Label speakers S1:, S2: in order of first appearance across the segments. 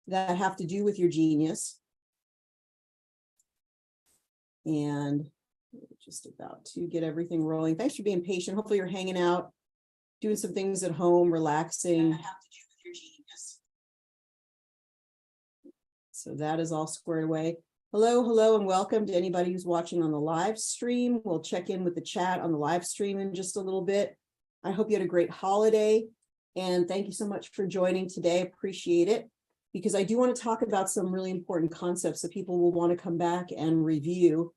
S1: that have to do with your genius. And just about to get everything rolling. Thanks for being patient. Hopefully you're hanging out, doing some things at home, relaxing. That have to do with your genius. So that is all squared away. Hello, and welcome to anybody who's watching on the live stream. We'll check in with the chat on the live stream in just a little bit. I hope you had a great holiday, and thank you so much for joining today. Appreciate it, because I do want to talk about some really important concepts that people will want to come back and review.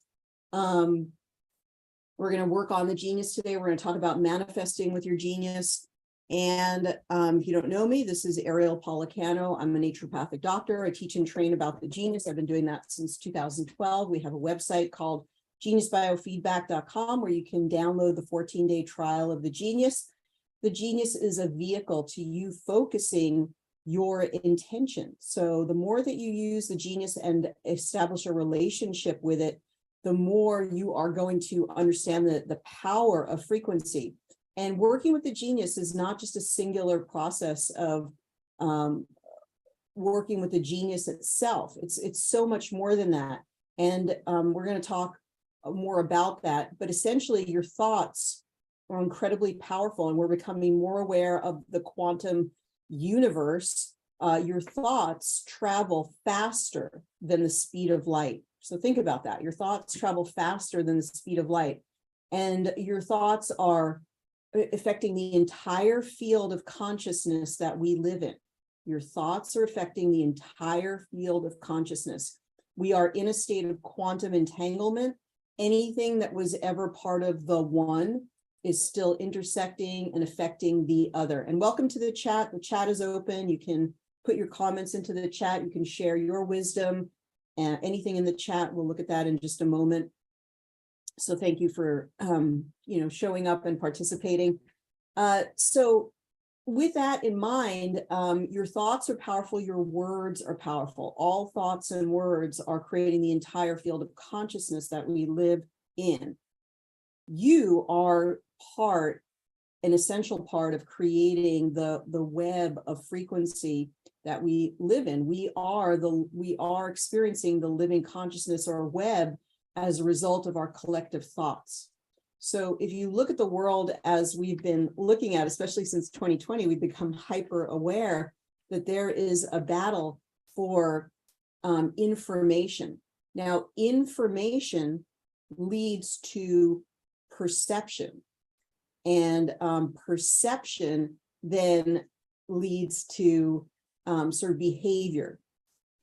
S1: We're going to work on the genius today. We're going to talk about manifesting with your genius. And if you don't know me, this is Ariel Policano. I'm a naturopathic doctor. I teach and train about the genius. I've been doing that since 2012. We have a website called geniusbiofeedback.com where you can download the 14-day trial of the genius. The genius is a vehicle to you focusing your intention. So the more that you use the genius and establish a relationship with it, the more you are going to understand the power of frequency. And working with the genius is not just a singular process of working with the genius itself. It's so much more than that. And we're going to talk more about that. But essentially, your thoughts are incredibly powerful, and we're becoming more aware of the quantum universe. Your thoughts travel faster than the speed of light. So think about that. Your thoughts travel faster than the speed of light. And your thoughts are affecting the entire field of consciousness that we live in. Your thoughts are affecting the entire field of consciousness. We are in a state of quantum entanglement. Anything that was ever part of the one is still intersecting and affecting the other. And welcome to the chat. The chat is open. You can put your comments into the chat. You can share your wisdom and anything in the chat. We'll look at that in just a moment. So thank you for showing up and participating. So with that in mind, your thoughts are powerful, your words are powerful. All thoughts and words are creating the entire field of consciousness that we live in. You are an essential part of creating the web of frequency that we live in. We are experiencing the living consciousness or web as a result of our collective thoughts. So if you look at the world as we've been looking at, especially since 2020, we've become hyper aware that there is a battle for information. Now, information leads to perception, and perception then leads to sort of behavior.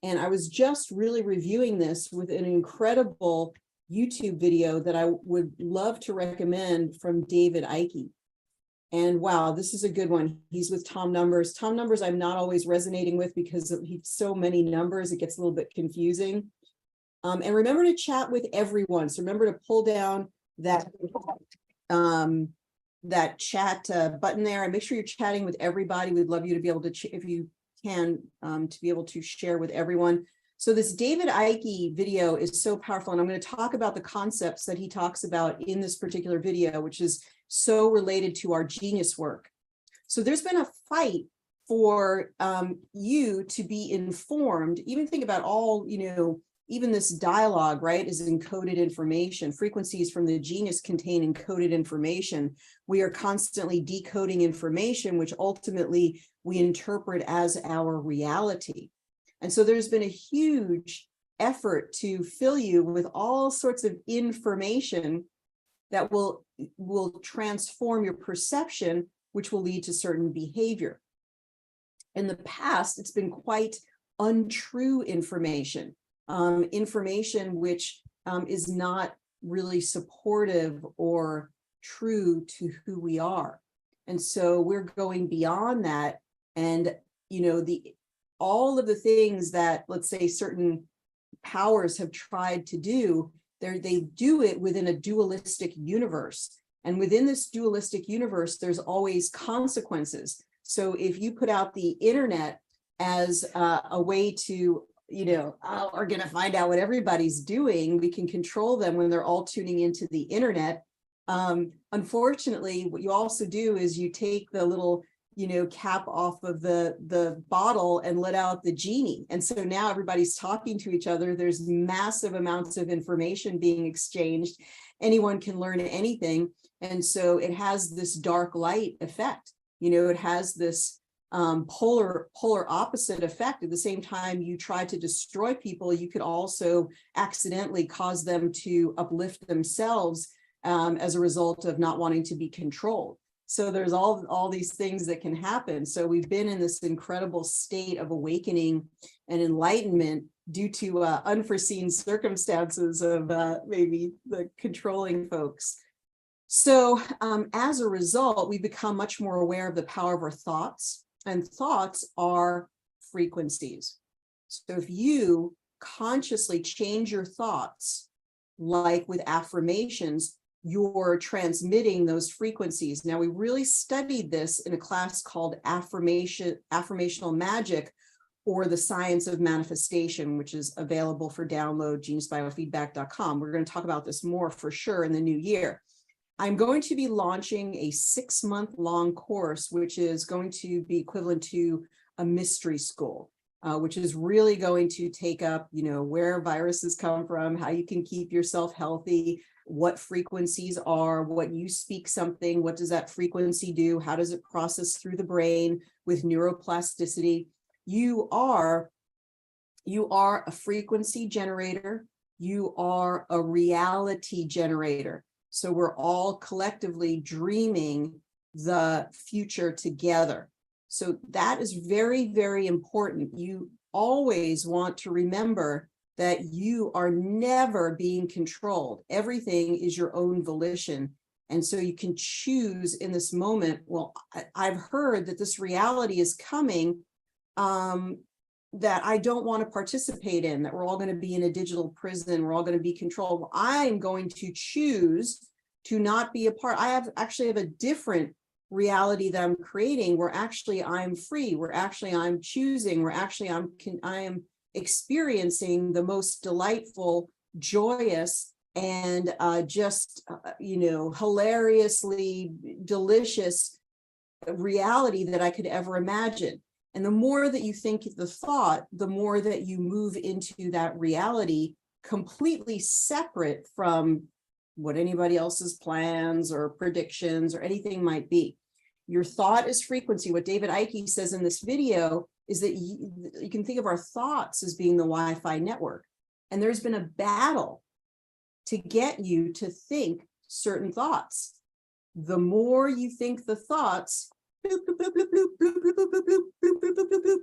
S1: And I was just really reviewing this with an incredible YouTube video that I would love to recommend from David Icke. And wow, this is a good one. He's with Tom Numbers. Tom Numbers I'm not always resonating with because he's so many numbers, it gets a little bit confusing. And remember to chat with everyone. So remember to pull down that chat button there and make sure you're chatting with everybody. We'd love you to be able to, if you can, to be able to share with everyone. So this David Icke video is so powerful, and I'm going to talk about the concepts that he talks about in this particular video, which is so related to our genius work. So there's been a fight for you to be informed. Even think about all, even this dialogue, right, is encoded information. Frequencies from the genius contain encoded information. We are constantly decoding information, which ultimately we interpret as our reality. And so there's been a huge effort to fill you with all sorts of information that will transform your perception, which will lead to certain behavior. In the past, it's been quite untrue information, information which is not really supportive or true to who we are. And so we're going beyond that. And, all of the things that, let's say, certain powers have tried to do, they do it within a dualistic universe. And within this dualistic universe, there's always consequences. So if you put out the internet as a way to, we're going to find out what everybody's doing, we can control them when they're all tuning into the internet. Unfortunately, what you also do is you take the little cap off of the bottle and let out the genie. And so now everybody's talking to each other. There's massive amounts of information being exchanged. Anyone can learn anything. And so it has this dark light effect. It has this polar opposite effect. At the same time you try to destroy people, you could also accidentally cause them to uplift themselves as a result of not wanting to be controlled. So there's all these things that can happen. So we've been in this incredible state of awakening and enlightenment due to unforeseen circumstances of maybe the controlling folks. So as a result, we become much more aware of the power of our thoughts, and thoughts are frequencies. So if you consciously change your thoughts, like with affirmations, you're transmitting those frequencies. Now, we really studied this in a class called Affirmational Magic, or the Science of Manifestation, which is available for download, geniusbiofeedback.com. We're going to talk about this more for sure in the new year. I'm going to be launching a 6-month-long course, which is going to be equivalent to a mystery school, which is really going to take up, where viruses come from, how you can keep yourself healthy, what frequencies are, what you speak something, what does that frequency do? How does it process through the brain with neuroplasticity? You are a frequency generator. You are a reality generator. So we're all collectively dreaming the future together. So that is very, very important. You always want to remember that you are never being controlled. Everything is your own volition. And so you can choose in this moment, well, I've heard that this reality is coming that I don't want to participate in, that we're all going to be in a digital prison, we're all going to be controlled. Well, I'm going to choose to not be a part. I actually have a different reality that I'm creating, where actually I'm free, where actually I'm choosing, where actually I am experiencing the most delightful, joyous, and hilariously delicious reality that I could ever imagine. And the more that you think the thought, the more that you move into that reality, completely separate from what anybody else's plans or predictions or anything might be. Your thought is frequency. What David Icke says in this video is that you can think of our thoughts as being the Wi-Fi network. And there's been a battle to get you to think certain thoughts. The more you think the thoughts,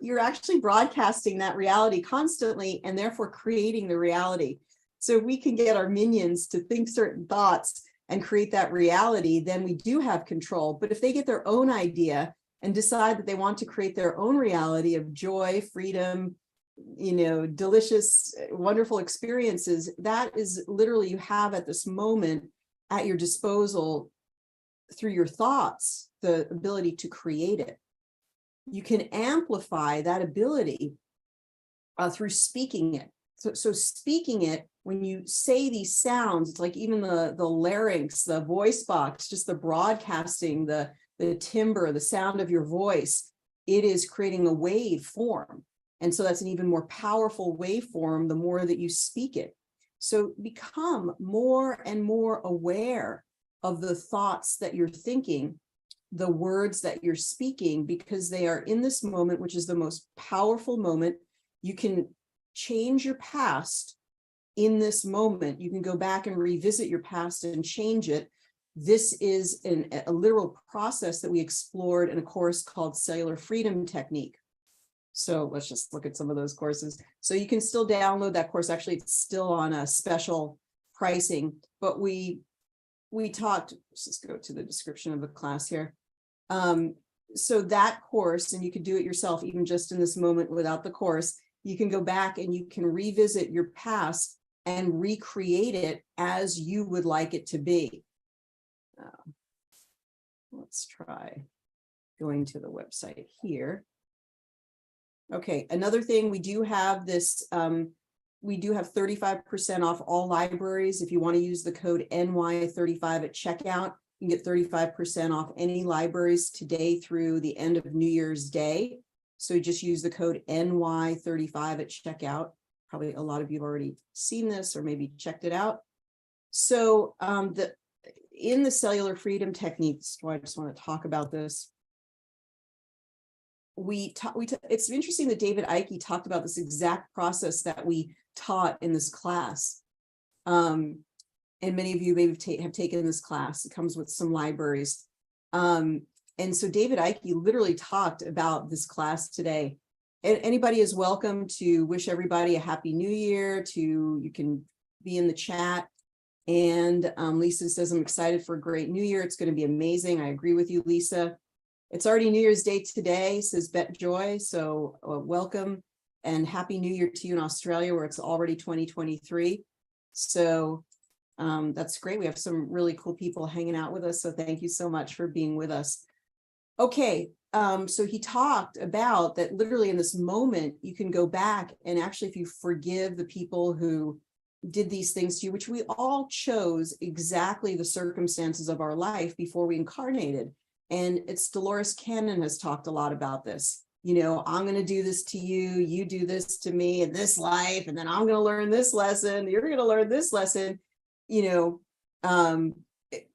S1: you're actually broadcasting that reality constantly, and therefore creating the reality. So we can get our minions to think certain thoughts and create that reality, then we do have control. But if they get their own idea and decide that they want to create their own reality of joy, freedom, delicious, wonderful experiences, that is literally you have at this moment at your disposal through your thoughts, the ability to create it. You can amplify that ability through speaking it. So speaking it, when you say these sounds, it's like even the larynx, the voice box, just the broadcasting, the timbre, the sound of your voice, it is creating a wave form. And so that's an even more powerful waveform the more that you speak it. So become more and more aware of the thoughts that you're thinking, the words that you're speaking, because they are in this moment, which is the most powerful moment. You can change your past in this moment. You can go back and revisit your past and change it. This is a literal process that we explored in a course called Cellular Freedom Technique. So let's just look at some of those courses. So you can still download that course. Actually, it's still on a special pricing, but we talked, let's just go to the description of the class here. So that course, and you could do it yourself, even just in this moment without the course, you can go back and you can revisit your past and recreate it as you would like it to be. Let's try going to the website here. Okay, another thing, we do have this, we do have 35% off all libraries. If you want to use the code NY35 at checkout, You can get 35% off any libraries today through the end of New Year's Day. So just use the code NY35 at checkout. Probably a lot of you have already seen this or maybe checked it out. So in the cellular freedom techniques, I just want to talk about this. It's interesting that David Icke talked about this exact process that we taught in this class. And many of you maybe have taken this class. It comes with some libraries. And so David Icke literally talked about this class today. And anybody is welcome to wish everybody a happy new year. You can be in the chat. And Lisa says, I'm excited for a great new year. It's going to be amazing. I agree with you, Lisa. It's already New Year's Day today, says Bet Joy. So welcome and happy new year to you in Australia, where it's already 2023. So that's great. We have some really cool people hanging out with us. So thank you so much for being with us. Okay, so he talked about that literally in this moment, you can go back and actually, if you forgive the people who did these things to you, which we all chose exactly the circumstances of our life before we incarnated. And it's Dolores Cannon has talked a lot about this. You know, I'm going to do this to you, you do this to me in this life, and then I'm going to learn this lesson, you're going to learn this lesson, you know.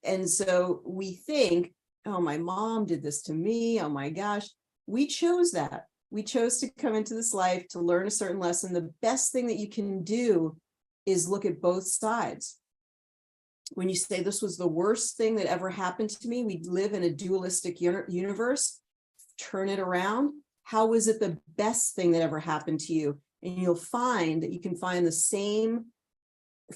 S1: And so we think, oh, my mom did this to me, oh my gosh. We chose that. We chose to come into this life to learn a certain lesson. The best thing that you can do is look at both sides. When you say this was the worst thing that ever happened to me, we live in a dualistic universe, turn it around. How was it the best thing that ever happened to you? And you'll find that you can find the same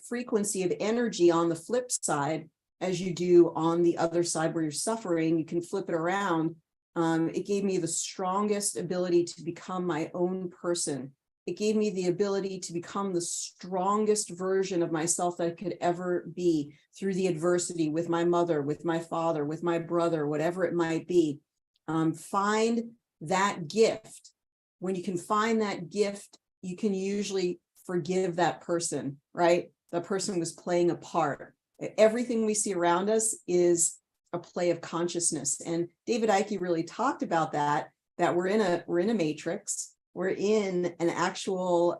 S1: frequency of energy on the flip side as you do on the other side where you're suffering. You can flip it around. It gave me the strongest ability to become my own person. It gave me the ability to become the strongest version of myself that I could ever be through the adversity with my mother, with my father, with my brother, whatever it might be. Find that gift. When you can find that gift, you can usually forgive that person, right? That person was playing a part. Everything we see around us is a play of consciousness. And David Icke really talked about that we're in a matrix. We're in an actual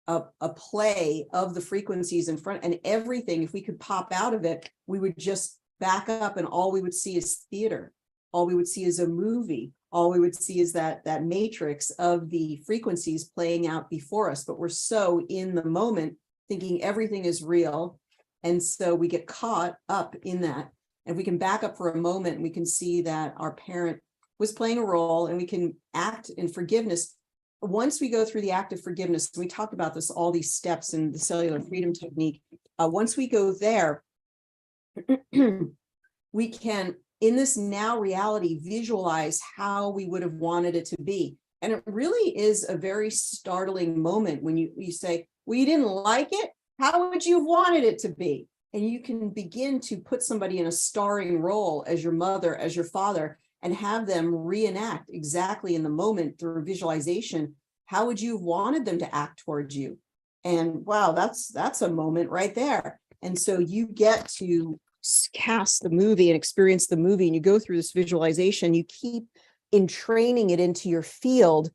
S1: a play of the frequencies in front, and everything, if we could pop out of it, we would just back up and all we would see is theater. All we would see is a movie. All we would see is that matrix of the frequencies playing out before us. But we're so in the moment thinking everything is real. And so we get caught up in that. And we can back up for a moment and we can see that our parent was playing a role, and we can act in forgiveness. Once we go through the act of forgiveness, we talked about this, all these steps in the cellular freedom technique. Once we go there, we can, in this now reality, visualize how we would have wanted it to be. And it really is a very startling moment when you say, well, you didn't like it? How would you have wanted it to be? And you can begin to put somebody in a starring role as your mother, as your father, and have them reenact exactly in the moment through visualization. How would you have wanted them to act towards you? And wow, that's a moment right there. And so you get to cast the movie and experience the movie, and you go through this visualization. You keep entraining it into your field,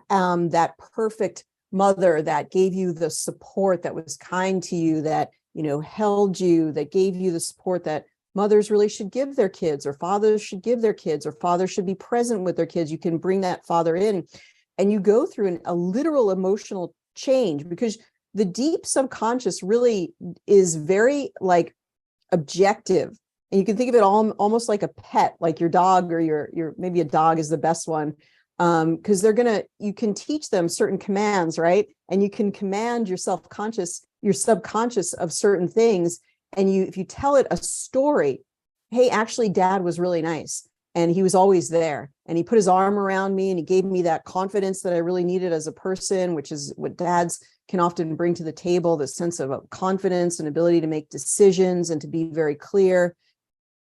S1: that perfect mother that gave you the support, that was kind to you, that, you know, held you, that gave you the support that mothers really should give their kids, or fathers should give their kids, or fathers should be present with their kids. You can bring that father in, and you go through a literal emotional change, because the deep subconscious really is very like objective. And you can think of it almost like a pet, like your dog, or your maybe a dog is the best one. Because you can teach them certain commands, right? And you can command your subconscious of certain things. And if you tell it a story, hey, actually, dad was really nice, and he was always there, and he put his arm around me, and he gave me that confidence that I really needed as a person, which is what dads can often bring to the table, the sense of confidence and ability to make decisions and to be very clear,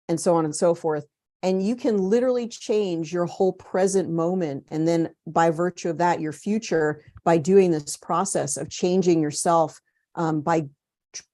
S1: and so on and so forth. And you can literally change your whole present moment, and then by virtue of that, your future, by doing this process of changing yourself by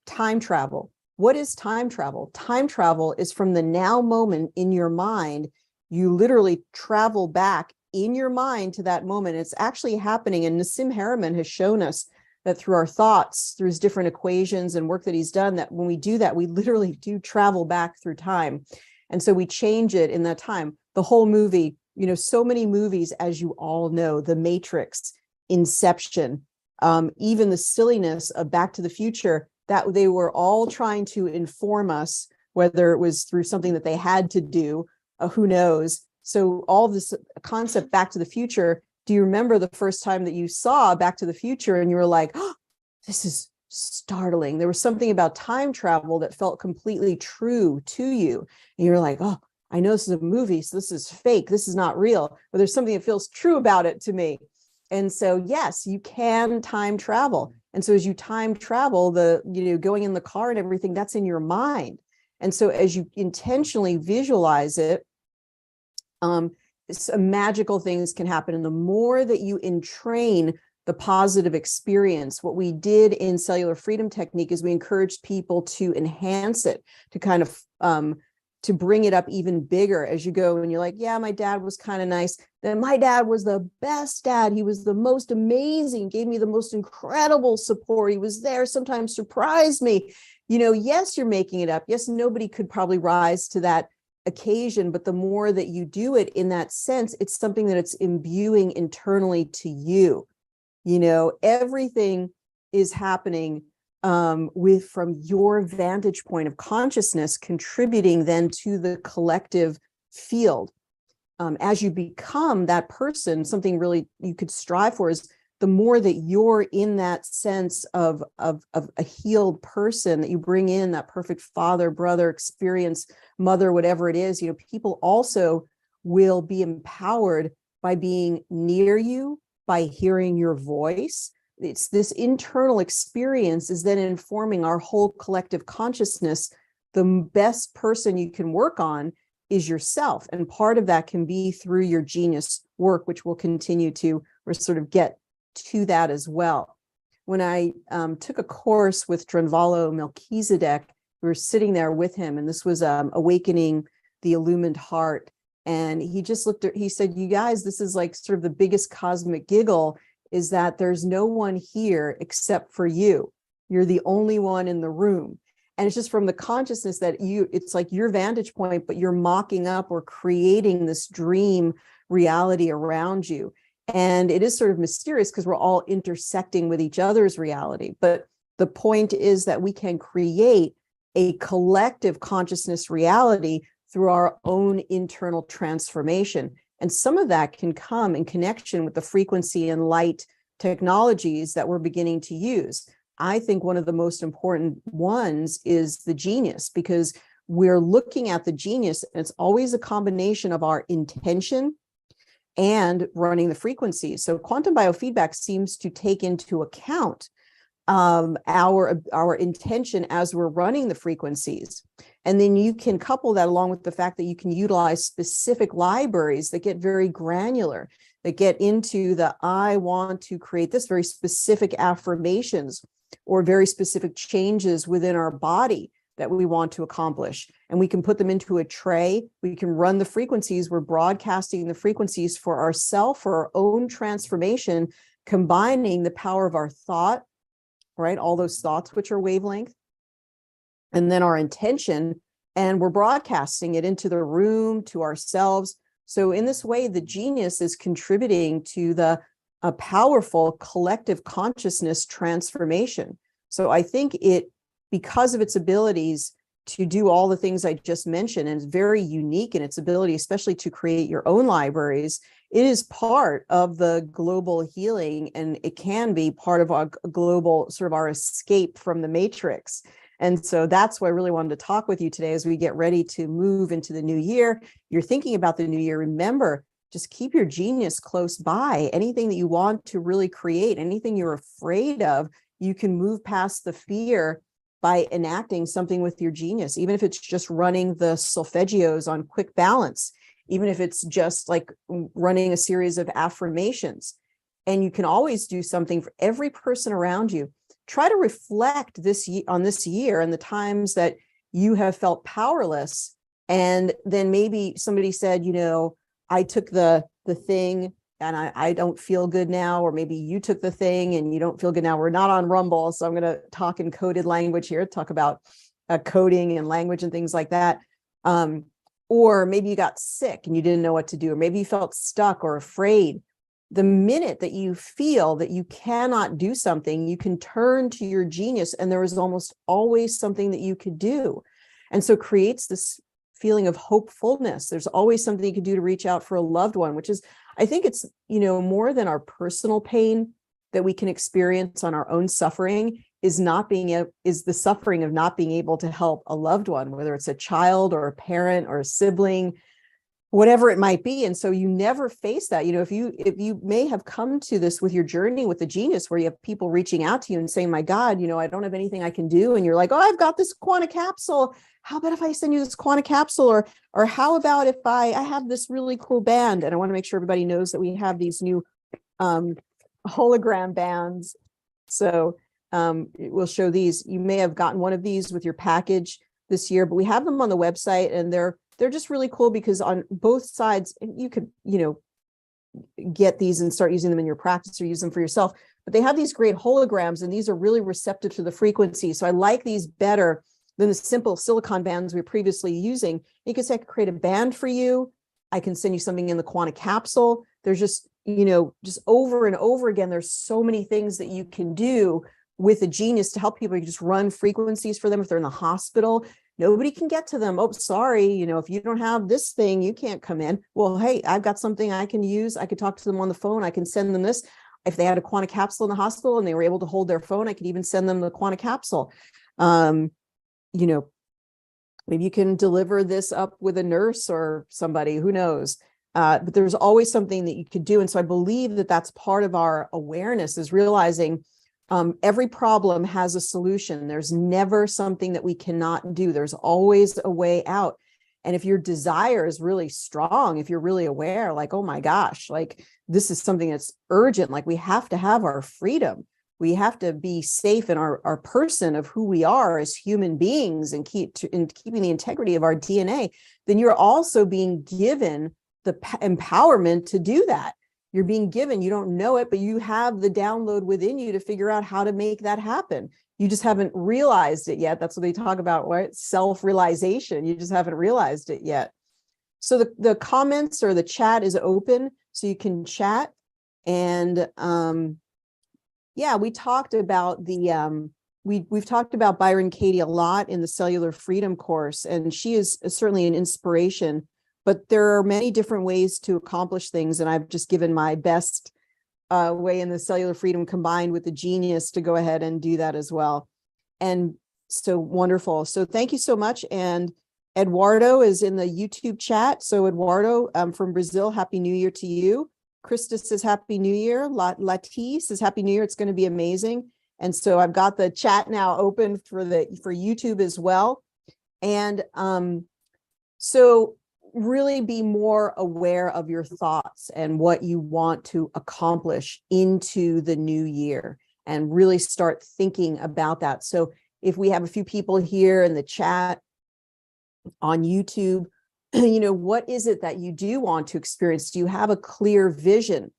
S1: time travel. What is time travel? Time travel is from the now moment in your mind. You literally travel back in your mind to that moment. It's actually happening. And Nassim Haramein has shown us that through our thoughts, through his different equations and work that he's done, that when we do that, we literally do travel back through time. And so we change it in that time. The whole movie, so many movies, as you all know, The Matrix, Inception, even the silliness of Back to the Future, that they were all trying to inform us, whether it was through something that they had to do, who knows. So all this concept Back to the Future, do you remember the first time that you saw Back to the Future and you were like, oh, this is startling? There was something about time travel that felt completely true to you. And you're like, oh, I know this is a movie, so this is fake, this is not real, but there's something that feels true about it to me. And so, yes, you can time travel. And so as you time travel, going in the car and everything, that's in your mind. And so as you intentionally visualize it, magical things can happen. And the more that you entrain the positive experience, what we did in Cellular Freedom Technique is we encouraged people to enhance it, to kind of to bring it up even bigger as you go. And you're like, yeah, my dad was kind of nice. Then my dad was the best dad. He was the most amazing, gave me the most incredible support. He was there, sometimes surprised me. Yes, you're making it up. Yes, nobody could probably rise to that occasion, but the more that you do it in that sense, it's something that it's imbuing internally to you. Everything is happening from your vantage point of consciousness, contributing then to the collective field. As you become that person, something really you could strive for is the more that you're in that sense of a healed person, that you bring in that perfect father, brother, experience, mother, whatever it is, people also will be empowered by being near you, by hearing your voice. It's this internal experience is then informing our whole collective consciousness. The best person you can work on is yourself. And part of that can be through your genius work, which we'll continue to sort of get to that as well. When I took a course with Dranvalo Melchizedek, we were sitting there with him, and this was Awakening the Illumined Heart. And he just he said, you guys, this is like sort of the biggest cosmic giggle, is that there's no one here except for you. You're the only one in the room. And it's just from the consciousness that it's like your vantage point, but you're mocking up or creating this dream reality around you. And it is sort of mysterious because we're all intersecting with each other's reality. But the point is that we can create a collective consciousness reality through our own internal transformation. And some of that can come in connection with the frequency and light technologies that we're beginning to use. I think one of the most important ones is the genius, because we're looking at the genius, and it's always a combination of our intention and running the frequencies. So quantum biofeedback seems to take into account our intention as we're running the frequencies. And then you can couple that along with the fact that you can utilize specific libraries that get very granular, that get into the I want to create this, very specific affirmations or very specific changes within our body that we want to accomplish. And we can put them into a tray. We can run the frequencies. We're broadcasting the frequencies for ourselves, for our own transformation, combining the power of our thought, right? All those thoughts, which are wavelength, and then our intention, and we're broadcasting it into the room, to ourselves. So in this way, the genius is contributing to a powerful collective consciousness transformation. So I think it, because of its abilities to do all the things I just mentioned, and it's very unique in its ability, especially to create your own libraries, it is part of the global healing, and it can be part of our global sort of our escape from the matrix. And so that's why I really wanted to talk with you today as we get ready to move into the new year. You're thinking about the new year. Remember, just keep your genius close by. Anything that you want to really create, anything you're afraid of, you can move past the fear by enacting something with your genius, even if it's just running the solfeggios on quick balance, even if it's just like running a series of affirmations. And you can always do something for every person around you. try to reflect on this year and the times that you have felt powerless. And then maybe somebody said, I took the thing and I don't feel good now, or maybe you took the thing and you don't feel good now. We're not on Rumble, so I'm going to talk in coded language here, talk about coding and language and things like that. Or maybe you got sick and you didn't know what to do, or maybe you felt stuck or afraid. The minute that you feel that you cannot do something, you can turn to your genius, and there is almost always something that you could do. And so creates this feeling of hopefulness. There's always something you can do to reach out for a loved one, which is, I think it's, more than our personal pain that we can experience on our own suffering is the suffering of not being able to help a loved one, whether it's a child or a parent or a sibling, whatever it might be. And so you never face that. If you may have come to this with your journey with the genius, where you have people reaching out to you and saying, my God, I don't have anything I can do. And you're like, oh, I've got this quantum capsule. How about if I send you this quantum capsule? Or how about if I have this really cool band? And I want to make sure everybody knows that we have these new hologram bands. So we'll show these. You may have gotten one of these with your package this year, but we have them on the website, and they're just really cool because on both sides, you could, get these and start using them in your practice or use them for yourself. But they have these great holograms, and these are really receptive to the frequency. So I like these better than the simple silicon bands we were previously using. You can say, I could create a band for you. I can send you something in the quantum capsule. There's just, just over and over again, there's so many things that you can do with a genius to help people. You just run frequencies for them if they're in the hospital. Nobody can get to them. Oh, sorry, if you don't have this thing, you can't come in. Well, hey, I've got something I can use. I could talk to them on the phone. I can send them this. If they had a quantum capsule in the hospital and they were able to hold their phone, I could even send them the quantum capsule. Maybe you can deliver this up with a nurse or somebody, who knows? But there's always something that you could do. And so I believe that that's part of our awareness, is realizing every problem has a solution. There's never something that we cannot do. There's always a way out. And if your desire is really strong, if you're really aware, like, oh my gosh, like this is something that's urgent, like we have to have our freedom. We have to be safe in our person of who we are as human beings and keeping the integrity of our DNA, then you're also being given the empowerment to do that. You're being given, you don't know it, but you have the download within you to figure out how to make that happen. You just haven't realized it yet. That's what they talk about, right? Self-realization. You just haven't realized it yet. So the comments or the chat is open, so you can chat. And we talked about we've talked about Byron Katie a lot in the Cellular Freedom course, and she is certainly an inspiration. But there are many different ways to accomplish things, and I've just given my best way in the Cellular Freedom combined with the genius to go ahead and do that as well. And so wonderful. So thank you so much. And Eduardo is in the YouTube chat. So Eduardo from Brazil, Happy New Year to you. Krista says Happy New Year. Lati says Happy New Year. It's going to be amazing. And so I've got the chat now open for YouTube as well. And so really be more aware of your thoughts and what you want to accomplish into the new year, and really start thinking about that. So if we have a few people here in the chat on YouTube, what is it that you do want to experience? Do you have a clear vision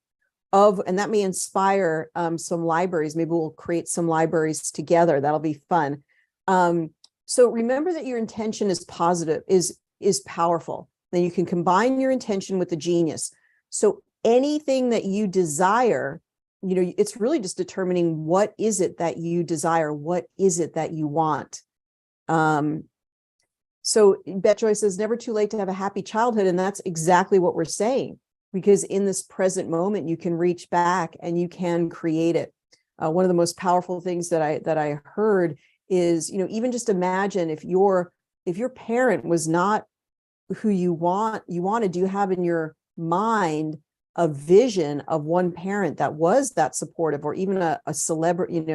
S1: of, and that may inspire some libraries. Maybe we'll create some libraries together. That'll be fun. So remember that your intention is positive, is powerful. Then you can combine your intention with the genius. So anything that you desire, it's really just determining what is it that you desire? What is it that you want? So Bet Joy says, never too late to have a happy childhood. And that's exactly what we're saying, because in this present moment, you can reach back and you can create it. One of the most powerful things that I heard is, even just imagine if your parent was not who you wanted, you have in your mind a vision of one parent that was that supportive, or even a celebrity.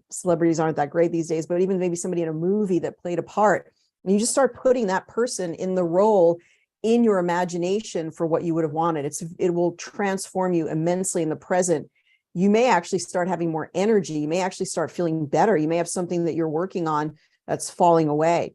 S1: Celebrities aren't that great these days, but even maybe somebody in a movie that played a part, and you just start putting that person in the role in your imagination for what you would have wanted. It will transform you immensely in the present. you may actually start having more energy. You may actually start feeling better. You may have something that you're working on that's falling away.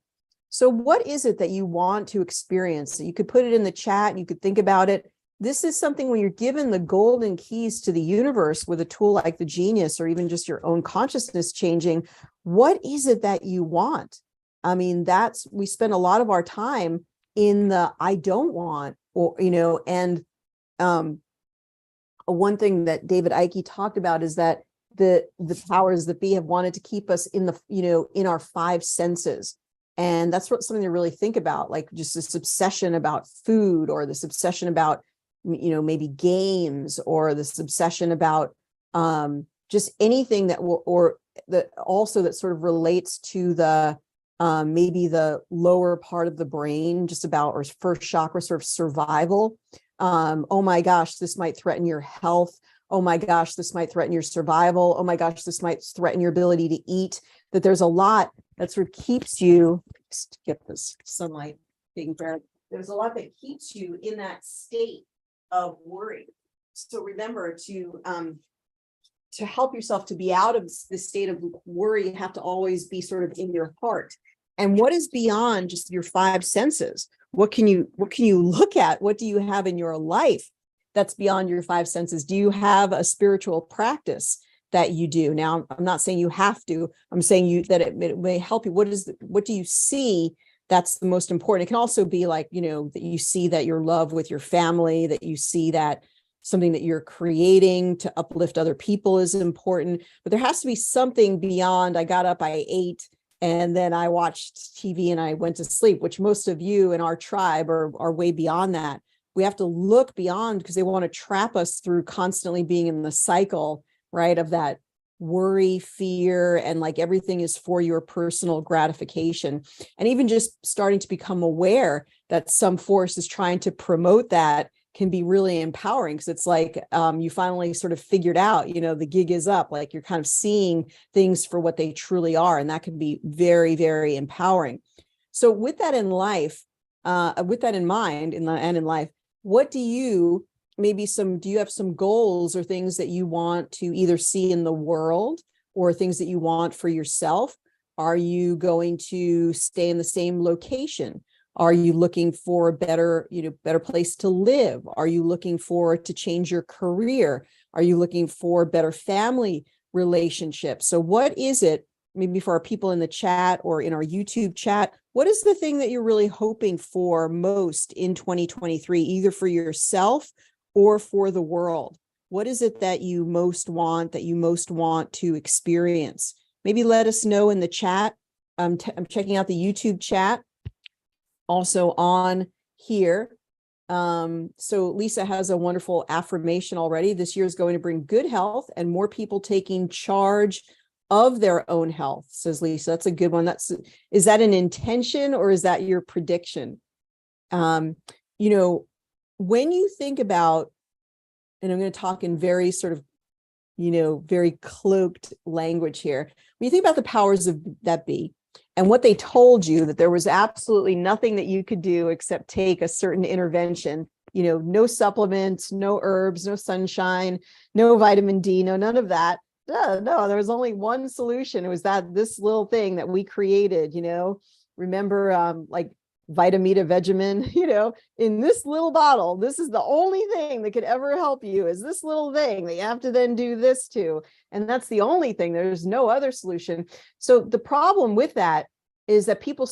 S1: So what is it that you want to experience? You could put it in the chat and you could think about it. This is something when you're given the golden keys to the universe with a tool like the Genius, or even just your own consciousness changing. What is it that you want? I mean, we spend a lot of our time in the I don't want, or, and one thing that David Icke talked about is that the powers that be have wanted to keep us in in our five senses. And that's something to really think about, like just this obsession about food, or this obsession about, maybe games, or this obsession about just anything that will, or that also that sort of relates to the maybe the lower part of the brain, just about, or first chakra, sort of survival. Oh my gosh, this might threaten your health. Oh my gosh, this might threaten your survival. Oh my gosh, this might threaten your ability to eat. That there's a lot that sort of keeps you, get this sunlight being fair. There's a lot that keeps you in that state of worry. So remember to help yourself to be out of this state of worry, you have to always be sort of in your heart. And what is beyond just your five senses? What can you look at? What do you have in your life that's beyond your five senses? Do you have a spiritual practice that you do? Now, I'm not saying you have to. I'm saying that it may help you. What do you see that's the most important? It can also be like, that you see that your love with your family, that you see that something that you're creating to uplift other people is important. But there has to be something beyond, I got up, I ate, and then I watched TV and I went to sleep, which most of you in our tribe are way beyond that. We have to look beyond, because they want to trap us through constantly being in the cycle, right, of that worry, fear, and like everything is for your personal gratification. And even just starting to become aware that some force is trying to promote that can be really empowering, because it's like you finally sort of figured out, the gig is up, like you're kind of seeing things for what they truly are. And that can be very, very empowering. So with that in life, with that in mind, in life, what do you have some goals or things that you want to either see in the world, or things that you want for yourself? Are you going to stay in the same location? Are you looking for a better place to live? Are you looking for to change your career? Are you looking for better family relationships? So what is it, maybe for our people in the chat or in our YouTube chat, what is the thing that you're really hoping for most in 2023, either for yourself or for the world? What is it that you most want to experience? Maybe let us know in the chat. I'm checking out the YouTube chat also on here. So Lisa has a wonderful affirmation already. This year is going to bring good health and more people taking charge of their own health, says Lisa. That's a good one. Is that an intention, or is that your prediction? When you think about, and I'm going to talk in very sort of, very cloaked language here. When you think about the powers of that be, and what they told you, that there was absolutely nothing that you could do except take a certain intervention, no supplements, no herbs, no sunshine, no vitamin D, no, none of that. No, there was only one solution. It was this little thing that we created, remember, like Vitamita Vegemin, in this little bottle, this is the only thing that could ever help you, is this little thing that you have to then do this to. And that's the only thing. There's no other solution. So the problem with that is that people,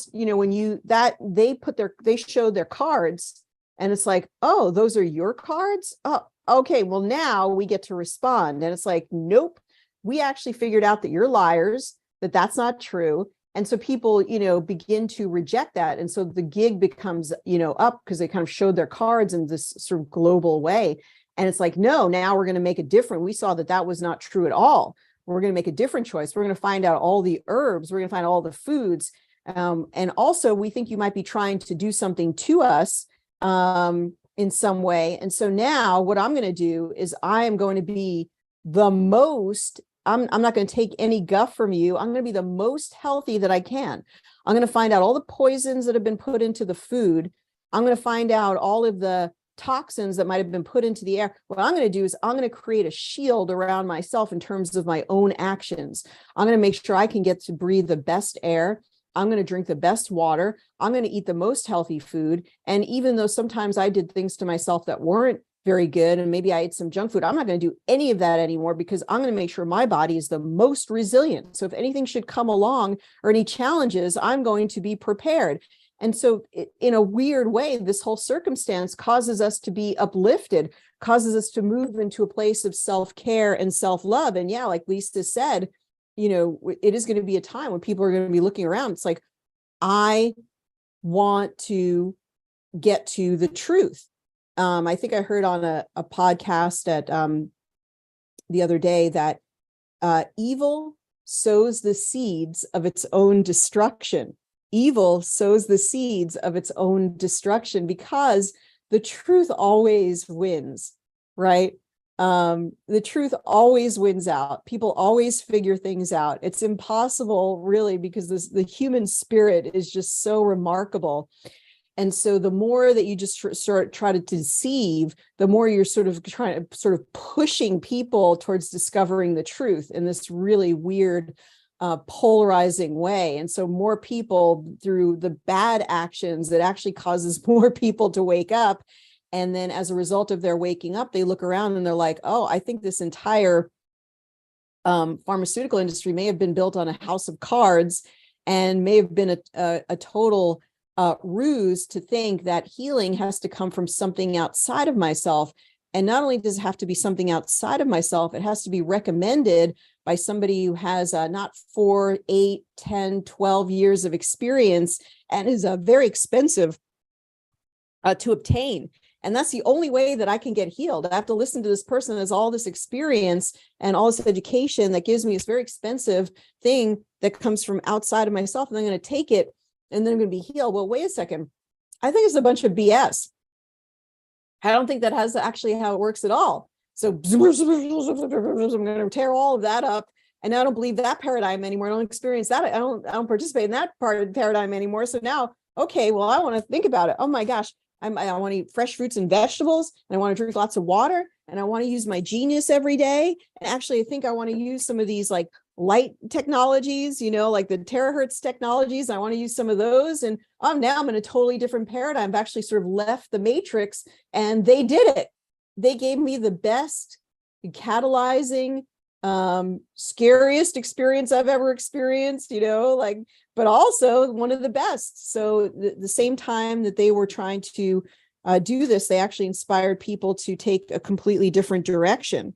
S1: they showed their cards, and it's like, oh, those are your cards? Oh, okay. Well, now we get to respond. And it's like, nope, we actually figured out that you're liars, that that's not true. And so people, begin to reject that. And so the gig becomes, up, because they kind of showed their cards in this sort of global way. And it's like, no, now we're going to make a different. We saw that was not true at all. We're going to make a different choice. We're going to find out all the herbs. We're going to find all the foods. And also, we think you might be trying to do something to us in some way. And so now what I'm going to do is I am going to be the most, I'm not going to take any guff from you. I'm going to be the most healthy that I can. I'm going to find out all the poisons that have been put into the food. I'm going to find out all of the toxins that might have been put into the air. What I'm going to do is I'm going to create a shield around myself in terms of my own actions. I'm going to make sure I can get to breathe the best air. I'm going to drink the best water. I'm going to eat the most healthy food. And even though sometimes I did things to myself that weren't very good, and maybe I ate some junk food, I'm not going to do any of that anymore, because I'm going to make sure my body is the most resilient. So if anything should come along or any challenges, I'm going to be prepared. And so in a weird way, this whole circumstance causes us to be uplifted, causes us to move into a place of self-care and self-love. And yeah, like Lisa said, it is going to be a time when people are going to be looking around. It's like, I want to get to the truth. I think I heard on a podcast at the other day that evil sows the seeds of its own destruction. Evil sows the seeds of its own destruction, because the truth always wins, right? The truth always wins out. People always figure things out. It's impossible, really, because the human spirit is just so remarkable. And so the more that you just try to deceive, the more you're sort of pushing people towards discovering the truth in this really weird, polarizing way. And so more people, through the bad actions, that actually causes more people to wake up. And then as a result of their waking up, they look around and they're like, oh, I think this entire pharmaceutical industry may have been built on a house of cards, and may have been a total ruse to think that healing has to come from something outside of myself. And not only does it have to be something outside of myself, it has to be recommended by somebody who has not 4, 8, 10, 12 years of experience, and is very expensive to obtain. And that's the only way that I can get healed. I have to listen to this person that has all this experience and all this education that gives me this very expensive thing that comes from outside of myself. And I'm going to take it, and then I'm going to be healed. Well, wait a second. I think it's a bunch of BS. I don't think that has actually how it works at all. So I'm going to tear all of that up. And I don't believe that paradigm anymore. I don't experience that. I don't participate in that part of the paradigm anymore. So now, okay, well, I want to think about it. Oh my gosh. I want to eat fresh fruits and vegetables, and I want to drink lots of water, and I want to use my genius every day. And actually, I think I want to use some of these like light technologies, like the terahertz technologies. I want to use some of those. And now I'm in a totally different paradigm. I've actually sort of left the matrix, and they did it. They gave me the best catalyzing, scariest experience I've ever experienced, but also one of the best. So the same time that they were trying to do this, they actually inspired people to take a completely different direction.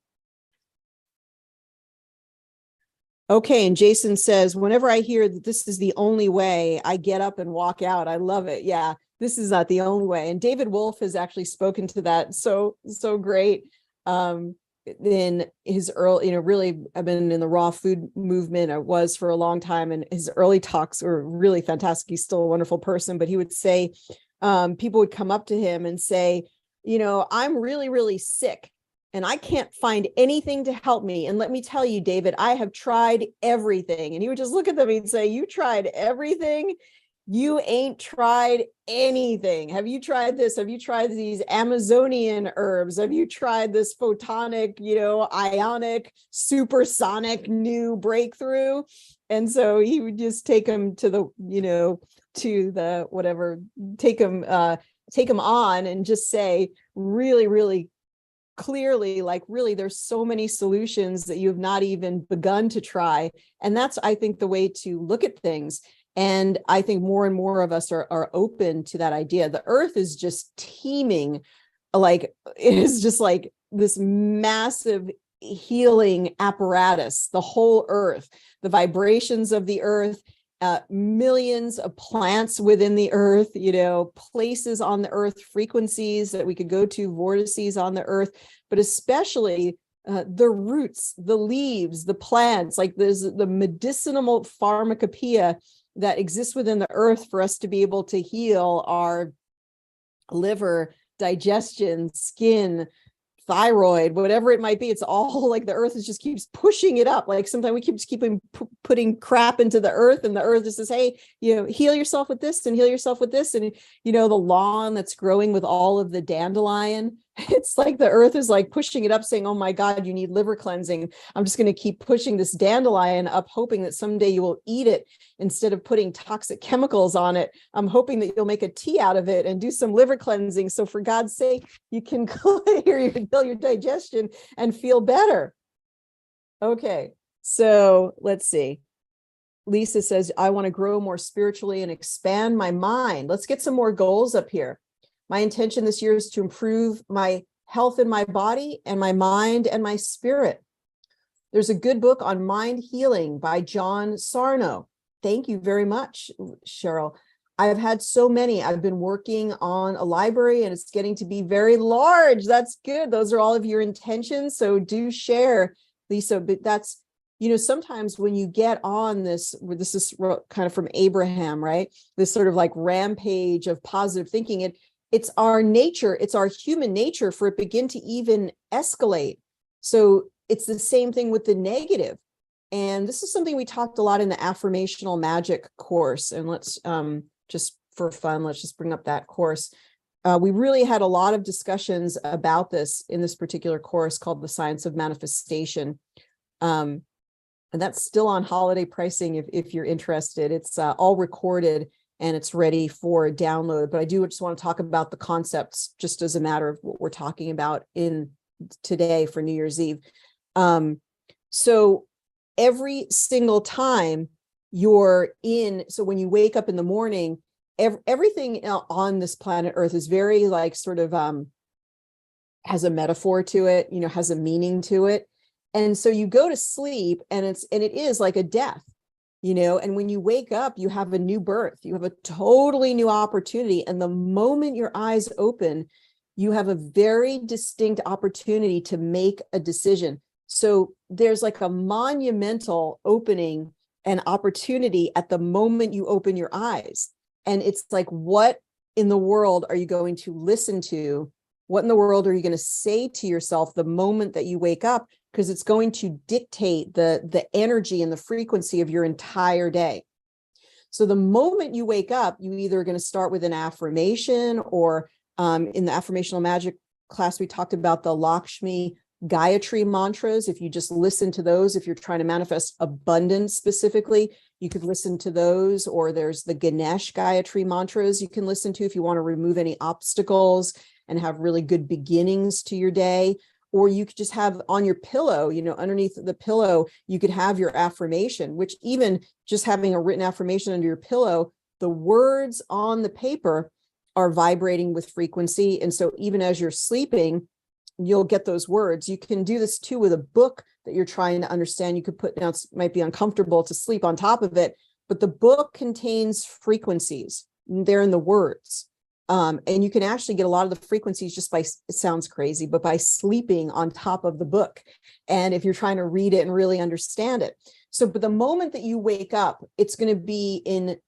S1: Okay, and Jason says, whenever I hear that this is the only way, I get up and walk out. I love it. Yeah, this is not the only way. And David Wolf has actually spoken to that so great. In his early, really, I've been in the raw food movement. I was for a long time, and his early talks were really fantastic. He's still a wonderful person, but he would say, people would come up to him and say, I'm really, really sick, and I can't find anything to help me. And let me tell you, David, I have tried everything. And he would just look at them and say, you tried everything? You ain't tried anything. Have you tried this? Have you tried these Amazonian herbs? Have you tried this photonic, ionic, supersonic new breakthrough? And so he would just take them to the, whatever, take them on and just say really, really clearly, like, really, there's so many solutions that you have not even begun to try. And that's, I think, the way to look at things. And I think more and more of us are open to that idea. The earth is just teeming, like, it is just like this massive healing apparatus, the whole earth, the vibrations of the earth, millions of plants within the earth, places on the earth, frequencies that we could go to, vortices on the earth, but especially the roots, the leaves, the plants, like there's the medicinal pharmacopoeia that exists within the earth for us to be able to heal our liver, digestion, skin, thyroid, whatever it might be. It's all like the earth is just keeps pushing it up. Like sometimes we keep putting crap into the earth, and the earth just says, hey, heal yourself with this and heal yourself with this. And, the lawn that's growing with all of the dandelion, it's like the earth is like pushing it up saying, oh my God, you need liver cleansing. I'm just going to keep pushing this dandelion up, hoping that someday you will eat it instead of putting toxic chemicals on it. I'm hoping that you'll make a tea out of it and do some liver cleansing. So for God's sake, you can clear your digestion and feel better. Okay. So let's see. Lisa says, I want to grow more spiritually and expand my mind. Let's get some more goals up here. My intention this year is to improve my health in my body and my mind and my spirit. There's a good book on mind healing by John Sarno. Thank you very much, Cheryl. I've had so many. I've been working on a library and it's getting to be very large. That's good. Those are all of your intentions. So do share, Lisa. But that's, sometimes when you get on this is kind of from Abraham, right? This sort of like rampage of positive thinking. It's our nature, it's our human nature for it begin to even escalate. So it's the same thing with the negative. And this is something we talked a lot in the affirmational magic course. And let's just for fun, let's just bring up that course. We really had a lot of discussions about this in this particular course called The Science of Manifestation. And that's still on holiday pricing if you're interested. It's all recorded and it's ready for download. But I do just want to talk about the concepts just as a matter of what we're talking about in today for New Year's Eve. So every single time so when you wake up in the morning, everything on this planet Earth is very like sort of has a metaphor to it, has a meaning to it. And so you go to sleep and it is like a death. And when you wake up, you have a new birth, you have a totally new opportunity. And the moment your eyes open, you have a very distinct opportunity to make a decision. So there's like a monumental opening and opportunity at the moment you open your eyes. And it's like, what in the world are you going to listen to? What in the world are you going to say to yourself the moment that you wake up? Because it's going to dictate the energy and the frequency of your entire day. So the moment you wake up, you either are going to start with an affirmation or in the affirmational magic class, we talked about the Lakshmi Gayatri mantras. If you just listen to those, if you're trying to manifest abundance specifically, you could listen to those. Or there's the Ganesh Gayatri mantras you can listen to if you want to remove any obstacles and have really good beginnings to your day. Or you could just have on your pillow, underneath the pillow, you could have your affirmation, which even just having a written affirmation under your pillow, the words on the paper are vibrating with frequency. And so even as you're sleeping, you'll get those words. You can do this too with a book that you're trying to understand. You could put, now it might be uncomfortable to sleep on top of it, but the book contains frequencies. They're in the words. And you can actually get a lot of the frequencies just by, it sounds crazy, but by sleeping on top of the book. And if you're trying to read it and really understand it. So, but the moment that you wake up, it's going to be in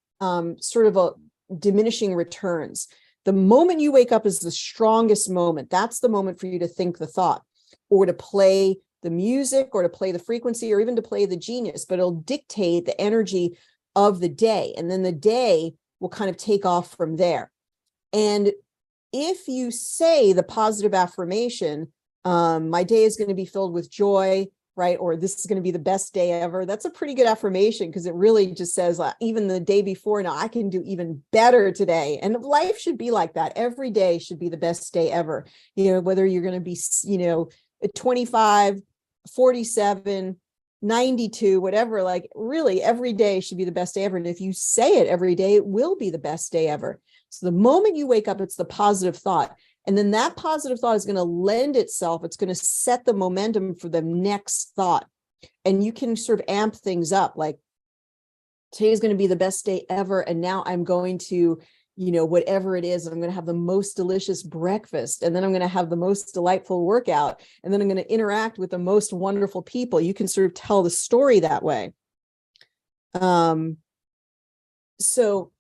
S1: sort of a diminishing returns. The moment you wake up is the strongest moment. That's the moment for you to think the thought or to play the music or to play the frequency or even to play the genius, but it'll dictate the energy of the day. And then the day will kind of take off from there. And if you say the positive affirmation, my day is going to be filled with joy, right? Or this is going to be the best day ever. That's a pretty good affirmation because it really just says even the day before, now I can do even better today. And life should be like that. Every day should be the best day ever. Whether you're going to be, 25, 47, 92, whatever, like really every day should be the best day ever. And if you say it every day, it will be the best day ever. So the moment you wake up, it's the positive thought. And then that positive thought is going to lend itself. It's going to set the momentum for the next thought. And you can sort of amp things up. Like today is going to be the best day ever. And now I'm going to, whatever it is, I'm going to have the most delicious breakfast. And then I'm going to have the most delightful workout. And then I'm going to interact with the most wonderful people. You can sort of tell the story that way. So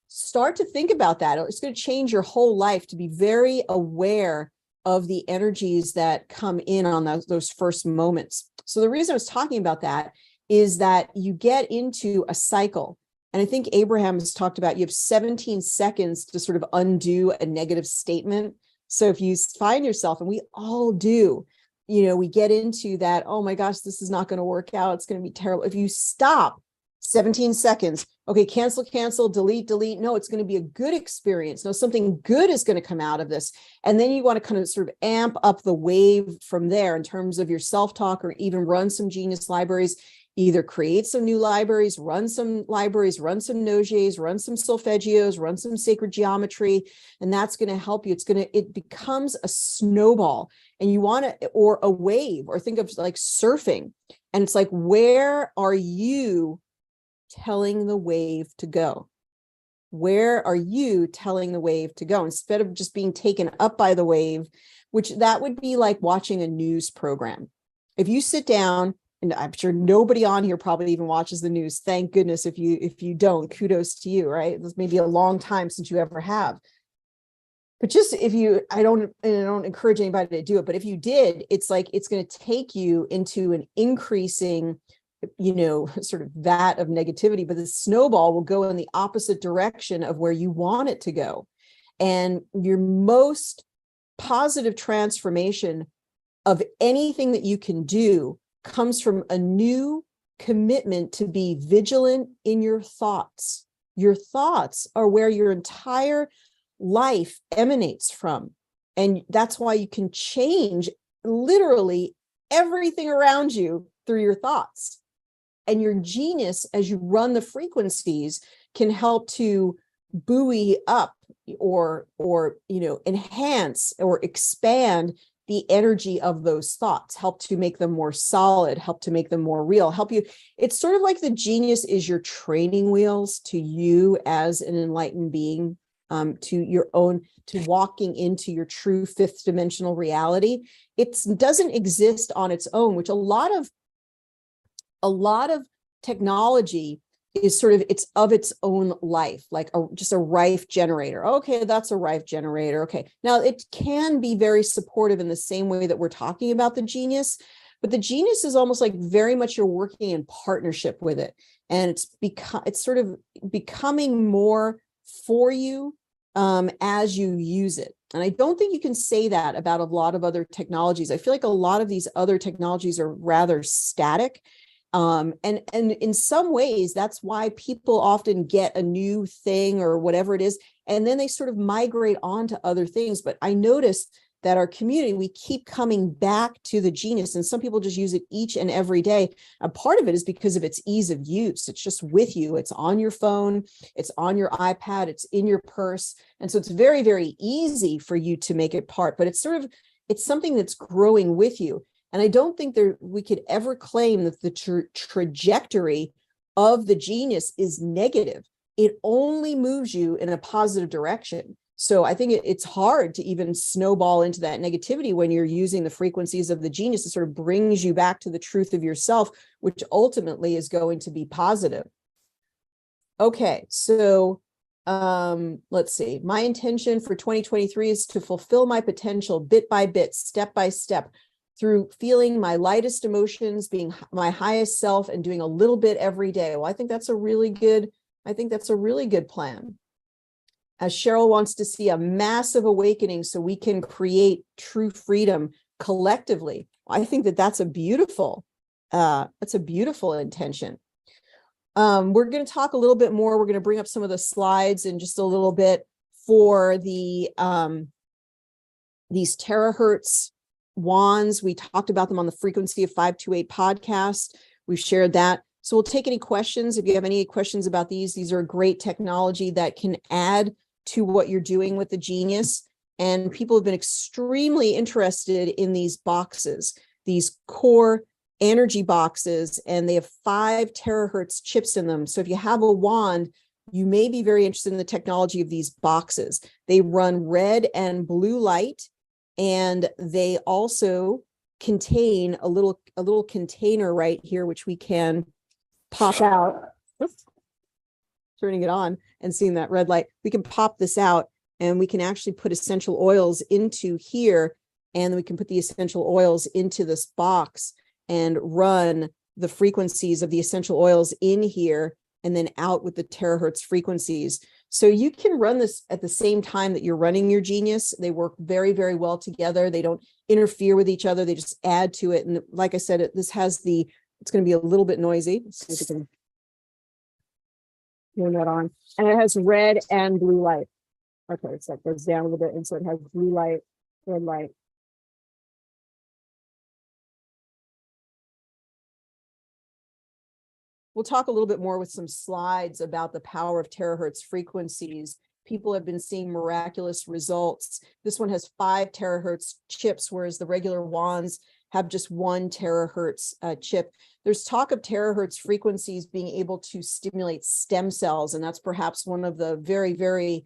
S1: start to think about that. It's going to change your whole life to be very aware of the energies that come in on those first moments. So the reason I was talking about that is that you get into a cycle. And I think Abraham has talked about, you have 17 seconds to sort of undo a negative statement. So if you find yourself, and we all do, we get into that, oh my gosh, this is not going to work out, it's going to be terrible. If you stop 17 seconds, okay, cancel, delete. No, it's going to be a good experience. No, something good is going to come out of this. And then you want to kind of sort of amp up the wave from there in terms of your self-talk, or even run some Genius libraries, either create some new libraries, run some Nogiers, run some solfeggios, run some sacred geometry. And that's going to help you. It becomes a snowball, and you want to, or a wave, or think of like surfing. And it's like, where are you telling the wave to go? Where are you telling the wave to go? Instead of just being taken up by the wave, which that would be like watching a news program. If you sit down, and I'm sure nobody on here probably even watches the news. Thank goodness if you don't, kudos to you, right? This may be a long time since you ever have. But just I don't encourage anybody to do it, but if you did, it's like, it's going to take you into an increasing, sort of vat of negativity, but the snowball will go in the opposite direction of where you want it to go. And your most positive transformation of anything that you can do comes from a new commitment to be vigilant in your thoughts. Your thoughts are where your entire life emanates from. And that's why you can change literally everything around you through your thoughts. And your genius, as you run the frequencies, can help to buoy up or enhance or expand the energy of those thoughts, help to make them more solid, help to make them more real, help you. It's sort of like the genius is your training wheels to you as an enlightened being, to walking into your true fifth dimensional reality. It doesn't exist on its own, which a lot of technology is sort of, it's of its own life, like just a Rife generator. Okay, that's a Rife generator. Okay. Now it can be very supportive in the same way that we're talking about the genius, but the genius is almost like very much you're working in partnership with it. And it's sort of becoming more for you as you use it. And I don't think you can say that about a lot of other technologies. I feel like a lot of these other technologies are rather static. And in some ways, that's why people often get a new thing or whatever it is, and then they sort of migrate on to other things. But I noticed that our community, we keep coming back to the genius, and some people just use it each and every day. And part of it is because of its ease of use. It's just with you. It's on your phone. It's on your iPad. It's in your purse. And so it's very, very easy for you to make it part, but it's something that's growing with you. And I don't think we could ever claim that the trajectory of the genius is negative. It only moves you in a positive direction. So I think it's hard to even snowball into that negativity when you're using the frequencies of the genius. It sort of brings you back to the truth of yourself, which ultimately is going to be positive. Okay, so let's see. My intention for 2023 is to fulfill my potential bit by bit, step by step, through feeling my lightest emotions, being my highest self, and doing a little bit every day. Well, I think that's a really good plan. As Cheryl wants to see a massive awakening so we can create true freedom collectively. I think that's a beautiful intention. We're going to talk a little bit more. We're going to bring up some of the slides in just a little bit for these terahertz wands. We talked about them on the Frequency of 528 podcast. We've shared that. So we'll take any questions. If you have any questions about these are a great technology that can add to what you're doing with the genius. And people have been extremely interested in these boxes, these core energy boxes, and they have 5 terahertz chips in them. So if you have a wand, you may be very interested in the technology of these boxes. They run red and blue light. And they also contain a little container right here, which we can pop out. Oops. Turning it on and seeing that red light. We can pop this out, and we can actually put essential oils into here and we can put the essential oils into this box and run the frequencies of the essential oils in here and then out with the terahertz frequencies. So you can run this at the same time that you're running your Genius. They work very, very well together. They don't interfere with each other. They just add to it. And like I said, this has it's going to be a little bit noisy. Let's see if we can turn that on. And it has red and blue light. Okay, so it goes down a little bit. And so it has blue light, red light. We'll talk a little bit more with some slides about the power of terahertz frequencies. People have been seeing miraculous results. This one has 5 terahertz chips, whereas the regular wands have just 1 terahertz chip. There's talk of terahertz frequencies being able to stimulate stem cells, and that's perhaps one of the very, very,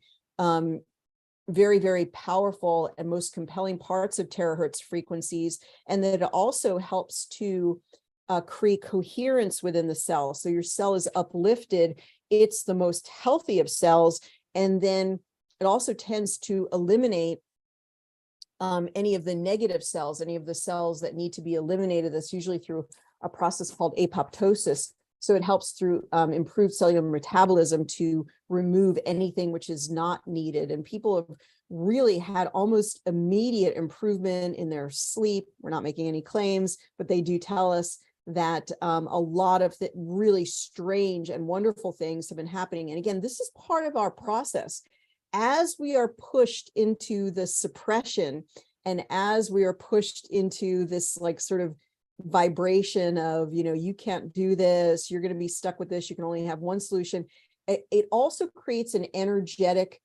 S1: very powerful and most compelling parts of terahertz frequencies, and that it also helps to create coherence within the cell. So your cell is uplifted. It's the most healthy of cells. And then it also tends to eliminate any of the negative cells, any of the cells that need to be eliminated. That's usually through a process called apoptosis. So it helps through improved cellular metabolism to remove anything which is not needed. And people have really had almost immediate improvement in their sleep. We're not making any claims, but they do tell us that a lot of the really strange and wonderful things have been happening. And again, this is part of our process. As we are pushed into the suppression, and as we are pushed into this like sort of vibration of, you can't do this, you're going to be stuck with this, you can only have one solution, it also creates an energetic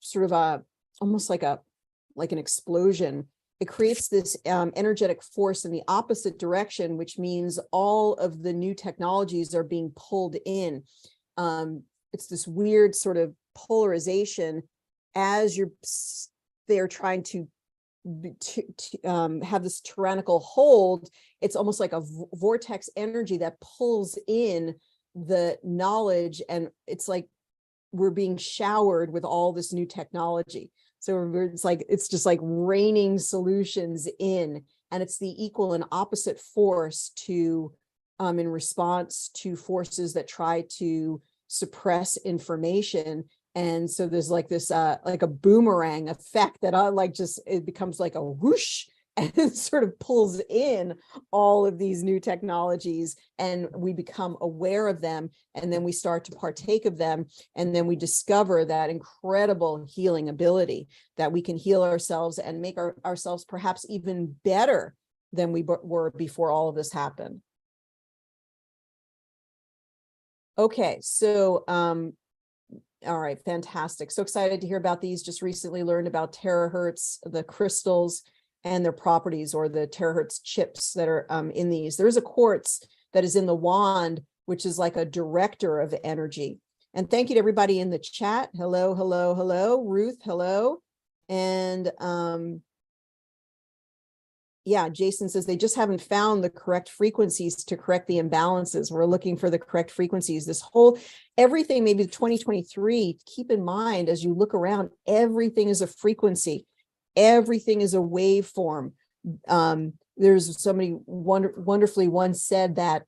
S1: sort of almost like an explosion. It creates this energetic force in the opposite direction, which means all of the new technologies are being pulled in. It's this weird sort of polarization as they're trying to have this tyrannical hold. It's almost like a vortex energy that pulls in the knowledge, and it's like we're being showered with all this new technology. So it's just like raining solutions in, and it's the equal and opposite force to in response to forces that try to suppress information. And so there's like this like a boomerang effect that it becomes like a whoosh, and it sort of pulls in all of these new technologies, and we become aware of them, and then we start to partake of them, and then we discover that incredible healing ability that we can heal ourselves and make ourselves perhaps even better than we were before all of this happened. Okay, so all right, fantastic. So excited to hear about these. Just recently learned about terahertz, the crystals, and their properties, or the terahertz chips that are in these. There's a quartz that is in the wand, which is like a director of energy. And thank you to everybody in the chat. Hello, hello, hello. Ruth, hello. And yeah, Jason says they just haven't found the correct frequencies to correct the imbalances. We're looking for the correct frequencies. Everything, maybe 2023, keep in mind as you look around, everything is a frequency. Everything is a waveform. There's somebody wonderfully once said that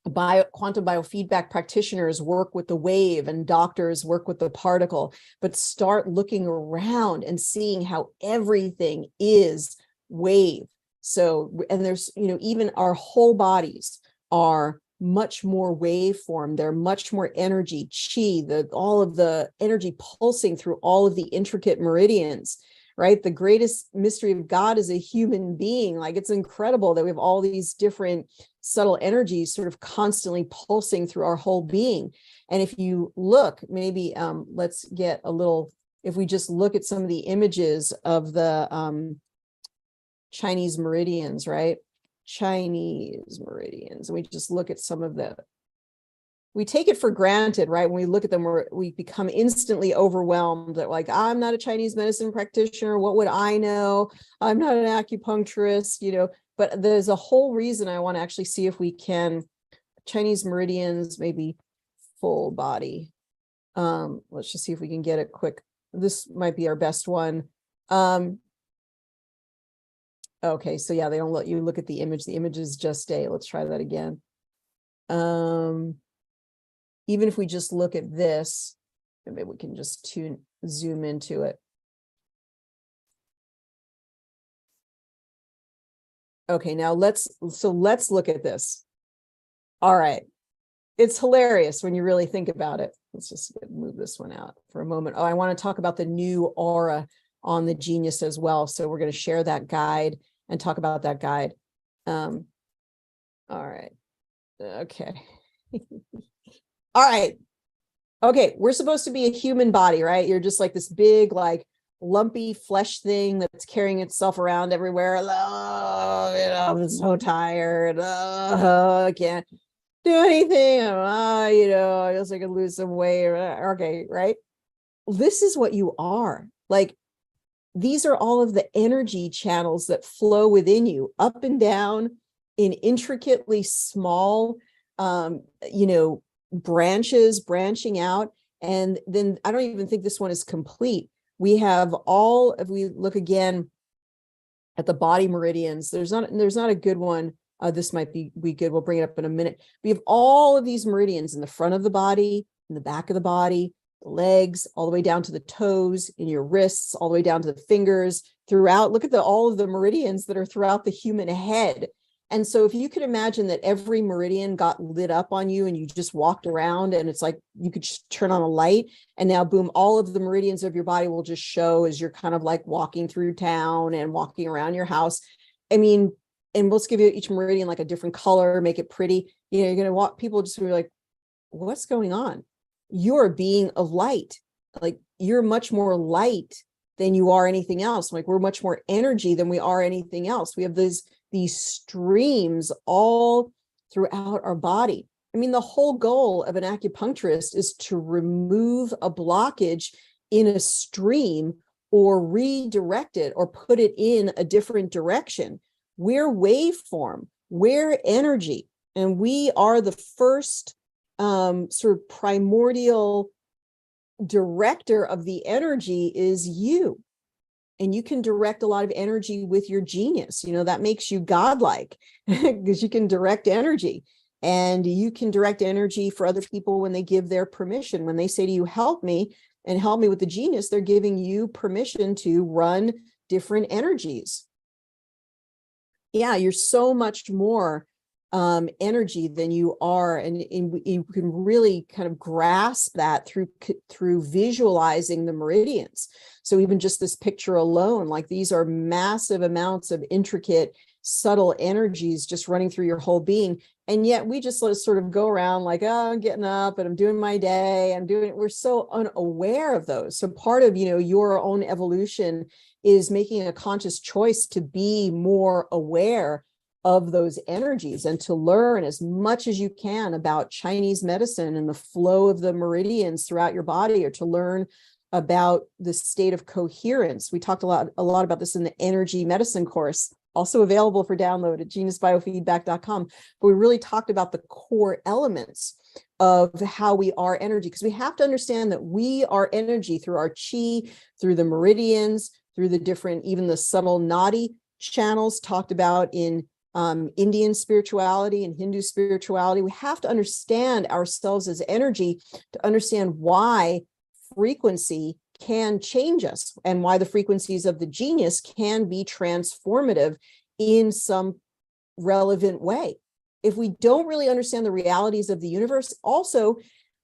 S1: quantum biofeedback practitioners work with the wave and doctors work with the particle, but start looking around and seeing how everything is wave. So, and there's, even our whole bodies are much more waveform. They're much more energy, chi, all of the energy pulsing through all of the intricate meridians, right? The greatest mystery of God is a human being. Like, it's incredible that we have all these different subtle energies sort of constantly pulsing through our whole being. And if you look, maybe let's get a little, if we just look at some of the images of the Chinese meridians, right? Chinese meridians. And we just look at some of we take it for granted, right? When we look at them, we become instantly overwhelmed that, like, I'm not a Chinese medicine practitioner. What would I know? I'm not an acupuncturist, but there's a whole reason I want to actually see if we can, Chinese meridians, maybe full body. Let's just see if we can get it quick. This might be our best one. Okay, so yeah, they don't let you look at the image. The image is just a, let's try that again. Even if we just look at this, maybe we can just zoom into it. Okay, now let's look at this. All right. It's hilarious when you really think about it. Let's just move this one out for a moment. Oh, I want to talk about the new aura on the Genius as well. So we're going to share that guide and talk about that guide. All right. Okay. All right. Okay. We're supposed to be a human body, right? You're just like this big, like lumpy flesh thing that's carrying itself around everywhere. Oh, you know, I'm so tired. I can't do anything. You know, I guess I could lose some weight. Okay, right? This is what you are. Like, these are all of the energy channels that flow within you, up and down in intricately small, you know, branches branching out. And then I don't even think this one is complete. We have all, if we look again at the body meridians, there's not a good one. This might be good. We'll bring it up in a minute. We have all of these meridians in the front of the body, in the back of the body, the legs, all the way down to the toes, in your wrists, all the way down to the fingers, throughout. Look at all of the meridians that are throughout the human head. And so if you could imagine that every meridian got lit up on you and you just walked around, and it's like you could just turn on a light and now boom, all of the meridians of your body will just show as you're kind of like walking through town and walking around your house. I mean, and let's give you each meridian like a different color, make it pretty. You know, you're going to walk, people just be like, what's going on? You're a being of light. Like, you're much more light than you are anything else. Like, we're much more energy than we are anything else. We have these streams all throughout our body. I mean, the whole goal of an acupuncturist is to remove a blockage in a stream or redirect it or put it in a different direction. We're waveform, we're energy, and we are the first sort of primordial director of the energy is you. And you can direct a lot of energy with your genius. You know, that makes you godlike because you can direct energy, and you can direct energy for other people when they give their permission. When they say to you, help me and help me with the genius, they're giving you permission to run different energies. Yeah, you're so much more energy than you are, and you can really kind of grasp that through visualizing the meridians. So even just this picture alone, like, these are massive amounts of intricate, subtle energies just running through your whole being. And yet we just let us sort of go around like, oh, I'm getting up and I'm doing my day. We're so unaware of those. So part of, you know, your own evolution is making a conscious choice to be more aware of those energies and to learn as much as you can about Chinese medicine and the flow of the meridians throughout your body, or to learn about the state of coherence. We talked a lot about this in the energy medicine course, also available for download at geniusbiofeedback.com. But we really talked about the core elements of how we are energy, because we have to understand that we are energy through our chi, through the meridians, through the different, even the subtle nadi channels talked about in Indian spirituality and Hindu spirituality. We have to understand ourselves as energy to understand why frequency can change us and why the frequencies of the genius can be transformative in some relevant way. If we don't really understand the realities of the universe, also,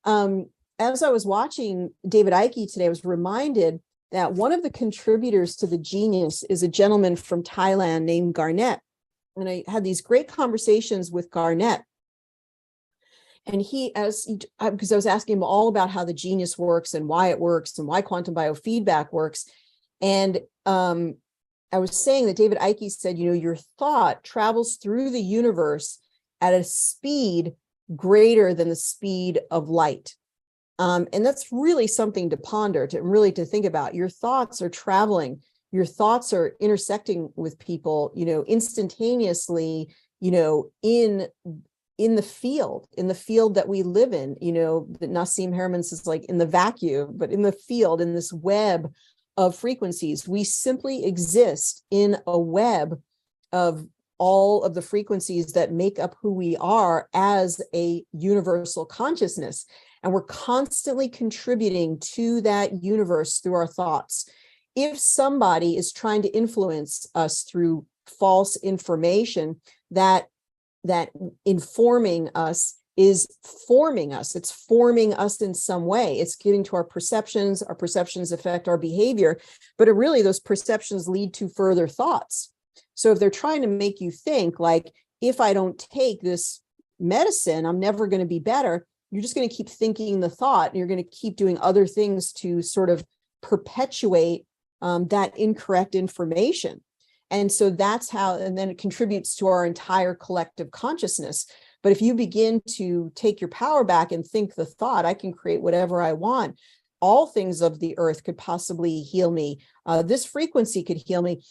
S1: as I was watching David Icke today, I was reminded that one of the contributors to the genius is a gentleman from Thailand named Garnett. And I had these great conversations with Garnett. And because I was asking him all about how the genius works and why it works and why quantum biofeedback works. And I was saying that David Icke said, you know, your thought travels through the universe at a speed greater than the speed of light. And that's really something to ponder, to think about. Your thoughts are traveling. Your thoughts are intersecting with people, you know, instantaneously, you know, in the field that we live in, you know, that Nassim Haramein says, like, in the vacuum, but in the field, in this web of frequencies, we simply exist in a web of all of the frequencies that make up who we are as a universal consciousness. And we're constantly contributing to that universe through our thoughts. If somebody is trying to influence us through false information, that informing us is forming us. It's forming us in some way. It's giving to our perceptions affect our behavior, but really those perceptions lead to further thoughts. So if they're trying to make you think like, if I don't take this medicine, I'm never going to be better, you're just going to keep thinking the thought, and you're going to keep doing other things to sort of perpetuate that incorrect information. And so that's how, and then it contributes to our entire collective consciousness. But if you begin to take your power back and think the thought, I can create whatever I want. All things of the earth could possibly heal me. This frequency could heal me.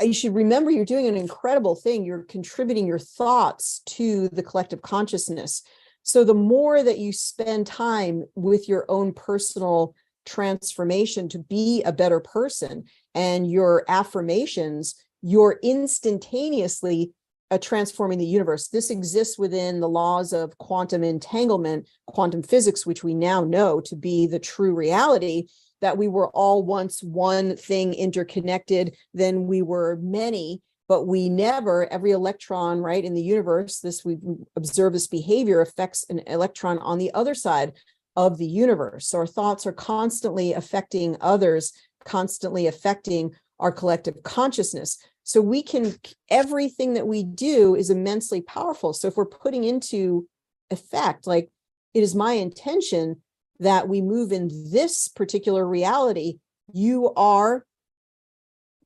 S1: You should remember you're doing an incredible thing. You're contributing your thoughts to the collective consciousness. So the more that you spend time with your own personal transformation to be a better person and your affirmations, you're instantaneously transforming the universe. This exists within the laws of quantum entanglement, quantum physics, which we now know to be the true reality, that we were all once one thing interconnected, then we were many, but we never, every electron, right, in the universe, we observe this behavior affects an electron on the other side of the universe. So our thoughts are constantly affecting others, constantly affecting our collective consciousness. So we can, everything that we do is immensely powerful. So if we're putting into effect, like, it is my intention that we move in this particular reality, you are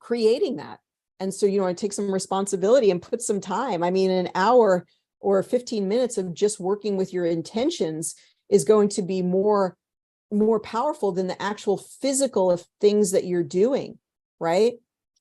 S1: creating that. And so, I take some responsibility and put some time. I mean, an hour or 15 minutes of just working with your intentions is going to be more powerful than the actual physical of things that you're doing, right?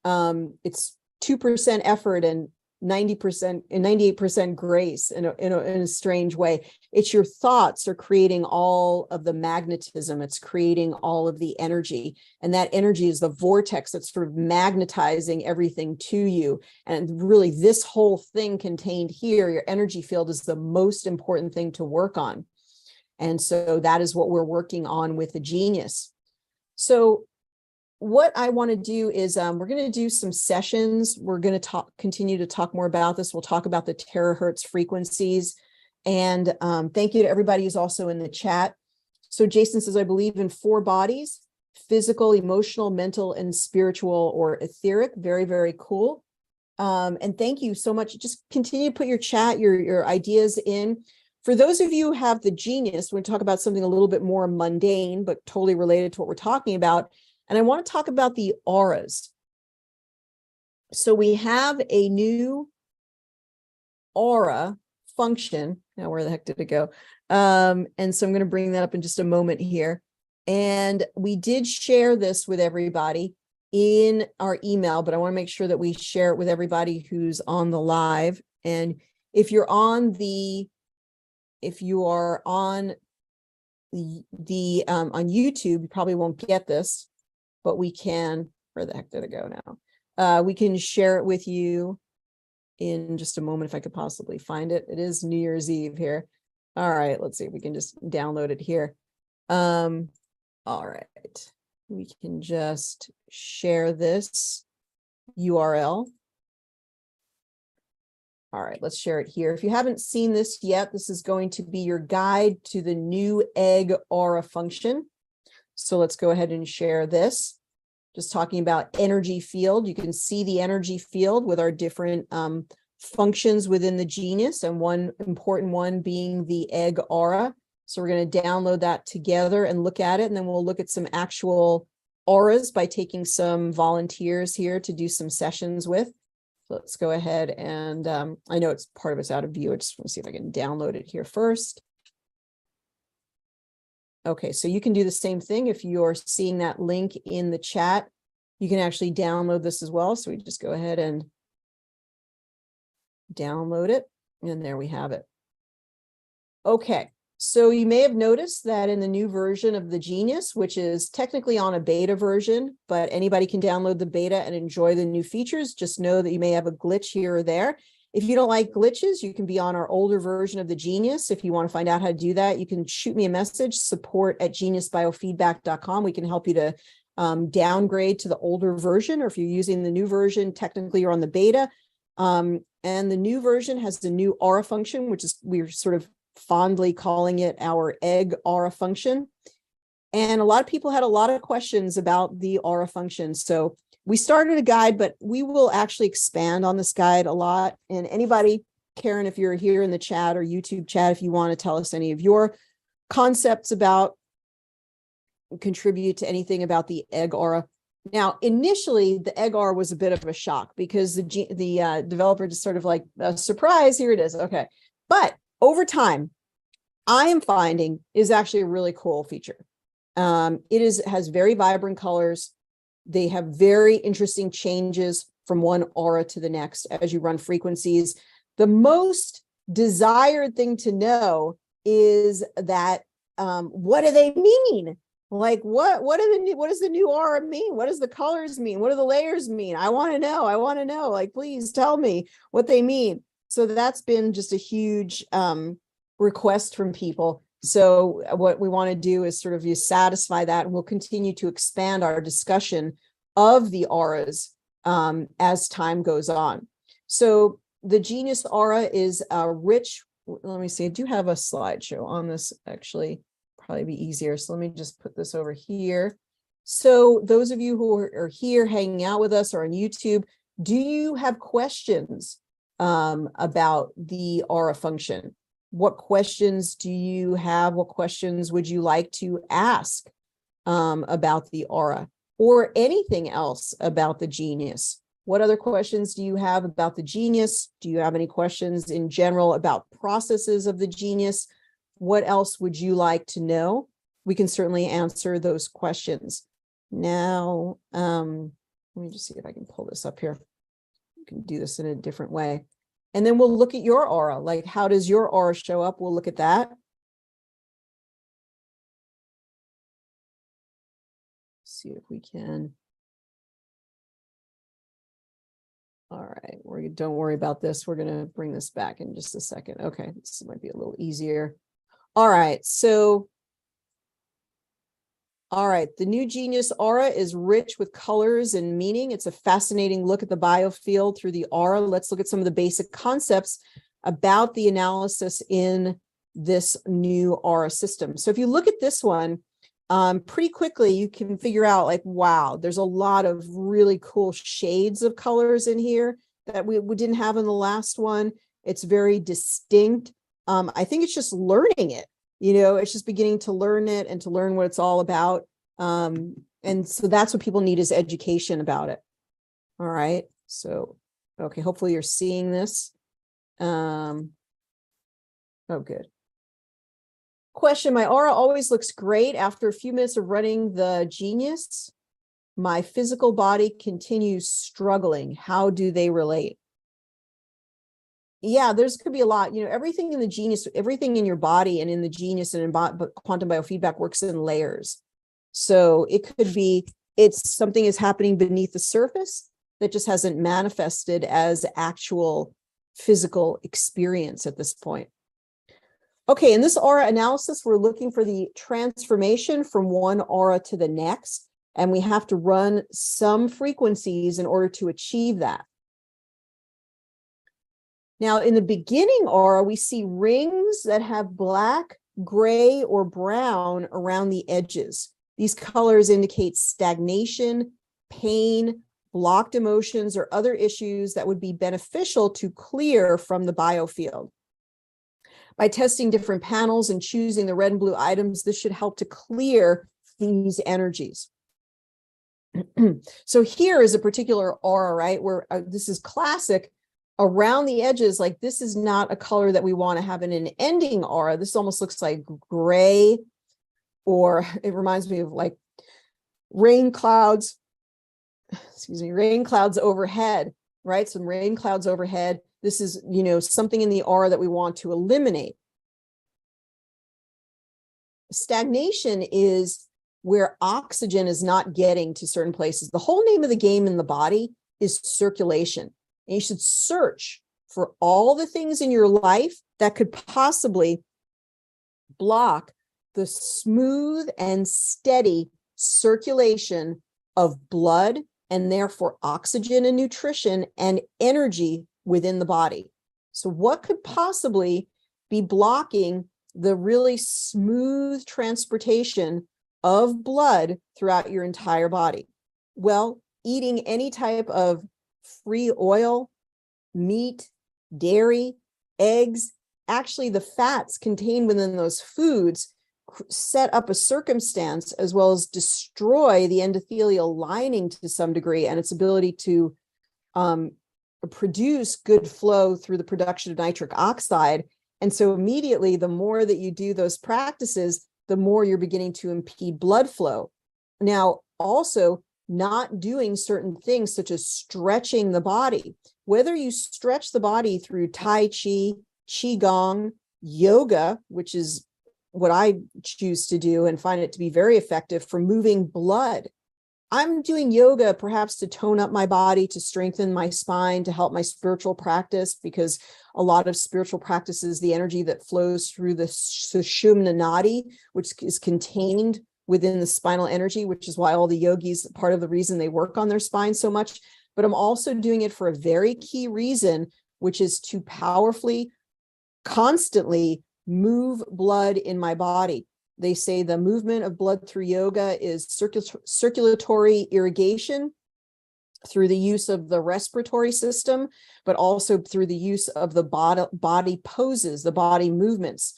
S1: It's 2% effort and 90% and 98% grace in a strange way. It's your thoughts are creating all of the magnetism. It's creating all of the energy. And that energy is the vortex that's sort of magnetizing everything to you. And really, this whole thing contained here, your energy field, is the most important thing to work on. And so that is what we're working on with the genius. So what I want to do is we're going to do some sessions. We're going to continue to talk more about this. We'll talk about the terahertz frequencies. And thank you to everybody who's also in the chat. So Jason says, I believe in 4 bodies: physical, emotional, mental, and spiritual or etheric. Very, very cool. And thank you so much. Just continue to put your chat, your ideas in. For those of you who have the genius, we're going to talk about something a little bit more mundane, but totally related to what we're talking about. And I want to talk about the auras. So we have a new aura function. Now, where the heck did it go? And so I'm going to bring that up in just a moment here. And we did share this with everybody in our email, but I want to make sure that we share it with everybody who's on the live. And if you are on YouTube, you probably won't get this, but we can, where the heck did it go now? We can share it with you in just a moment if I could possibly find it. It is New Year's Eve here. All right, let's see if we can just download it here. All right, we can just share this URL. All right, let's share it here. If you haven't seen this yet, this is going to be your guide to the new egg aura function. So let's go ahead and share this. Just talking about energy field. You can see the energy field with our different functions within the genius, and one important one being the egg aura. So we're going to download that together and look at it, and then we'll look at some actual auras by taking some volunteers here to do some sessions with. So let's go ahead and I know it's part of it's out of view. I just want to see if I can download it here first. Okay, so you can do the same thing. If you're seeing that link in the chat, you can actually download this as well. So we just go ahead and download it, and there we have it. Okay, So you may have noticed that in the new version of the Genius, which is technically on a beta version, but anybody can download the beta and enjoy the new features. Just know that you may have a glitch here or there. If you don't like glitches, you can be on our older version of the Genius. If you want to find out how to do that, you can shoot me a message, support@geniusbiofeedback.com. We can help you to downgrade to the older version, or if you're using the new version, technically you're on the beta. And the new version has the new aura function, which is, we're sort of fondly calling it our egg aura function. And a lot of people had a lot of questions about the aura function. So we started a guide, but we will actually expand on this guide a lot. And anybody, Karen, if you're here in the chat or YouTube chat, if you want to tell us any of your concepts about, contribute to anything about the egg aura. Now, initially, the egg aura was a bit of a shock because the developer just sort of like, surprise, here it is. Okay. But over time, I am finding is actually a really cool feature. Has very vibrant colors. They have very interesting changes from one aura to the next as you run frequencies. The most desired thing to know is that what do they mean? Like what does the new aura mean? What does the colors mean? What do the layers mean? I want to know. I want to know. Like, please tell me what they mean. So that's been just a huge request from people. So what we want to do is sort of satisfy that, and we'll continue to expand our discussion of the auras as time goes on. So the Genius aura is rich. Let me see. I do have a slideshow on this, actually. Probably be easier. So let me just put this over here. So those of you who are here hanging out with us or on YouTube, do you have questions about the aura function? What questions do you have? What questions would you like to ask about the aura, or anything else about the Genius? What other questions do you have about the Genius? Do you have any questions in general about processes of the Genius? What else would you like to know? We can certainly answer those questions. Now, let me just see if I can pull this up here. You can do this in a different way. And then we'll look at your aura. Like, how does your aura show up? We'll look at that. See if we can. All right, don't worry about this. We're going to bring this back in just a second. Okay, this might be a little easier. All right, so, the new Genius aura is rich with colors and meaning. It's a fascinating look at the biofield through the aura. Let's look at some of the basic concepts about the analysis in this new aura system. So if you look at this one, pretty quickly, you can figure out, like, wow, there's a lot of really cool shades of colors in here that we didn't have in the last one. It's very distinct. I think it's just learning it, it's just beginning to learn it and to learn what it's all about. And so that's what people need, is education about it. All right. So, okay, hopefully you're seeing this. Oh, good. Question, my aura always looks great after a few minutes of running the Genius. My physical body continues struggling. How do they relate? Yeah, could be a lot. Everything in the Genius, everything in your body and in the Genius and in quantum biofeedback works in layers. So it could be something is happening beneath the surface that just hasn't manifested as actual physical experience at this point. Okay, in this aura analysis, we're looking for the transformation from one aura to the next, and we have to run some frequencies in order to achieve that. Now, in the beginning aura, we see rings that have black, gray, or brown around the edges. These colors indicate stagnation, pain, blocked emotions, or other issues that would be beneficial to clear from the biofield. By testing different panels and choosing the red and blue items, this should help to clear these energies. So here is a particular aura, right, where this is classic. Around the edges, like, this is not a color that we want to have in an ending aura. This almost looks like gray, or it reminds me of like rain clouds overhead, right? Some rain clouds overhead. This is, something in the aura that we want to eliminate. stagnation is where oxygen is not getting to certain places. The whole name of the game in the body is circulation. And you should search for all the things in your life that could possibly block the smooth and steady circulation of blood, and therefore oxygen and nutrition and energy within the body. So what could possibly be blocking the really smooth transportation of blood throughout your entire body? Well, eating any type of free oil, meat, dairy, eggs, actually the fats contained within those foods set up a circumstance as well as destroy the endothelial lining to some degree and its ability to produce good flow through the production of nitric oxide. And so immediately, the more that you do those practices, the more you're beginning to impede blood flow. Now, also not doing certain things such as stretching the body, whether you stretch the body through Tai Chi, Qigong, yoga, which is what I choose to do and find it to be very effective for moving blood. I'm doing yoga perhaps to tone up my body, to strengthen my spine, to help my spiritual practice, because a lot of spiritual practices, the energy that flows through the Sushumna Nadi, which is contained within the spinal energy, which is why all the yogis, part of the reason they work on their spine so much. But I'm also doing it for a very key reason, which is to powerfully, constantly move blood in my body. They say the movement of blood through yoga is circulatory irrigation through the use of the respiratory system, but also through the use of the body poses, the body movements.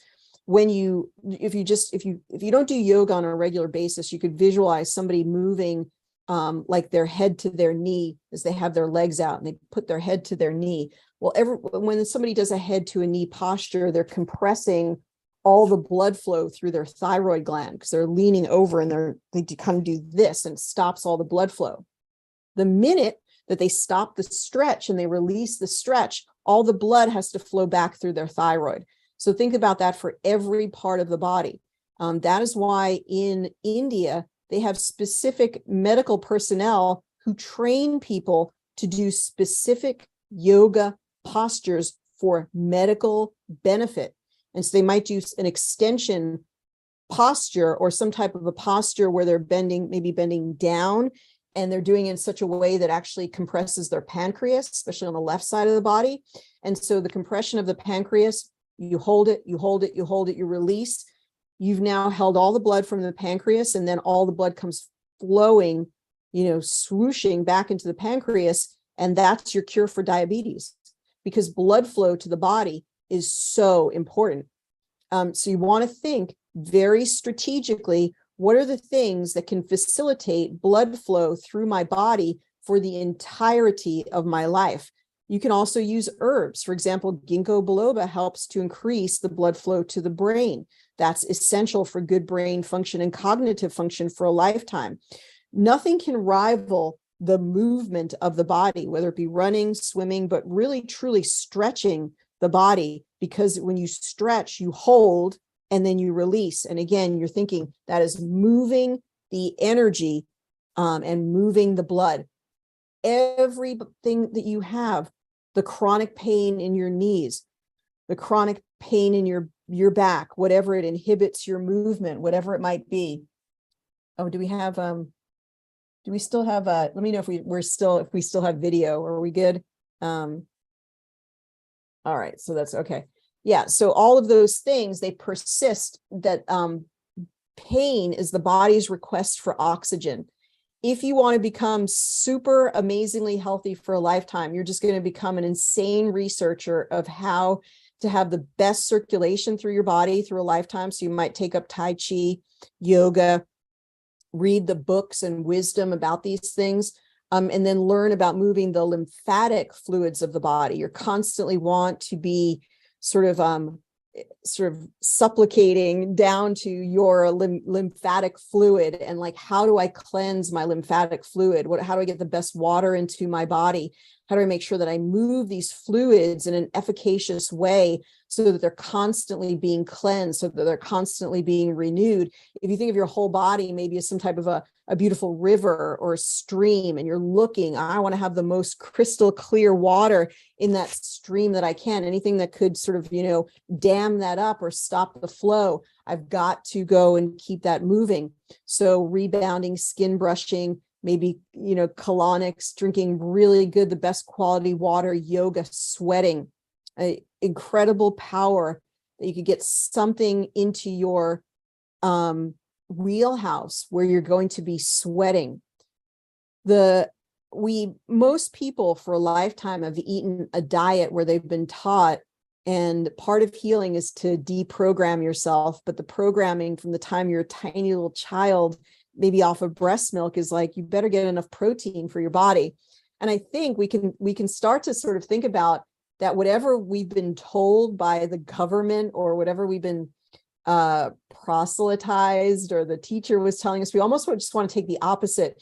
S1: When you, if you don't do yoga on a regular basis, you could visualize somebody moving like their head to their knee as they have their legs out and they put their head to their knee. Well, when somebody does a head to a knee posture, they're compressing all the blood flow through their thyroid gland because they're leaning over and they kind of do this and it stops all the blood flow. The minute that they stop the stretch and they release the stretch, all the blood has to flow back through their thyroid. So think about that for every part of the body. That is why in India, they have specific medical personnel who train people to do specific yoga postures for medical benefit. And so they might do an extension posture or some type of a posture where they're maybe bending down, and they're doing it in such a way that actually compresses their pancreas, especially on the left side of the body. And so the compression of the pancreas, you hold it, you hold it, you hold it, you release. You've now held all the blood from the pancreas, and then all the blood comes flowing, swooshing back into the pancreas. And that's your cure for diabetes, because blood flow to the body is so important. So you want to think very strategically, what are the things that can facilitate blood flow through my body for the entirety of my life? You can also use herbs. For example, ginkgo biloba helps to increase the blood flow to the brain. That's essential for good brain function and cognitive function for a lifetime. Nothing can rival the movement of the body, whether it be running, swimming, but really truly stretching the body, because when you stretch, you hold and then you release. And again, you're thinking that is moving the energy and moving the blood. Everything that you have, the chronic pain in your knees, the chronic pain in your back, whatever it inhibits your movement, whatever it might be. Oh, do we still have let me know if we still have video. Are we good? All right, so that's okay. Yeah, so all of those things, they persist. That pain is the body's request for oxygen. If you want to become super amazingly healthy for a lifetime, you're just going to become an insane researcher of how to have the best circulation through your body through a lifetime. So you might take up Tai Chi, yoga, read the books and wisdom about these things, and then learn about moving the lymphatic fluids of the body. You constantly want to be sort of supplicating down to your lymphatic fluid, and like, how do I cleanse my lymphatic fluid? How do I get the best water into my body? How do I make sure that I move these fluids in an efficacious way so that they're constantly being cleansed, so that they're constantly being renewed? If you think of your whole body maybe as some type of a beautiful river or a stream, and you're looking, I want to have the most crystal clear water in that stream that I can. Anything that could sort of, dam that up or stop the flow, I've got to go and keep that moving. So rebounding, skin brushing, maybe, colonics, drinking really good, the best quality water, yoga, sweating, incredible power that you could get something into your wheelhouse where you're going to be sweating. Most people for a lifetime have eaten a diet where they've been taught, and part of healing is to deprogram yourself. But the programming from the time you're a tiny little child, maybe off of breast milk, is like, you better get enough protein for your body. And I think we can start to sort of think about that. Whatever we've been told by the government, or whatever we've been proselytized, or the teacher was telling us, we almost just want to take the opposite.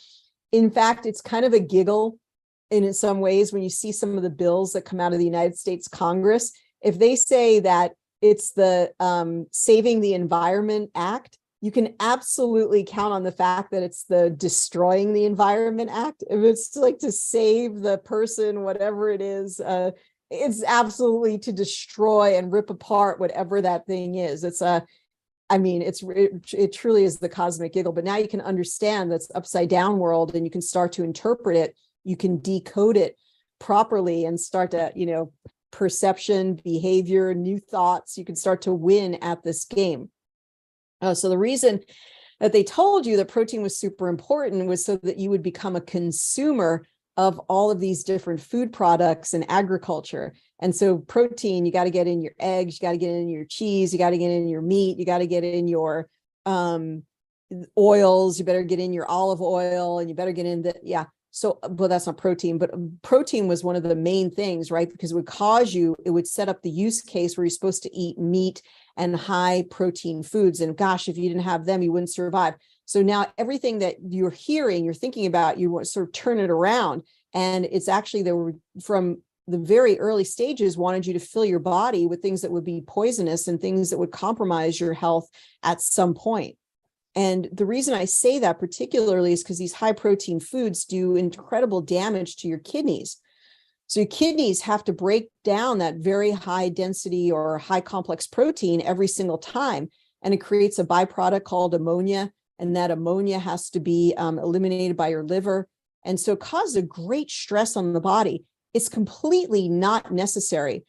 S1: In fact, it's kind of a giggle in some ways when you see some of the bills that come out of the United States Congress. If they say that it's the Saving the Environment Act, you can absolutely count on the fact that it's the Destroying the Environment Act. If it's like to save the person, whatever it is, it's absolutely to destroy and rip apart whatever that thing is. It truly is the cosmic giggle. But now you can understand that's upside down world, and you can start to interpret it. You can decode it properly and start to, perception, behavior, new thoughts. You can start to win at this game. So the reason that they told you that protein was super important was so that you would become a consumer of all of these different food products and agriculture. And so protein, you got to get in your eggs, you got to get in your cheese, you got to get in your meat, you got to get in your oils, you better get in your olive oil, and you better get in the, So, well, that's not protein, but protein was one of the main things, right? Because it would set up the use case where you're supposed to eat meat and high protein foods. And gosh, if you didn't have them, you wouldn't survive. So now everything that you're hearing, you're thinking about, you want to sort of turn it around. And it's actually, they were from the very early stages wanted you to fill your body with things that would be poisonous and things that would compromise your health at some point. And the reason I say that particularly is because these high protein foods do incredible damage to your kidneys. So your kidneys have to break down that very high density or high complex protein every single time. And it creates a byproduct called ammonia. And that ammonia has to be eliminated by your liver. And so it causes a great stress on the body. It's completely not necessary.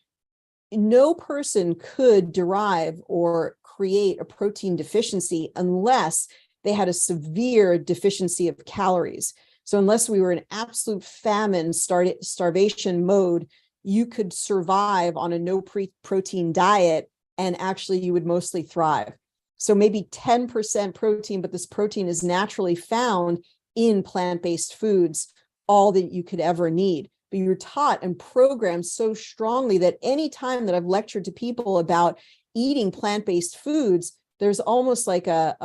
S1: No person could derive or create a protein deficiency unless they had a severe deficiency of calories. So unless we were in absolute famine, starvation mode, you could survive on a no protein diet, and actually you would mostly thrive. So maybe 10% protein, but this protein is naturally found in plant-based foods, all that you could ever need. But you're taught and programmed so strongly that any time that I've lectured to people about eating plant-based foods, there's almost like a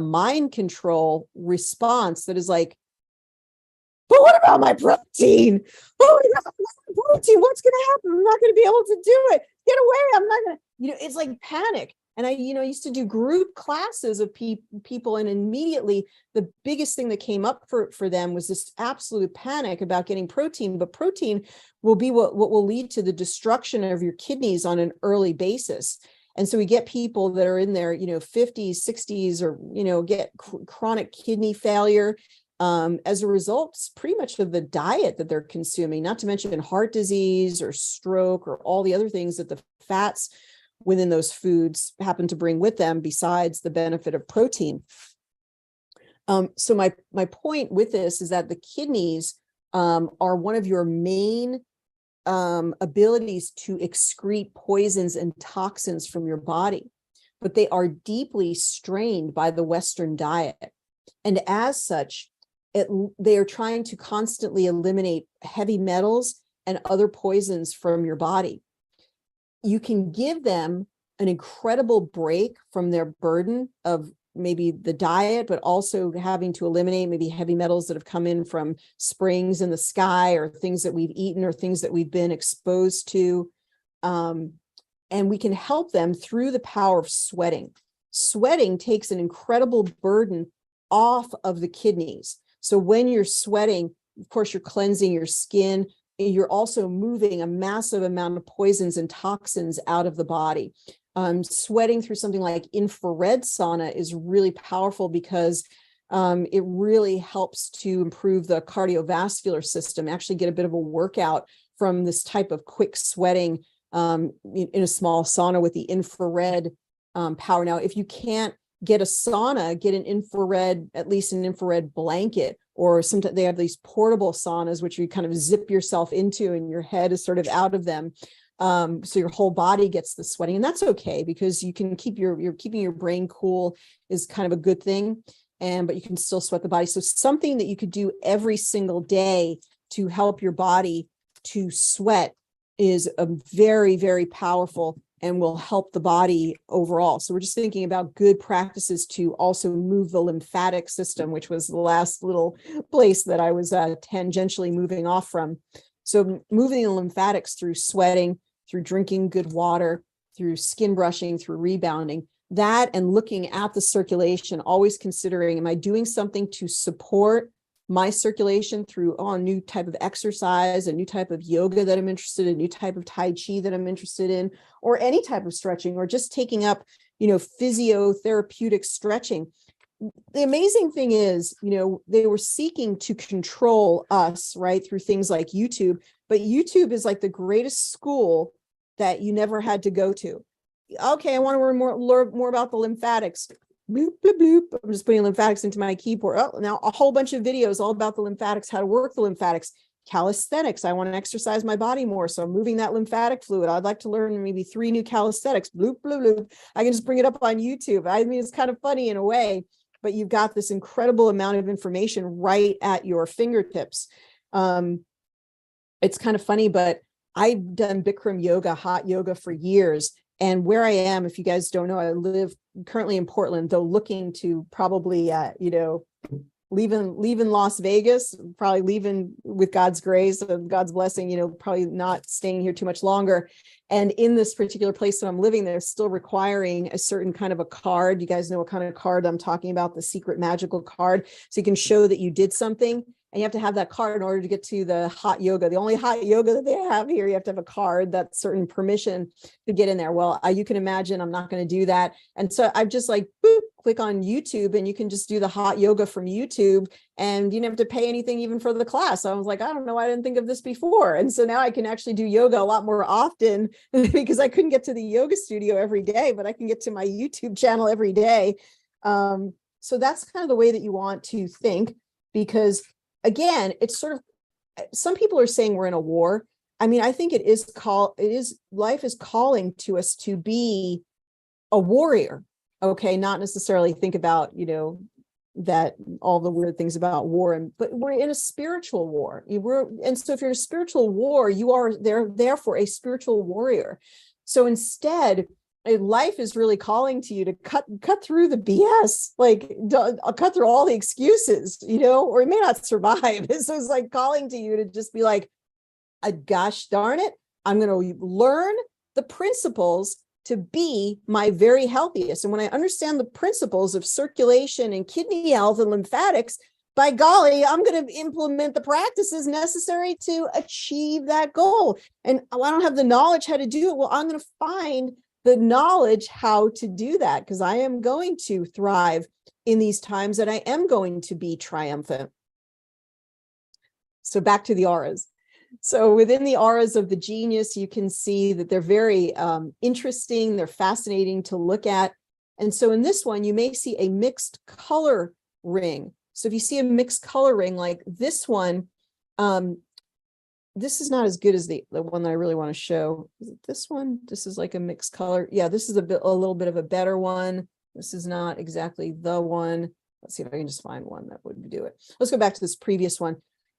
S1: mind control response that is like, but what about my protein? Oh my God, protein, what's going to happen? I'm not going to be able to do it. Get away. I'm not going to, it's like panic. And I used to do group classes of people, and immediately the biggest thing that came up for them was this absolute panic about getting protein. But protein will be what will lead to the destruction of your kidneys on an early basis. And so we get people that are in their 50s, 60s, or get chronic kidney failure as a result, pretty much of the diet that they're consuming. Not to mention heart disease or stroke or all the other things that the fats within those foods happen to bring with them, besides the benefit of protein. So my point with this is that the kidneys are one of your main abilities to excrete poisons and toxins from your body, but they are deeply strained by the Western diet. And as such, they are trying to constantly eliminate heavy metals and other poisons from your body. You can give them an incredible break from their burden of maybe the diet, but also having to eliminate maybe heavy metals that have come in from springs in the sky, or things that we've eaten, or things that we've been exposed to. And we can help them through the power of sweating. Sweating takes an incredible burden off of the kidneys. So when you're sweating, of course, you're cleansing your skin. You're also moving a massive amount of poisons and toxins out of the body. Sweating through something like infrared sauna is really powerful, because it really helps to improve the cardiovascular system, actually get a bit of a workout from this type of quick sweating in a small sauna with the infrared power. Now, if you can't get a sauna, get an infrared, at least an infrared blanket, or sometimes they have these portable saunas, which you kind of zip yourself into and your head is sort of out of them. So your whole body gets the sweating, and that's okay, because you can keep you're keeping your brain cool is kind of a good thing. But you can still sweat the body. So something that you could do every single day to help your body to sweat is a very, very powerful, and will help the body overall. So we're just thinking about good practices to also move the lymphatic system, which was the last little place that I was tangentially moving off from. So moving the lymphatics through sweating, through drinking good water, through skin brushing, through rebounding, that, and looking at the circulation, always considering, am I doing something to support my circulation through a new type of exercise, a new type of yoga that I'm interested in, a new type of Tai Chi that I'm interested in, or any type of stretching, or just taking up, physiotherapeutic stretching. The amazing thing is, they were seeking to control us, right, through things like YouTube, but YouTube is like the greatest school that you never had to go to. Okay, I want to learn more about the lymphatics. Bloop, bloop, bloop. I'm just putting lymphatics into my keyboard. Oh, now a whole bunch of videos all about the lymphatics, how to work the lymphatics. Calisthenics. I want to exercise my body more, so I'm moving that lymphatic fluid. I'd like to learn maybe 3 new calisthenics. Bloop, bloop, bloop. I can just bring it up on YouTube. I mean, it's kind of funny in a way, but you've got this incredible amount of information right at your fingertips. It's kind of funny, but I've done Bikram yoga, hot yoga for years. And where I am, if you guys don't know, I live currently in Portland, though looking to probably, leaving Las Vegas, probably leaving with God's grace and God's blessing, probably not staying here too much longer. And in this particular place that I'm living, they're still requiring a certain kind of a card. You guys know what kind of card I'm talking about, the secret magical card. So you can show that you did something. And you have to have that card in order to get to the hot yoga. The only hot yoga that they have here, you have to have a card, that's certain permission to get in there. Well, you can imagine I'm not going to do that. And so I've just like, boop, click on YouTube, and you can just do the hot yoga from YouTube, and you don't have to pay anything even for the class. So I was like, I don't know, I didn't think of this before. And so now I can actually do yoga a lot more often because I couldn't get to the yoga studio every day, but I can get to my YouTube channel every day. So that's kind of the way that you want to think, because again, it's sort of, some people are saying we're in a war. I mean, I think life is calling to us to be a warrior. Okay. Not necessarily think about, that all the weird things about war, but we're in a spiritual war. And so if you're in a spiritual war, you are therefore a spiritual warrior. So instead, life is really calling to you to cut through the BS, I'll cut through all the excuses, or you may not survive. So it's like calling to you to just be like, gosh darn it, I'm going to learn the principles to be my very healthiest. And when I understand the principles of circulation and kidney health and lymphatics, by golly, I'm going to implement the practices necessary to achieve that goal. And I don't have the knowledge how to do it. Well, I'm going to find the knowledge how to do that, because I am going to thrive in these times, and I am going to be triumphant. So back to the auras. So within the auras of the genius, you can see that they're very interesting. They're fascinating to look at. And so in this one, you may see a mixed color ring. So if you see a mixed color ring like this one, this is not as good as the one that I really want to show. Is it this one? This is like a mixed color. Yeah, this is a little bit of a better one. This is not exactly the one. Let's see if I can just find one that would do it. Let's go back to this previous one.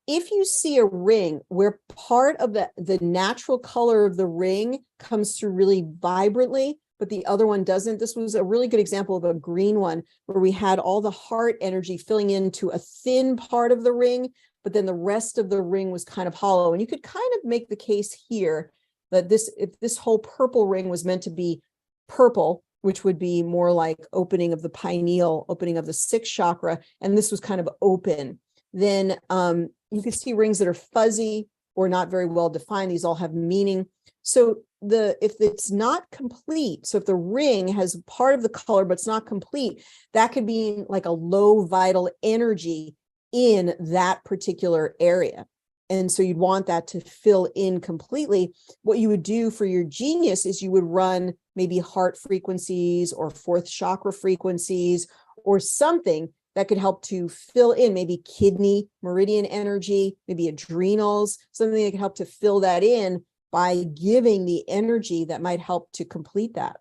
S1: If you see a ring where part of the natural color of the ring comes through really vibrantly, but the other one doesn't. This was a really good example of a green one where we had all the heart energy filling into a thin part of the ring, but then the rest of the ring was kind of hollow. And you could kind of make the case here that if this whole purple ring was meant to be purple, which would be more like opening of the pineal, opening of the sixth chakra, and this was kind of open, then you could see rings that are fuzzy or not very well defined. These all have meaning. So if it's not complete, so if the ring has part of the color but it's not complete, that could be like a low vital energy in that particular area. And so you'd want that to fill in completely. What you would do for your genius is you would run maybe heart frequencies or fourth chakra frequencies or something that could help to fill in, maybe kidney meridian energy, maybe adrenals, something that could help to fill that in by giving the energy that might help to complete that.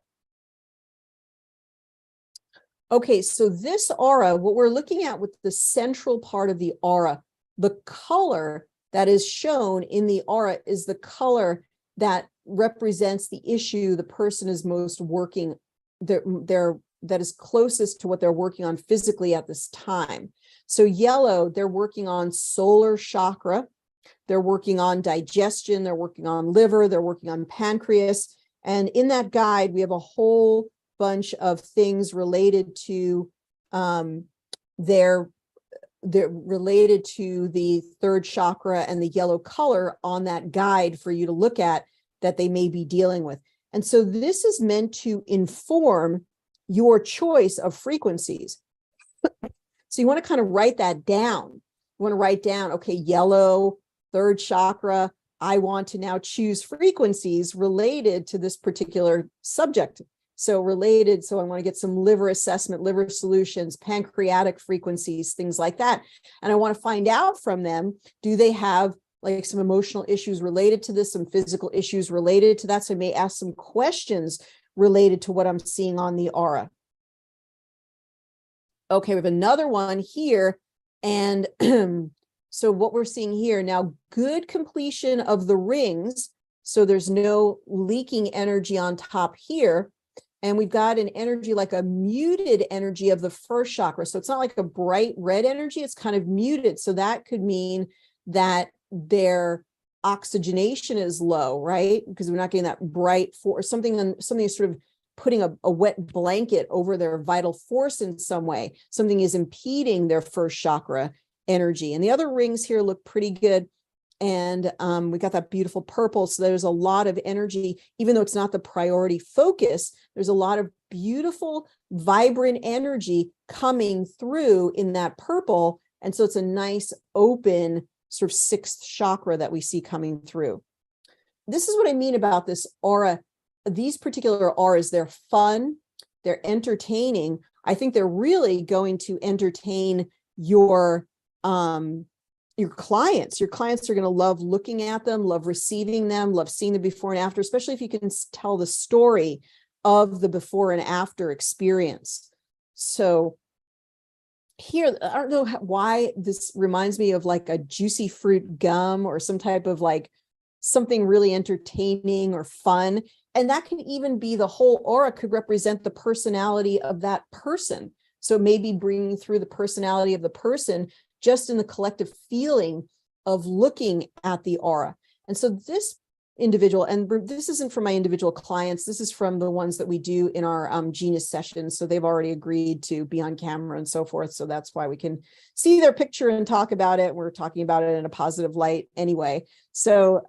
S1: Okay, so this aura, what we're looking at with the central part of the aura, the color that is shown in the aura is the color that represents the issue the person is most working, that is closest to what they're working on physically at this time. So yellow, they're working on solar chakra, they're working on digestion, they're working on liver, they're working on pancreas. And in that guide, we have a whole bunch of things related to they're related to the third chakra and the yellow color on that guide for you to look at that they may be dealing with. And so this is meant to inform your choice of frequencies. So you want to kind of write that down. You want to write down, okay, yellow, third chakra, I want to now choose frequencies related to this particular subject. So I want to get some liver assessment, liver solutions, pancreatic frequencies, things like that. And I want to find out from them, do they have like some emotional issues related to this, some physical issues related to that? So I may ask some questions related to what I'm seeing on the aura. Okay, we have another one here. And so what we're seeing here now, good completion of the rings. So there's no leaking energy on top here. And we've got an energy like a muted energy of the first chakra. So it's not like a bright red energy, it's kind of muted. So that could mean that their oxygenation is low, right? Because we're not getting that bright force, something is sort of putting a wet blanket over their vital force in some way. Something is impeding their first chakra energy. And the other rings here look pretty good. And we got that beautiful purple. So there's a lot of energy, even though it's not the priority focus, there's a lot of beautiful, vibrant energy coming through in that purple. And so it's a nice open sort of sixth chakra that we see coming through. This is what I mean about this aura. These particular auras, they're fun, they're entertaining. I think they're really going to entertain your clients. Your clients are going to love looking at them, love receiving them, love seeing the before and after, especially if you can tell the story of the before and after experience. So here, I don't know why this reminds me of like a juicy fruit gum or some type of like something really entertaining or fun. And that can even be the whole aura could represent the personality of that person. So maybe bringing through the personality of the person just in the collective feeling of looking at the aura. And so this individual, and this isn't from my individual clients, this is from the ones that we do in our genius sessions. So they've already agreed to be on camera and so forth. So that's why we can see their picture and talk about it. We're talking about it in a positive light anyway. So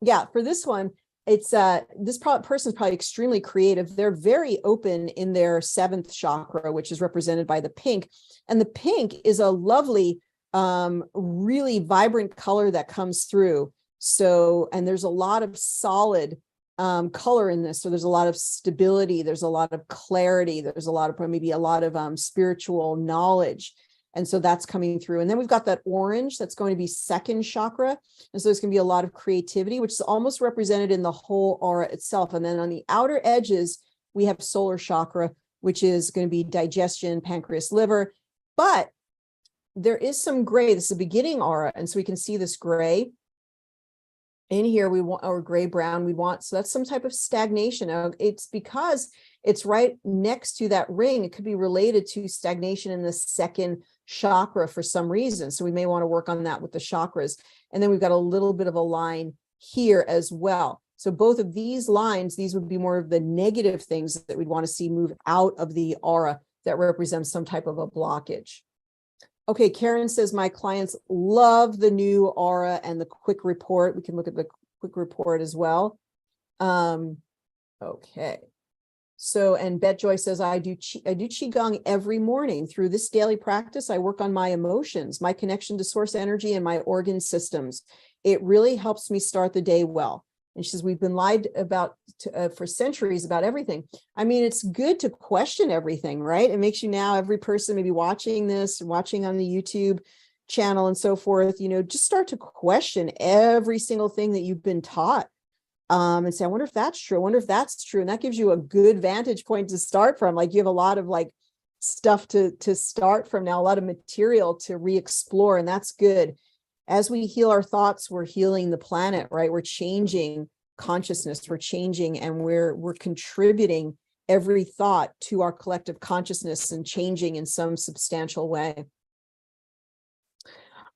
S1: yeah, for this one, it's this person is probably extremely creative. They're very open in their seventh chakra, which is represented by the pink. And the pink is a lovely, really vibrant color that comes through. So, and there's a lot of solid color in this. So there's a lot of stability. There's a lot of clarity. There's a lot of maybe a lot of spiritual knowledge. And so that's coming through. And then we've got that orange that's going to be second chakra. And so there's going to be a lot of creativity, which is almost represented in the whole aura itself. And then on the outer edges, we have solar chakra, which is going to be digestion, pancreas, liver. But there is some gray. This is a beginning aura. And so we can see this gray. In here we want, or gray brown, we want, so that's some type of stagnation. It's because it's right next to that ring. It could be related to stagnation in the second chakra for some reason. So we may want to work on that with the chakras. And then we've got a little bit of a line here as well. So both of these lines, these would be more of the negative things that we'd want to see move out of the aura that represents some type of a blockage. Okay, Karen says, my clients love the new aura and the quick report. We can look at the quick report as well. Okay. So, and Bet Joy says, I do Qigong every morning. Through this daily practice, I work on my emotions, my connection to source energy, and my organ systems. It really helps me start the day well. And she says, we've been lied about for centuries about everything. I mean, it's good to question everything, right? It makes you now, every person maybe watching this, watching on the YouTube channel and so forth, just start to question every single thing that you've been taught. And say, I wonder if that's true. I wonder if that's true. And that gives you a good vantage point to start from. Like, you have a lot of stuff to start from now, a lot of material to re-explore, and that's good. As we heal our thoughts, we're healing the planet, right? We're changing consciousness, we're changing, and we're contributing every thought to our collective consciousness and changing in some substantial way.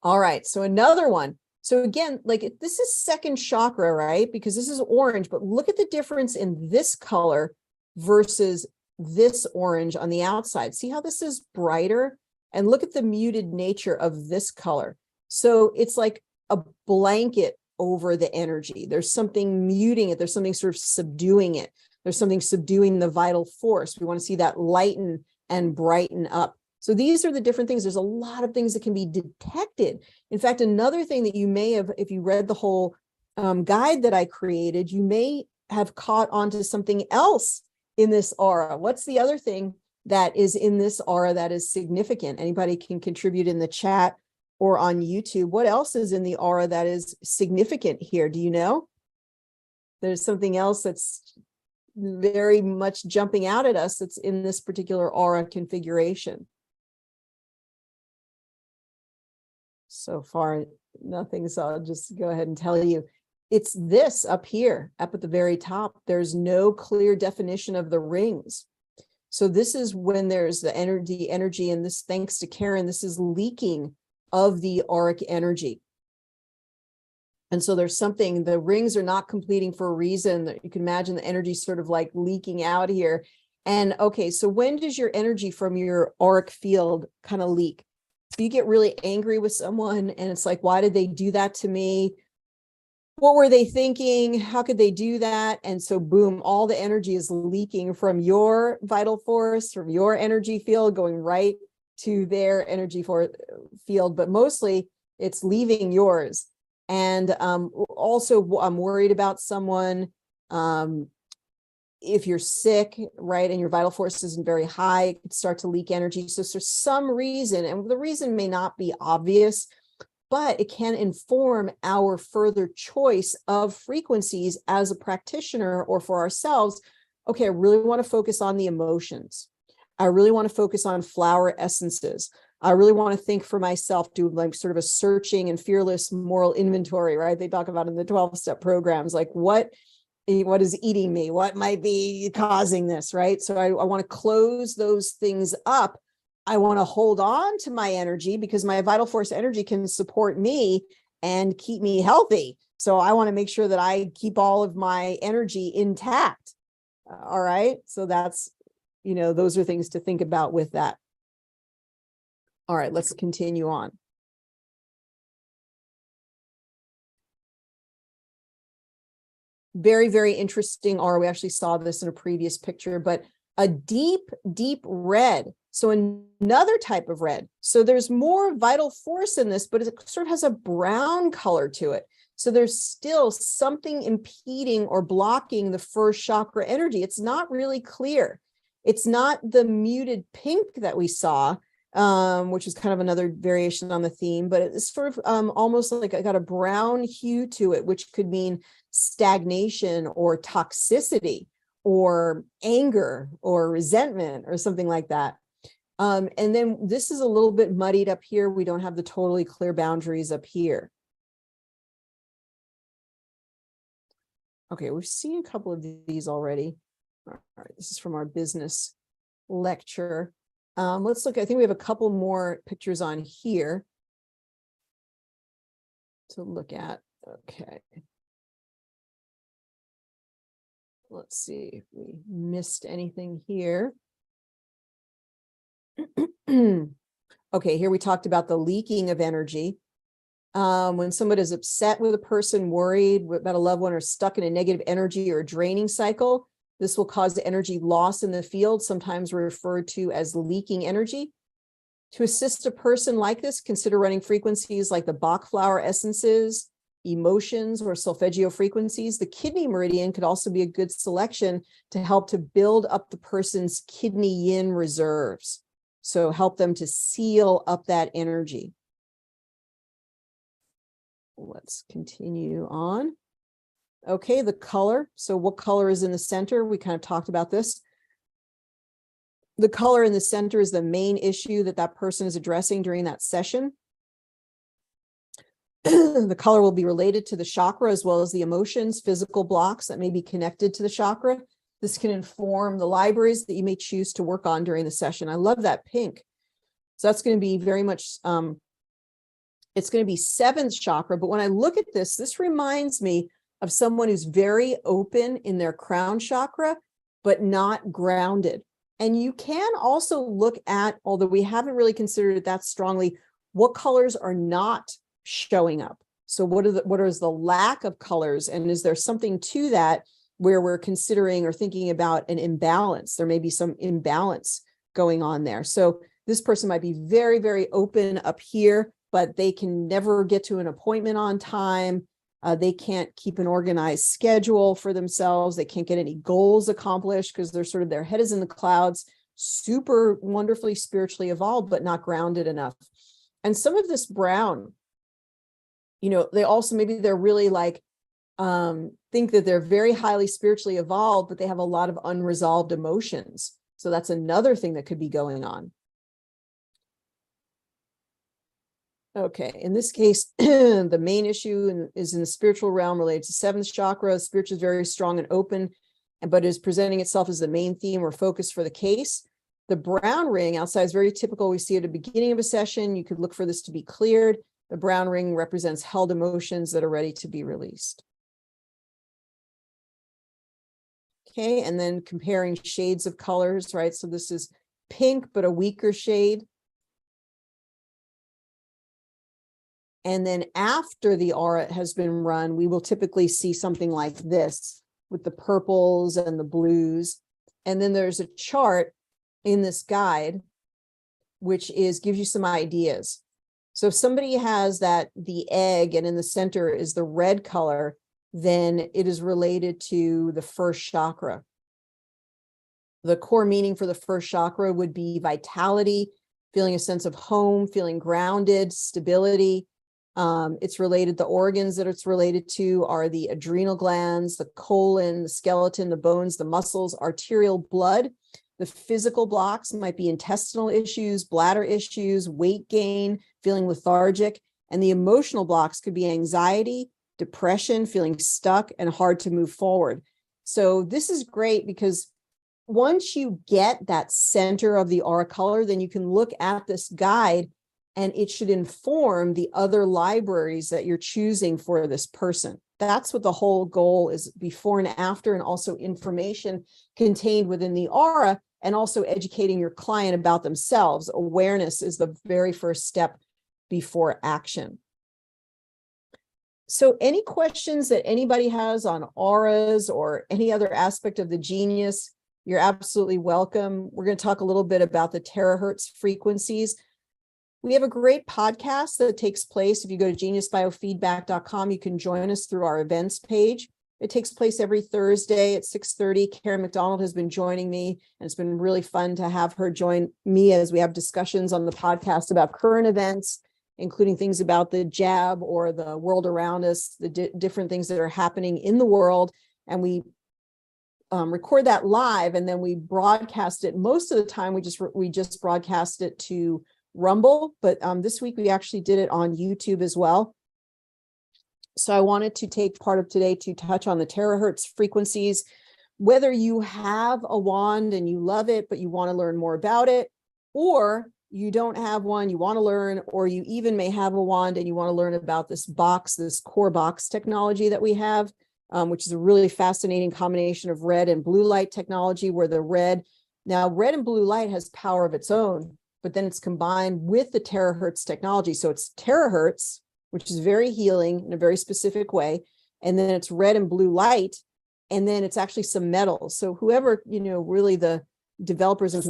S1: All right, so another one. So again, this is second chakra, right? Because this is orange, but look at the difference in this color versus this orange on the outside. See how this is brighter? And look at the muted nature of this color. So it's like a blanket over the energy. There's something muting it. There's something sort of subduing it. There's something subduing the vital force. We want to see that lighten and brighten up. So these are the different things. There's a lot of things that can be detected. In fact, another thing that you may have, if you read the whole guide that I created, you may have caught onto something else in this aura. What's the other thing that is in this aura that is significant? Anybody can contribute in the chat or on YouTube. What else is in the aura that is significant here? Do you know? There's something else that's very much jumping out at us that's in this particular aura configuration. So far, nothing, so I'll just go ahead and tell you. It's this up here, up at the very top. There's no clear definition of the rings. So this is when there's the energy, and this, thanks to Karen, this is leaking of the auric energy. And so there's something, the rings are not completing for a reason. That you can imagine the energy sort of like leaking out here. And okay, so when does your energy from your auric field kind of leak? So you get really angry with someone and it's like, why did they do that to me? What were they thinking? How could they do that? And so boom, all the energy is leaking from your vital force, from your energy field, going right to their energy field, but mostly it's leaving yours. And also I'm worried about someone. If you're sick, right, and your vital force isn't very high, it could start to leak energy. So for some reason, and the reason may not be obvious, but it can inform our further choice of frequencies as a practitioner or for ourselves. Okay, I really want to focus on the emotions. I really want to focus on flower essences. I really want to think for myself, do like sort of a searching and fearless moral inventory, right? They talk about in the 12-step programs, like what is eating me? What might be causing this, right? So I want to close those things up. I want to hold on to my energy because my vital force energy can support me and keep me healthy. So I want to make sure that I keep all of my energy intact. All right. So that's, those are things to think about with that. All right, let's continue on. Very, very interesting aura. We actually saw this in a previous picture, but a deep, deep red. So another type of red. So there's more vital force in this, but it sort of has a brown color to it. So there's still something impeding or blocking the first chakra energy. It's not really clear. It's not the muted pink that we saw, which is kind of another variation on the theme, but it's sort of almost like I got a brown hue to it, which could mean stagnation or toxicity or anger or resentment or something like that. And then this is a little bit muddied up here. We don't have the totally clear boundaries up here. Okay, we've seen a couple of these already. All right, this is from our business lecture. Let's look, I think we have a couple more pictures on here to look at. Okay. Let's see if we missed anything here. Okay, here we talked about the leaking of energy. When someone is upset with a person, worried about a loved one, or stuck in a negative energy or a draining cycle, this will cause energy loss in the field, sometimes referred to as leaking energy. To assist a person like this, consider running frequencies like the Bach flower essences, emotions, or solfeggio frequencies. The kidney meridian could also be a good selection to help to build up the person's kidney yin reserves. So help them to seal up that energy. Let's continue on. Okay, the color. So what color is in the center? We kind of talked about this. The color in the center is the main issue that that person is addressing during that session. The color will be related to the chakra as well as the emotions, physical blocks that may be connected to the chakra. This can inform the libraries that you may choose to work on during the session. I love that pink. So that's going to be very much, it's going to be 7th chakra. But when I look at this, this reminds me of someone who's very open in their crown chakra, but not grounded. And you can also look at, although we haven't really considered it that strongly, what colors are not showing up. So what is the lack of colors? And is there something to that where we're considering or thinking about an imbalance? There may be some imbalance going on there. So this person might be very, very open up here, but they can never get to an appointment on time. They can't keep an organized schedule for themselves. They can't get any goals accomplished because they're sort of, their head is in the clouds, super wonderfully spiritually evolved, but not grounded enough. And some of this brown, you know, they also, maybe they're really like, think that they're very highly spiritually evolved, but they have a lot of unresolved emotions. So that's another thing that could be going on. Okay, in this case, the main issue is in the spiritual realm related to 7th chakra. Spiritual is very strong and open, but is presenting itself as the main theme or focus for the case. The brown ring outside is very typical. We see at the beginning of a session. You could look for this to be cleared. The brown ring represents held emotions that are ready to be released. Okay, and then comparing shades of colors, right? So this is pink, but a weaker shade. And then after the aura has been run, we will typically see something like this with the purples and the blues. And then there's a chart in this guide, which gives you some ideas. So if somebody has the egg and in the center is the red color, then it is related to the 1st chakra. The core meaning for the 1st chakra would be vitality, feeling a sense of home, feeling grounded, stability. It's related, the organs that it's related to are the adrenal glands, the colon, the skeleton, the bones, the muscles, arterial blood. The physical blocks might be intestinal issues, bladder issues, weight gain, feeling lethargic. And the emotional blocks could be anxiety, depression, feeling stuck, and hard to move forward. So this is great because once you get that center of the aura color, then you can look at this guide and it should inform the other libraries that you're choosing for this person. That's what the whole goal is, before and after, and also information contained within the aura, and also educating your client about themselves. Awareness is the very first step before action. So any questions that anybody has on auras or any other aspect of the genius, you're absolutely welcome. We're going to talk a little bit about the terahertz frequencies. We have a great podcast that takes place. If you go to geniusbiofeedback.com, you can join us through our events page. It takes place every Thursday at 6:30. Karen McDonald has been joining me, and it's been really fun to have her join me as we have discussions on the podcast about current events, including things about the jab or the world around us, the different things that are happening in the world. And we record that live, and then we broadcast it. Most of the time, we just broadcast it to Rumble, but this week we actually did it on YouTube as well. So I wanted to take part of today to touch on the terahertz frequencies, whether you have a wand and you love it, but you want to learn more about it, or you don't have one, you want to learn, or you even may have a wand and you want to learn about this box, this core box technology that we have, which is a really fascinating combination of red and blue light technology, where the red and blue light has power of its own, but then it's combined with the terahertz technology. So it's terahertz, which is very healing in a very specific way. And then it's red and blue light. And then it's actually some metals. So whoever, really the developers, this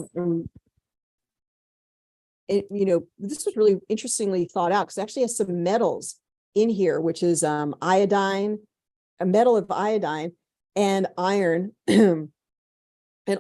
S1: was really interestingly thought out, because it actually has some metals in here, which is iodine, a metal of iodine, and iron, and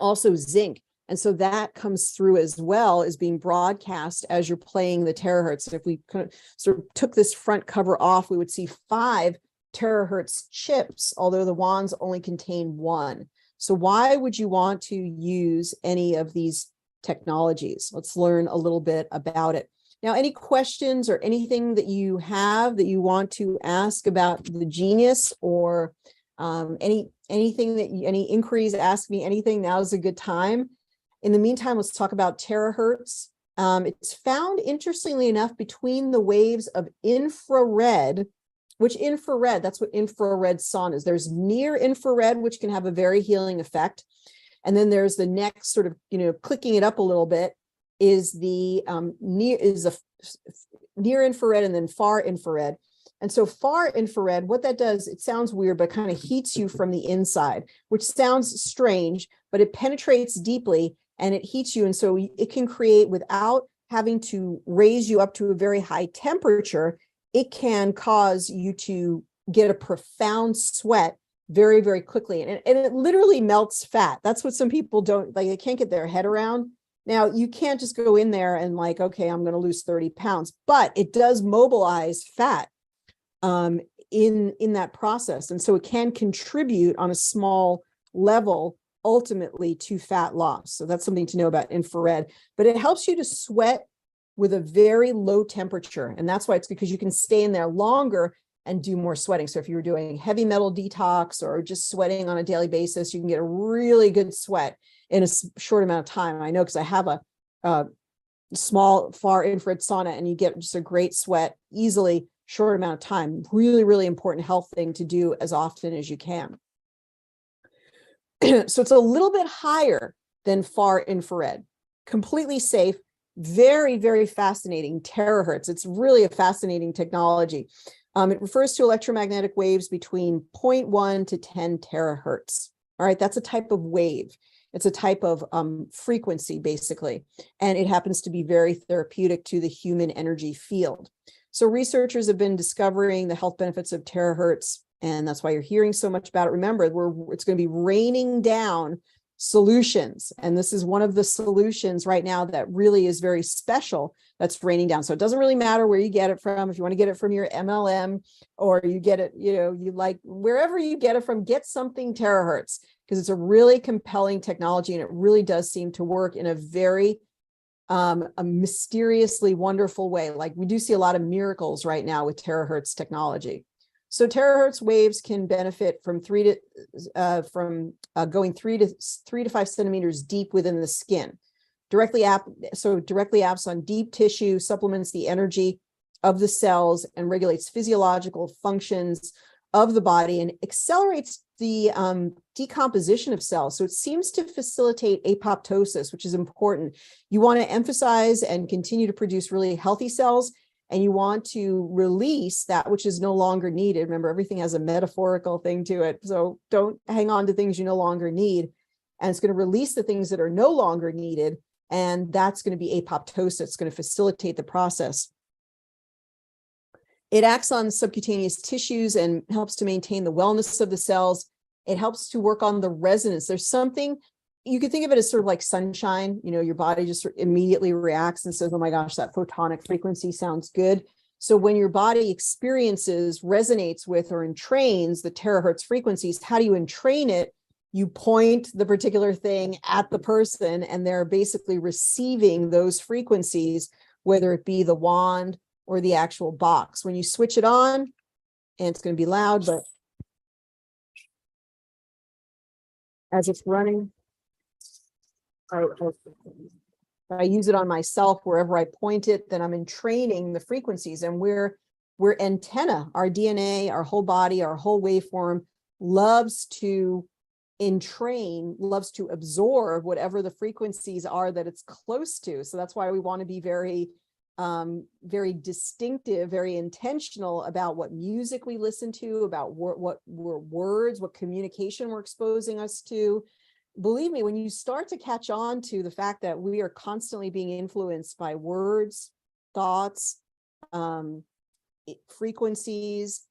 S1: also zinc. And so that comes through as well as being broadcast as you're playing the terahertz. And if we kind of sort of took this front cover off, we would see 5 terahertz chips, although the wands only contain 1. So why would you want to use any of these technologies? Let's learn a little bit about it. Now, any questions or anything that you have that you want to ask about the genius, or any inquiries, ask me anything. Now is a good time. In the meantime, let's talk about terahertz. It's found, interestingly enough, between the waves of infrared, that's what infrared sauna is. There's near infrared, which can have a very healing effect. And then there's the next sort of, clicking it up a little bit, is the near infrared and then far infrared. And so far infrared, what that does, it sounds weird, but kind of heats you from the inside, which sounds strange, but it penetrates deeply and it heats you. And so it can create, without having to raise you up to a very high temperature, it can cause you to get a profound sweat very, very quickly. And it literally melts fat. That's what some people don't, like, they can't get their head around. Now, you can't just go in there and like, okay, I'm going to lose 30 pounds, but it does mobilize fat in that process. And so it can contribute on a small level ultimately to fat loss. So that's something to know about infrared, but it helps you to sweat with a very low temperature. And that's why it's because you can stay in there longer and do more sweating. So if you're doing heavy metal detox or just sweating on a daily basis, you can get a really good sweat in a short amount of time. I know, because I have a small far infrared sauna, and you get just a great sweat easily, short amount of time. Really, really important health thing to do as often as you can. So it's a little bit higher than far infrared, completely safe, very, very fascinating. Terahertz. It's really a fascinating technology. It refers to electromagnetic waves between 0.1 to 10 terahertz. All right, that's a type of wave. It's a type of frequency, basically, and it happens to be very therapeutic to the human energy field. So researchers have been discovering the health benefits of terahertz, and that's why you're hearing so much about it. Remember, it's going to be raining down solutions, and this is one of the solutions right now that really is very special that's raining down. So it doesn't really matter where you get it from. If you want to get it from your MLM, or you get it, you like, wherever you get it from, get something terahertz, because it's a really compelling technology, and it really does seem to work in a very a mysteriously wonderful way. Like, we do see a lot of miracles right now with terahertz technology. So terahertz waves can benefit from going 3 to 5 centimeters deep within the skin. Directly acts on deep tissue, supplements the energy of the cells, and regulates physiological functions of the body, and accelerates the decomposition of cells. So it seems to facilitate apoptosis, which is important. You want to emphasize and continue to produce really healthy cells, and you want to release that which is no longer needed. Remember, everything has a metaphorical thing to it. So don't hang on to things you no longer need. And it's going to release the things that are no longer needed. And that's going to be apoptosis. It's going to facilitate the process. It acts on subcutaneous tissues and helps to maintain the wellness of the cells. It helps to work on the resonance. There's something, you could think of it as sort of like sunshine. Your body just immediately reacts and says, oh my gosh, that photonic frequency sounds good. So when your body resonates with, or entrains the terahertz frequencies, how do you entrain it? You point the particular thing at the person, and they're basically receiving those frequencies, whether it be the wand or the actual box. When you switch it on, and it's going to be loud, but as it's running, I use it on myself wherever I point it, then I'm entraining the frequencies, and we're antenna. Our DNA, our whole body, our whole waveform loves to entrain, loves to absorb whatever the frequencies are that it's close to. So that's why we want to be very very distinctive, very intentional about what music we listen to, about what words, what communication we're exposing us to. Believe me, when you start to catch on to the fact that we are constantly being influenced by words, thoughts, frequencies,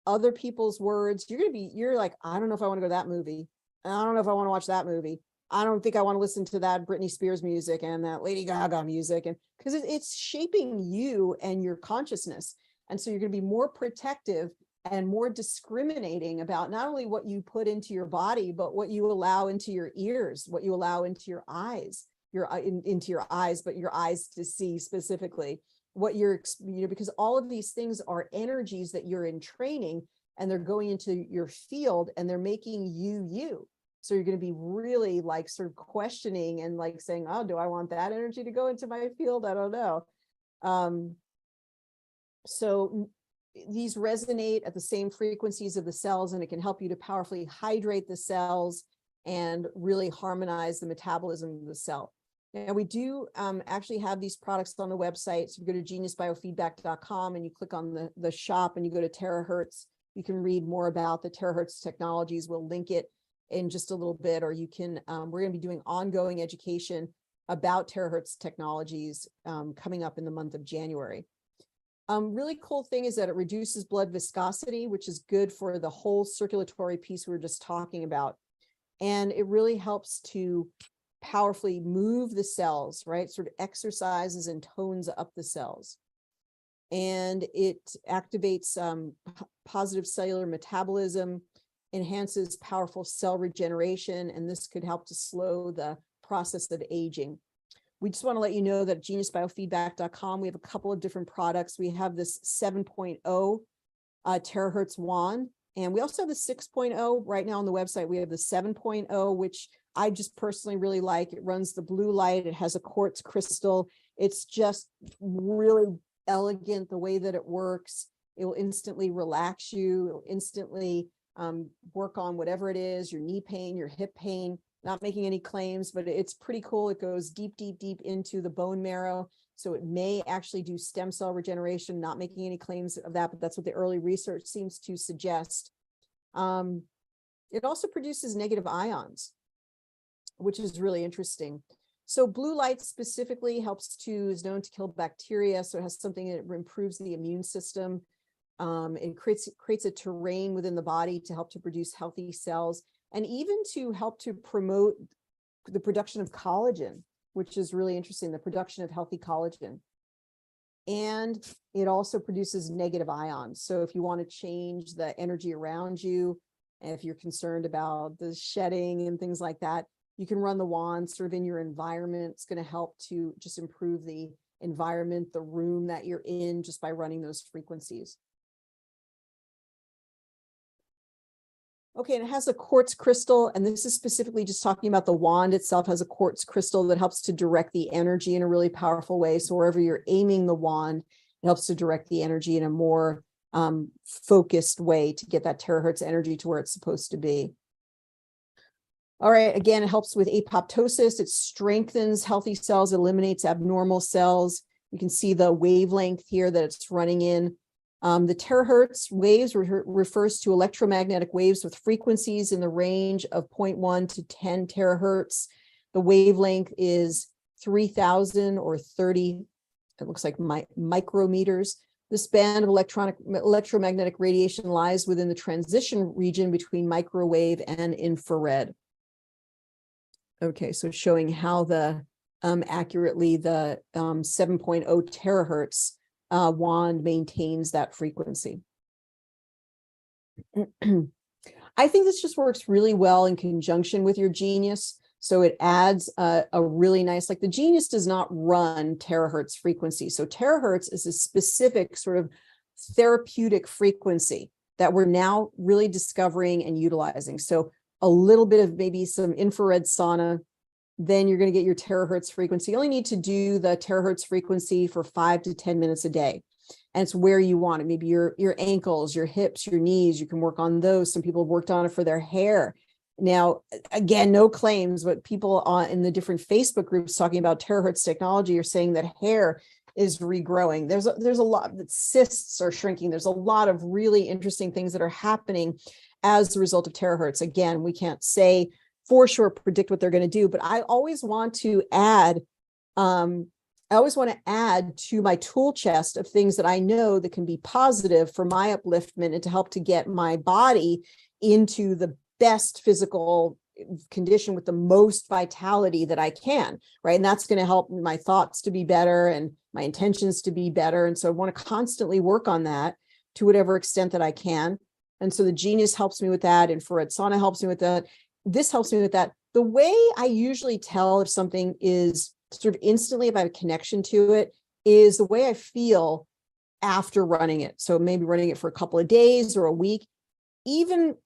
S1: other people's words, you're like, I don't know if I want to go to that movie. I don't know if I want to watch that movie. I don't think I want to listen to that Britney Spears music and that Lady Gaga music, and because it's shaping you and your consciousness. And so you're going to be more protective and more discriminating about not only what you put into your body, but what you allow into your ears, what you allow into your eyes, into your eyes, but your eyes to see specifically what you're, because all of these things are energies that you're in training, and they're going into your field and they're making you. So you're going to be really like sort of questioning and like saying, oh, do I want that energy to go into my field? I don't know. So these resonate at the same frequencies of the cells, and it can help you to powerfully hydrate the cells and really harmonize the metabolism of the cell. Now, we do actually have these products on the website. So if you go to geniusbiofeedback.com and you click on the shop and you go to terahertz, you can read more about the terahertz technologies. We'll link it in just a little bit, or you can, we're going to be doing ongoing education about terahertz technologies coming up in the month of January. Really cool thing is that it reduces blood viscosity, which is good for the whole circulatory piece we were just talking about. And it really helps to powerfully move the cells, right? Sort of exercises and tones up the cells. And it activates positive cellular metabolism, enhances powerful cell regeneration, and this could help to slow the process of aging. We just want to let you know that at geniusbiofeedback.com, we have a couple of different products. We have this 7.0 terahertz wand, and we also have the 6.0 right now on the website. We have the 7.0, which I just personally really like. It runs the blue light. It has a quartz crystal. It's just really elegant the way that it works. It will instantly relax you. It will instantly work on whatever it is, your knee pain, your hip pain. Not making any claims, but it's pretty cool. It goes deep, deep, deep into the bone marrow. So it may actually do stem cell regeneration, not making any claims of that, but that's what the early research seems to suggest. It also produces negative ions, which is really interesting. So blue light specifically is known to kill bacteria. So it has something that improves the immune system. It creates a terrain within the body to help to produce healthy cells, and even to help to promote the production of collagen, which is really interesting, the production of healthy collagen. And it also produces negative ions. So if you want to change the energy around you, and if you're concerned about the shedding and things like that, you can run the wand sort of in your environment. It's going to help to just improve the environment, the room that you're in, just by running those frequencies. Okay, and it has a quartz crystal, and this is specifically just talking about the wand itself. Has a quartz crystal that helps to direct the energy in a really powerful way. So wherever you're aiming the wand, it helps to direct the energy in a more focused way to get that terahertz energy to where it's supposed to be. All right, again, it helps with apoptosis. It strengthens healthy cells, eliminates abnormal cells. You can see the wavelength here that it's running in. The terahertz waves refers to electromagnetic waves with frequencies in the range of 0.1 to 10 terahertz. The wavelength is 3,000 or 30, it looks like micrometers. This band of electromagnetic radiation lies within the transition region between microwave and infrared. Okay, so showing how accurately the 7.0 terahertz wand maintains that frequency. I think this just works really well in conjunction with your Genius. So it adds a really nice, like the Genius does not run terahertz frequency. So terahertz is a specific sort of therapeutic frequency that we're now really discovering and utilizing. So a little bit of maybe some infrared sauna, then you're going to get your terahertz frequency. You only need to do the terahertz frequency for 5 to 10 minutes a day. And it's where you want it. Maybe your ankles, your hips, your knees, you can work on those. Some people have worked on it for their hair. Now, again, no claims, but people in the different Facebook groups talking about terahertz technology are saying that hair is regrowing. There's a lot that cysts are shrinking. There's a lot of really interesting things that are happening as a result of terahertz. Again, we can't say for sure, predict what they're going to do, but I always want to add to my tool chest of things that I know that can be positive for my upliftment and to help to get my body into the best physical condition with the most vitality that I can, right? And that's going to help my thoughts to be better and my intentions to be better. And so I want to constantly work on that to whatever extent that I can. And so the Genius helps me with that. Infrared sauna helps me with that. This helps me with that. The way I usually tell if something is sort of instantly, if I have a connection to it, is the way I feel after running it. So maybe running it for a couple of days or a week, even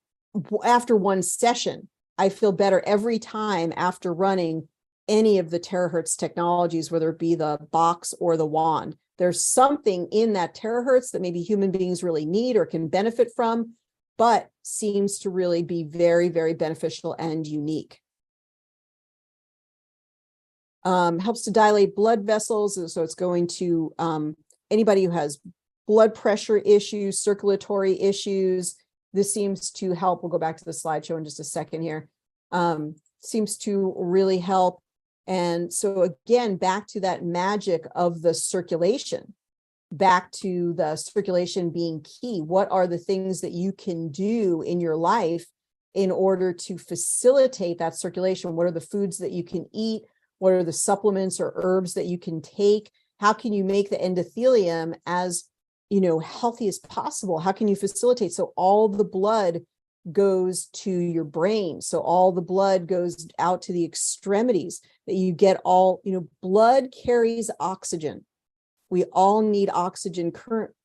S1: after one session, I feel better every time after running any of the terahertz technologies, whether it be the box or the wand. There's something in that terahertz that maybe human beings really need or can benefit from, but seems to really be very, very beneficial and unique. Helps to dilate blood vessels. So it's going to anybody who has blood pressure issues, circulatory issues. This seems to help. We'll go back to the slideshow in just a second here. Seems to really help. And so again, back to that magic of the circulation, back to the circulation being key. What are the things that you can do in your life in order to facilitate that circulation? What are the foods that you can eat? What are the supplements or herbs that you can take? How can you make the endothelium as, healthy as possible? How can you facilitate so all the blood goes to your brain, so all the blood goes out to the extremities, that you get all, blood carries oxygen. We all need oxygen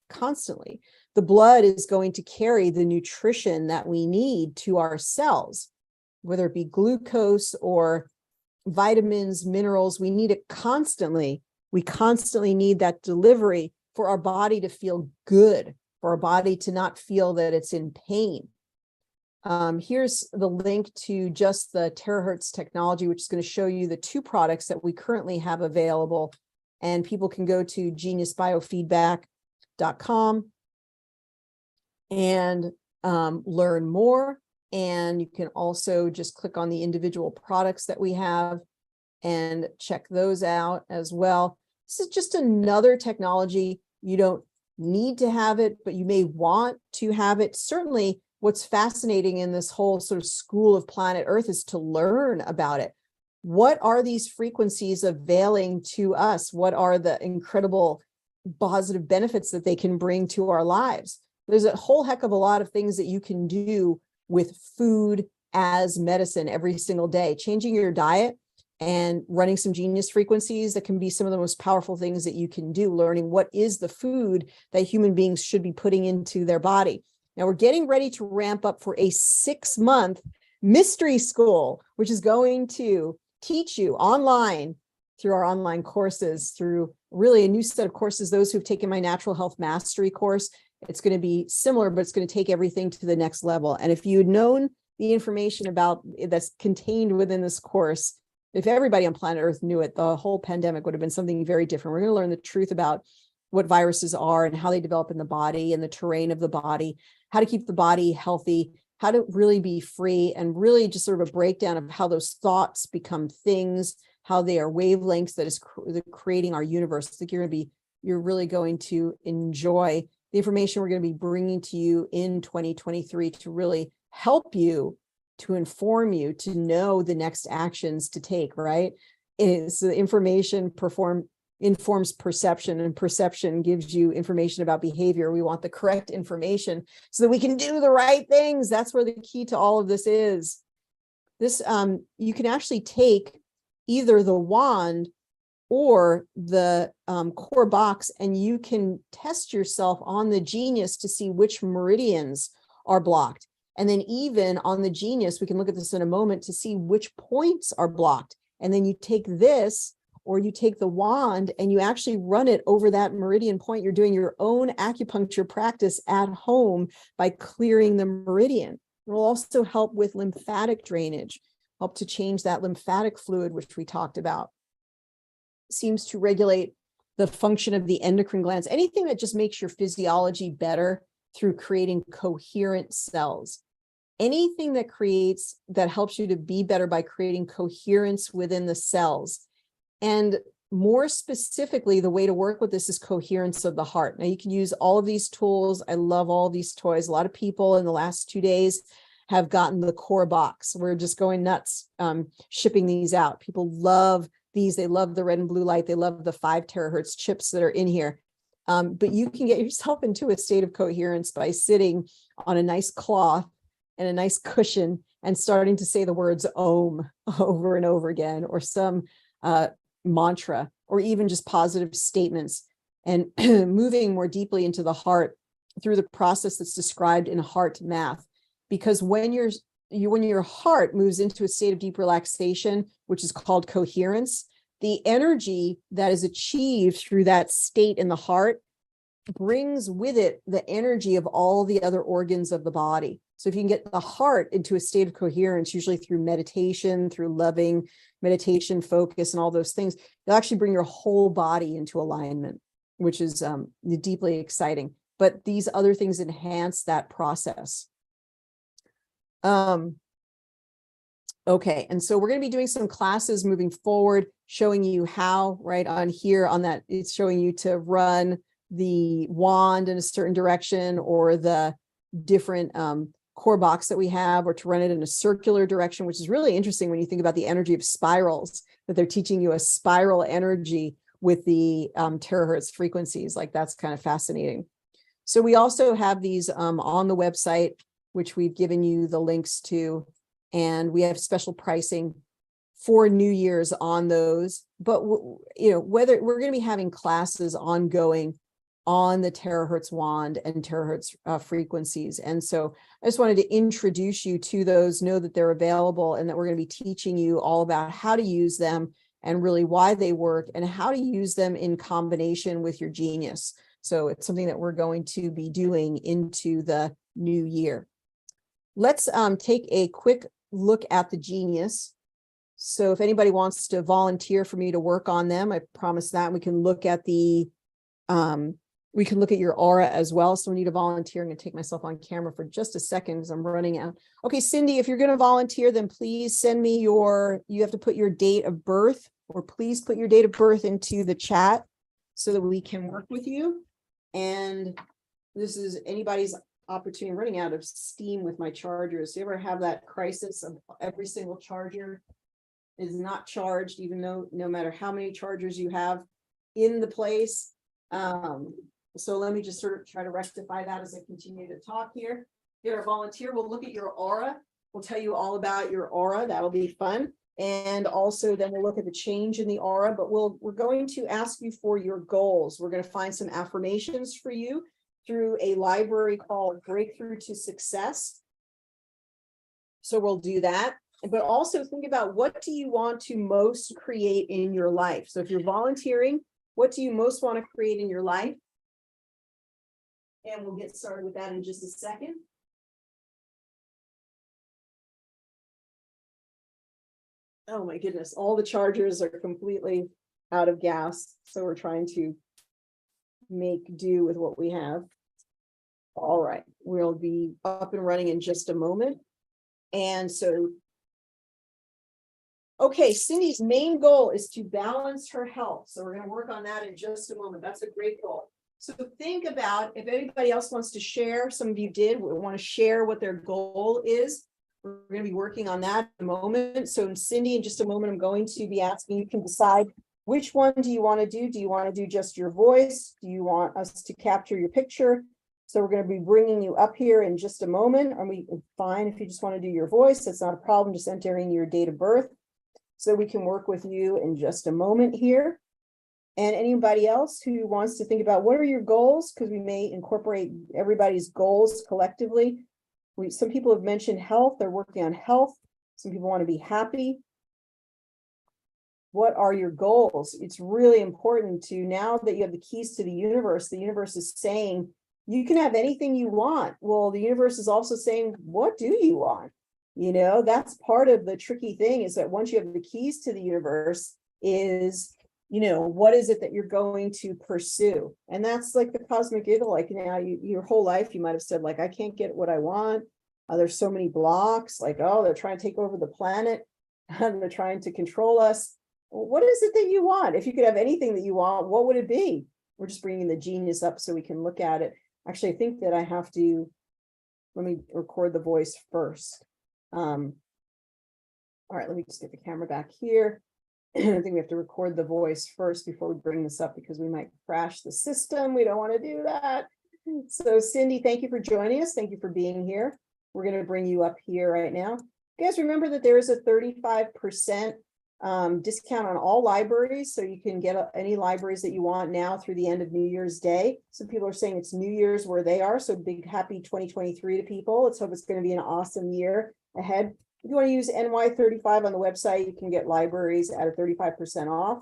S1: constantly. The blood is going to carry the nutrition that we need to our cells, whether it be glucose or vitamins, minerals. We need it constantly. We constantly need that delivery for our body to feel good, for our body to not feel that it's in pain. Here's the link to just the terahertz technology, which is going to show you the two products that we currently have available. And people can go to geniusbiofeedback.com and learn more. And you can also just click on the individual products that we have and check those out as well. This is just another technology. You don't need to have it, but you may want to have it. Certainly, what's fascinating in this whole sort of school of planet Earth is to learn about it. What are these frequencies availing to us? What are the incredible positive benefits that they can bring to our lives? There's a whole heck of a lot of things that you can do with food as medicine every single day. Changing your diet and running some Genius frequencies, that can be some of the most powerful things that you can do. Learning what is the food that human beings should be putting into their body. Now we're getting ready to ramp up for a 6-month mystery school, which is going to teach you online through our online courses, through really a new set of courses. Those who've taken my Natural Health Mastery course, it's going to be similar, but it's going to take everything to the next level. And if you had known the information about that's contained within this course, if everybody on planet Earth knew it, the whole pandemic would have been something very different. We're going to learn the truth about what viruses are and how they develop in the body and the terrain of the body, how to keep the body healthy, how to really be free, and really just sort of a breakdown of how those thoughts become things, how they are wavelengths that is creating our universe. I think you're really going to enjoy the information we're going to be bringing to you in 2023 to really help you, to inform you, to know the next actions to take, right? It's the information informs perception, and perception gives you information about behavior. We want the correct information so that we can do the right things. That's where the key to all of this is. This, you can actually take either the wand or the core box, and you can test yourself on the Genius to see which meridians are blocked. And then even on the Genius, we can look at this in a moment to see which points are blocked. And then you take this, or you take the wand and you actually run it over that meridian point. You're doing your own acupuncture practice at home by clearing the meridian. It will also help with lymphatic drainage, help to change that lymphatic fluid, which we talked about. Seems to regulate the function of the endocrine glands, anything that just makes your physiology better through creating coherent cells. Anything that helps you to be better by creating coherence within the cells. And more specifically, the way to work with this is coherence of the heart. Now, you can use all of these tools. I love all these toys. A lot of people in the last 2 days have gotten the core box. We're just going nuts shipping these out. People love these. They love the red and blue light. They love the 5 terahertz chips that are in here. But you can get yourself into a state of coherence by sitting on a nice cloth and a nice cushion and starting to say the words Om over and over again, or some mantra, or even just positive statements, and moving more deeply into the heart through the process that's described in heart math. Because when your heart moves into a state of deep relaxation, which is called coherence, the energy that is achieved through that state in the heart brings with it the energy of all the other organs of the body. So if you can get the heart into a state of coherence, usually through meditation, through loving meditation, focus, and all those things, you'll actually bring your whole body into alignment, which is deeply exciting. But these other things enhance that process. Okay, and so we're going to be doing some classes moving forward, showing you how, right on here on that, it's showing you to run the wand in a certain direction, or the different core box that we have, or to run it in a circular direction, which is really interesting when you think about the energy of spirals, that they're teaching you a spiral energy with the terahertz frequencies. Like, that's kind of fascinating. So we also have these on the website, which we've given you the links to, and we have special pricing for New Year's on those. But whether we're going to be having classes ongoing on the terahertz wand and terahertz frequencies. And so I just wanted to introduce you to those, know that they're available, and that we're going to be teaching you all about how to use them, and really why they work, and how to use them in combination with your Genius. So it's something that we're going to be doing into the new year. Let's take a quick look at the Genius. So if anybody wants to volunteer for me to work on them, I promise that. We can look at we can look at your aura as well. So we need a volunteer. I'm going to take myself on camera for just a second because I'm running out. Okay, Cindy, if you're going to volunteer, then please send me you have to put your date of birth, or please put your date of birth into the chat so that we can work with you. And this is anybody's opportunity. I'm running out of steam with my chargers. Do you ever have that crisis of every single charger is not charged, even though no matter how many chargers you have in the place? So let me just sort of try to rectify that as I continue to talk here. Get our volunteer. We'll look at your aura. We'll tell you all about your aura. That'll be fun. And also then we'll look at the change in the aura, but we're going to ask you for your goals. We're going to find some affirmations for you through a library called Breakthrough to Success. So we'll do that. But also think about, what do you want to most create in your life? So if you're volunteering, what do you most want to create in your life? And we'll get started with that in just a second. Oh my goodness, all the chargers are completely out of gas. So we're trying to make do with what we have. All right, we'll be up and running in just a moment. And so, okay, Cindy's main goal is to balance her health. So we're going to work on that in just a moment. That's a great goal. So think about, if anybody else wants to share, some of you did want to share what their goal is. We're going to be working on that in a moment. So Cindy, in just a moment, I'm going to be asking, you can decide which one do you want to do? Do you want to do just your voice? Do you want us to capture your picture? So we're going to be bringing you up here in just a moment. Fine if you just want to do your voice, that's not a problem, just entering your date of birth. So we can work with you in just a moment here. And anybody else who wants to think about what are your goals, because we may incorporate everybody's goals collectively. Some people have mentioned health. They're working on health. Some people want to be happy. What are your goals? It's really important to, now that you have the keys to the universe is saying you can have anything you want. Well, the universe is also saying, what do you want? You know, that's part of the tricky thing, is that once you have the keys to the universe, is, you know, what is it that you're going to pursue? And that's like the cosmic giggle. Like, now your whole life, you might have said, like, I can't get what I want. There's so many blocks, like, oh, they're trying to take over the planet. They're trying to control us. What is it that you want? If you could have anything that you want, what would it be? We're just bringing the genius up so we can look at it. Actually, I think that I have to, let me record the voice first. All right, let me just get the camera back here. I think we have to record the voice first before we bring this up, because we might crash the system. We don't want to do that. So Cindy, thank you for joining us. Thank you for being here. We're going to bring you up here right now. You guys remember that there is a 35% discount on all libraries. So you can get any libraries that you want now through the end of New Year's Day. Some people are saying it's New Year's where they are. So big happy 2023 to people. Let's hope it's going to be an awesome year ahead. If you want to use NY35 on the website, you can get libraries at a 35% off.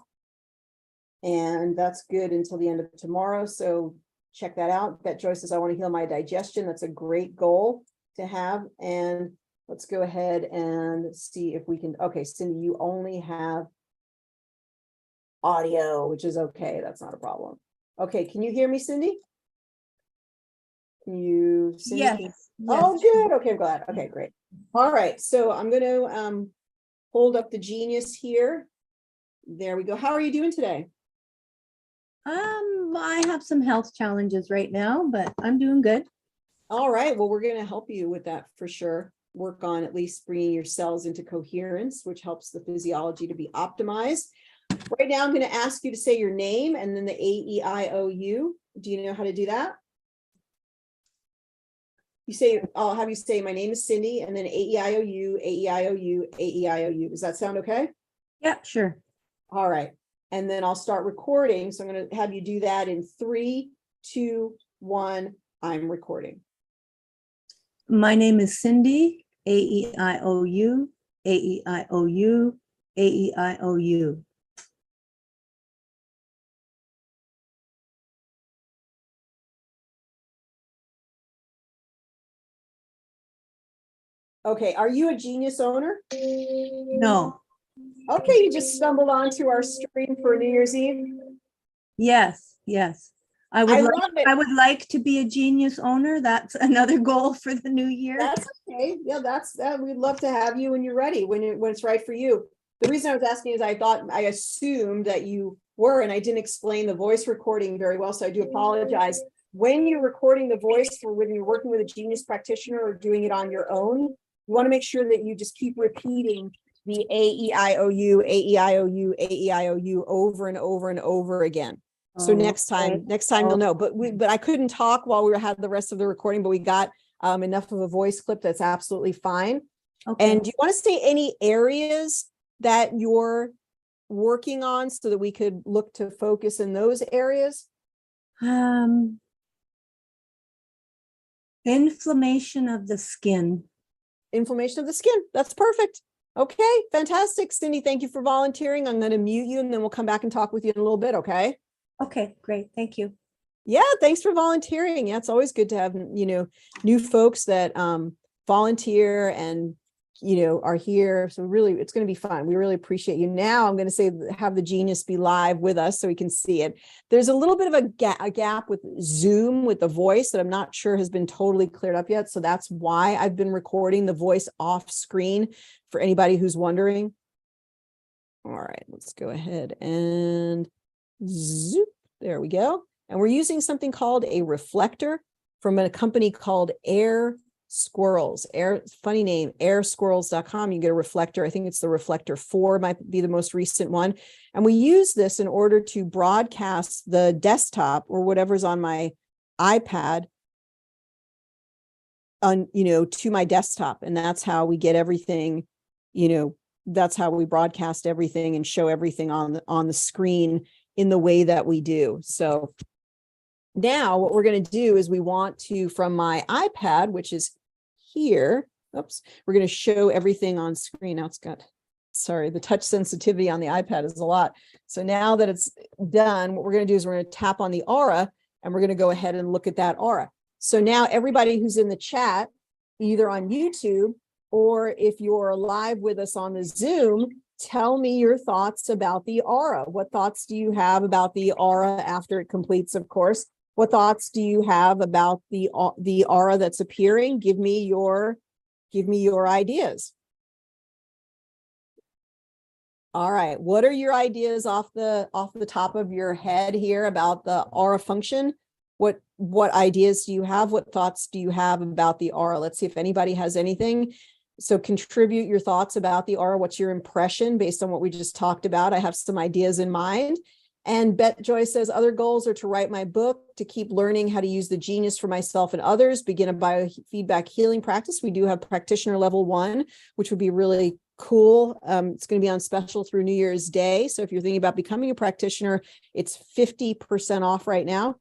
S1: And that's good until the end of tomorrow. So check that out. Bet Joyce says, I want to heal my digestion. That's a great goal to have. And let's go ahead and see if we can. Okay, Cindy, you only have audio, which is okay. That's not a problem. Okay, can you hear me, Cindy? Can you, Cindy?
S2: Yes.
S1: Oh, good. Okay, I'm glad. Okay, great. All right, so I'm going to hold up the genius here. There we go. How are you doing today?
S2: I have some health challenges right now, but I'm doing good.
S1: All right, well, we're going to help you with that for sure. Work on at least bringing your cells into coherence, which helps the physiology to be optimized. Right now, I'm going to ask you to say your name and then the AEIOU. Do you know how to do that? You say, I'll have you say, my name is Cindy, and then AEIOU, AEIOU, AEIOU. Does that sound okay?
S2: Yeah, sure.
S1: All right. And then I'll start recording. So I'm going to have you do that in 3, 2, 1. I'm recording.
S2: My name is Cindy, AEIOU, AEIOU, AEIOU.
S1: Okay, are you a Genius owner?
S2: No.
S1: Okay, you just stumbled onto our stream for New Year's Eve.
S2: Yes, yes. I
S1: love it.
S2: I would like to be a Genius owner. That's another goal for the new year.
S1: That's okay. Yeah, that's that. We'd love to have you when you're ready, when it's right for you. The reason I was asking is I assumed that you were, and I didn't explain the voice recording very well, so I do apologize. When you're recording the voice, for when you're working with a Genius practitioner or doing it on your own, you want to make sure that you just keep repeating the AEIOU, AEIOU, AEIOU over and over and over again. So next time you'll know. But I couldn't talk while we had the rest of the recording, but we got enough of a voice clip that's absolutely fine. Okay. And do you want to say any areas that you're working on so that we could look to focus in those areas?
S2: Inflammation of the skin.
S1: Inflammation of the skin. That's perfect. Okay, fantastic. Cindy, thank you for volunteering. I'm going to mute you and then we'll come back and talk with you in a little bit, okay?
S2: Okay, great. Thank you.
S1: Yeah, thanks for volunteering. Yeah, it's always good to have, new folks that volunteer and, are here. So really, it's going to be fun. We really appreciate you. Now I'm going to say, have the Genius be live with us so we can see it. There's a little bit of a gap with Zoom with the voice that I'm not sure has been totally cleared up yet. So that's why I've been recording the voice off screen for anybody who's wondering. All right, let's go ahead and zoop. There we go. And we're using something called a reflector from a company called Air Squirrels. Funny name, airsquirrels.com. You get a reflector. I think it's the reflector 4 might be the most recent one. And we use this in order to broadcast the desktop or whatever's on my iPad to my desktop. And that's how we get everything, that's how we broadcast everything and show everything on the screen in the way that we do. So now what we're going to do is we want to, from my iPad, which is here. Oops, we're going to show everything on screen. Now it's got, sorry, the touch sensitivity on the iPad is a lot. So now that it's done, what we're going to do is we're going to tap on the aura and we're going to go ahead and look at that aura. So now everybody who's in the chat, either on YouTube or if you're live with us on the Zoom, tell me your thoughts about the aura. What thoughts do you have about the aura after it completes, of course? What thoughts do you have about the aura that's appearing? Give me your ideas. All right, what are your ideas off the top of your head here about the aura function? What ideas do you have? What thoughts do you have about the aura? Let's see if anybody has anything. So contribute your thoughts about the aura. What's your impression based on what we just talked about? I have some ideas in mind. And Bet Joy says, other goals are to write my book, to keep learning how to use the genius for myself and others, begin a biofeedback healing practice. We do have practitioner level 1, which would be really cool. It's going to be on special through New Year's Day. So if you're thinking about becoming a practitioner, it's 50% off right now.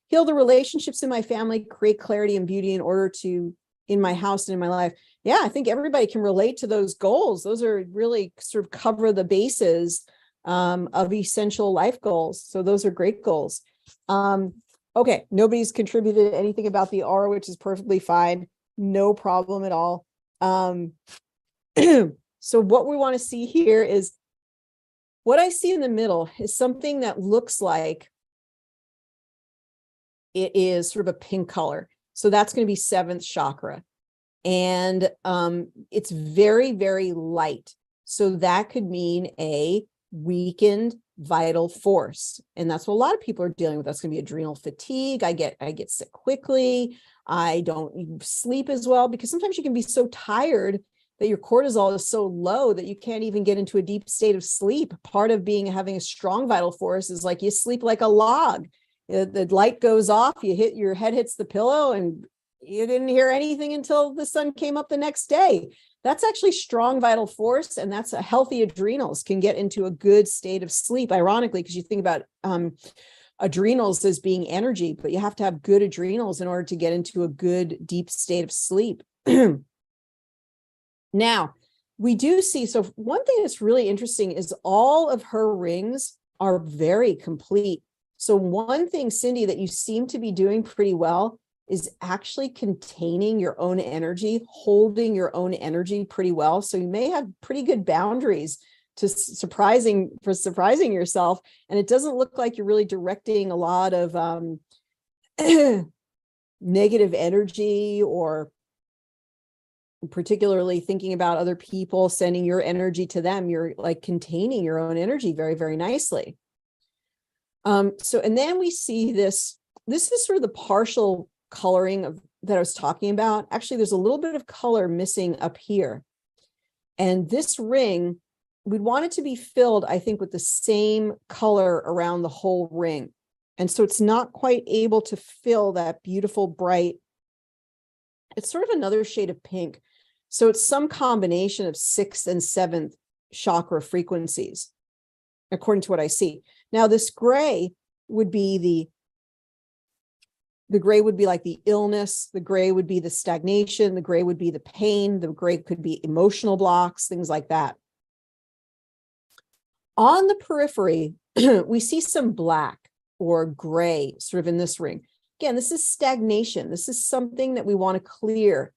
S1: Heal the relationships in my family, create clarity and beauty in my house and in my life. Yeah, I think everybody can relate to those goals. Those are really sort of cover the bases of essential life goals. So those are great goals. Okay, nobody's contributed anything about the aura, which is perfectly fine. No problem at all. So what we want to see here is what I see in the middle is something that looks like it is sort of a pink color. So that's going to be 7th chakra. And it's very, very light. So that could mean a weakened vital force. And that's what a lot of people are dealing with. That's going to be adrenal fatigue. I get sick having I don't sleep as well, because sometimes you can be so tired that your cortisol is so low that you can't even get into a deep state of sleep. Part of having a strong vital force is like you sleep like a log. The light goes off, your head hits the pillow, and you didn't hear anything until the sun came up the next day. That's actually strong vital force, and that's a healthy adrenals can get into a good state of sleep, ironically, because you think about adrenals as being energy, but you have to have good adrenals in order to get into a good deep state of sleep. Now, we do see, so one thing that's really interesting is all of her rings are very complete. So one thing, Cindy, that you seem to be doing pretty well is actually containing your own energy, holding your own energy pretty well. So you may have pretty good boundaries to surprising yourself. And it doesn't look like you're really directing a lot of negative energy, or particularly thinking about other people, sending your energy to them. You're like containing your own energy very, very nicely. So, and then we see this is sort of the partial coloring that I was talking about. Actually, there's a little bit of color missing up here. And this ring, we'd want it to be filled, I think, with the same color around the whole ring. And so it's not quite able to fill that beautiful, bright, it's sort of another shade of pink. So it's some combination of 6th and 7th chakra frequencies, according to what I see. Now, this gray would be the gray would be like the illness, the gray would be the stagnation, the gray would be the pain, the gray could be emotional blocks, things like that. On the periphery, we see some black or gray sort of in this ring. Again, this is stagnation. This is something that we want to clear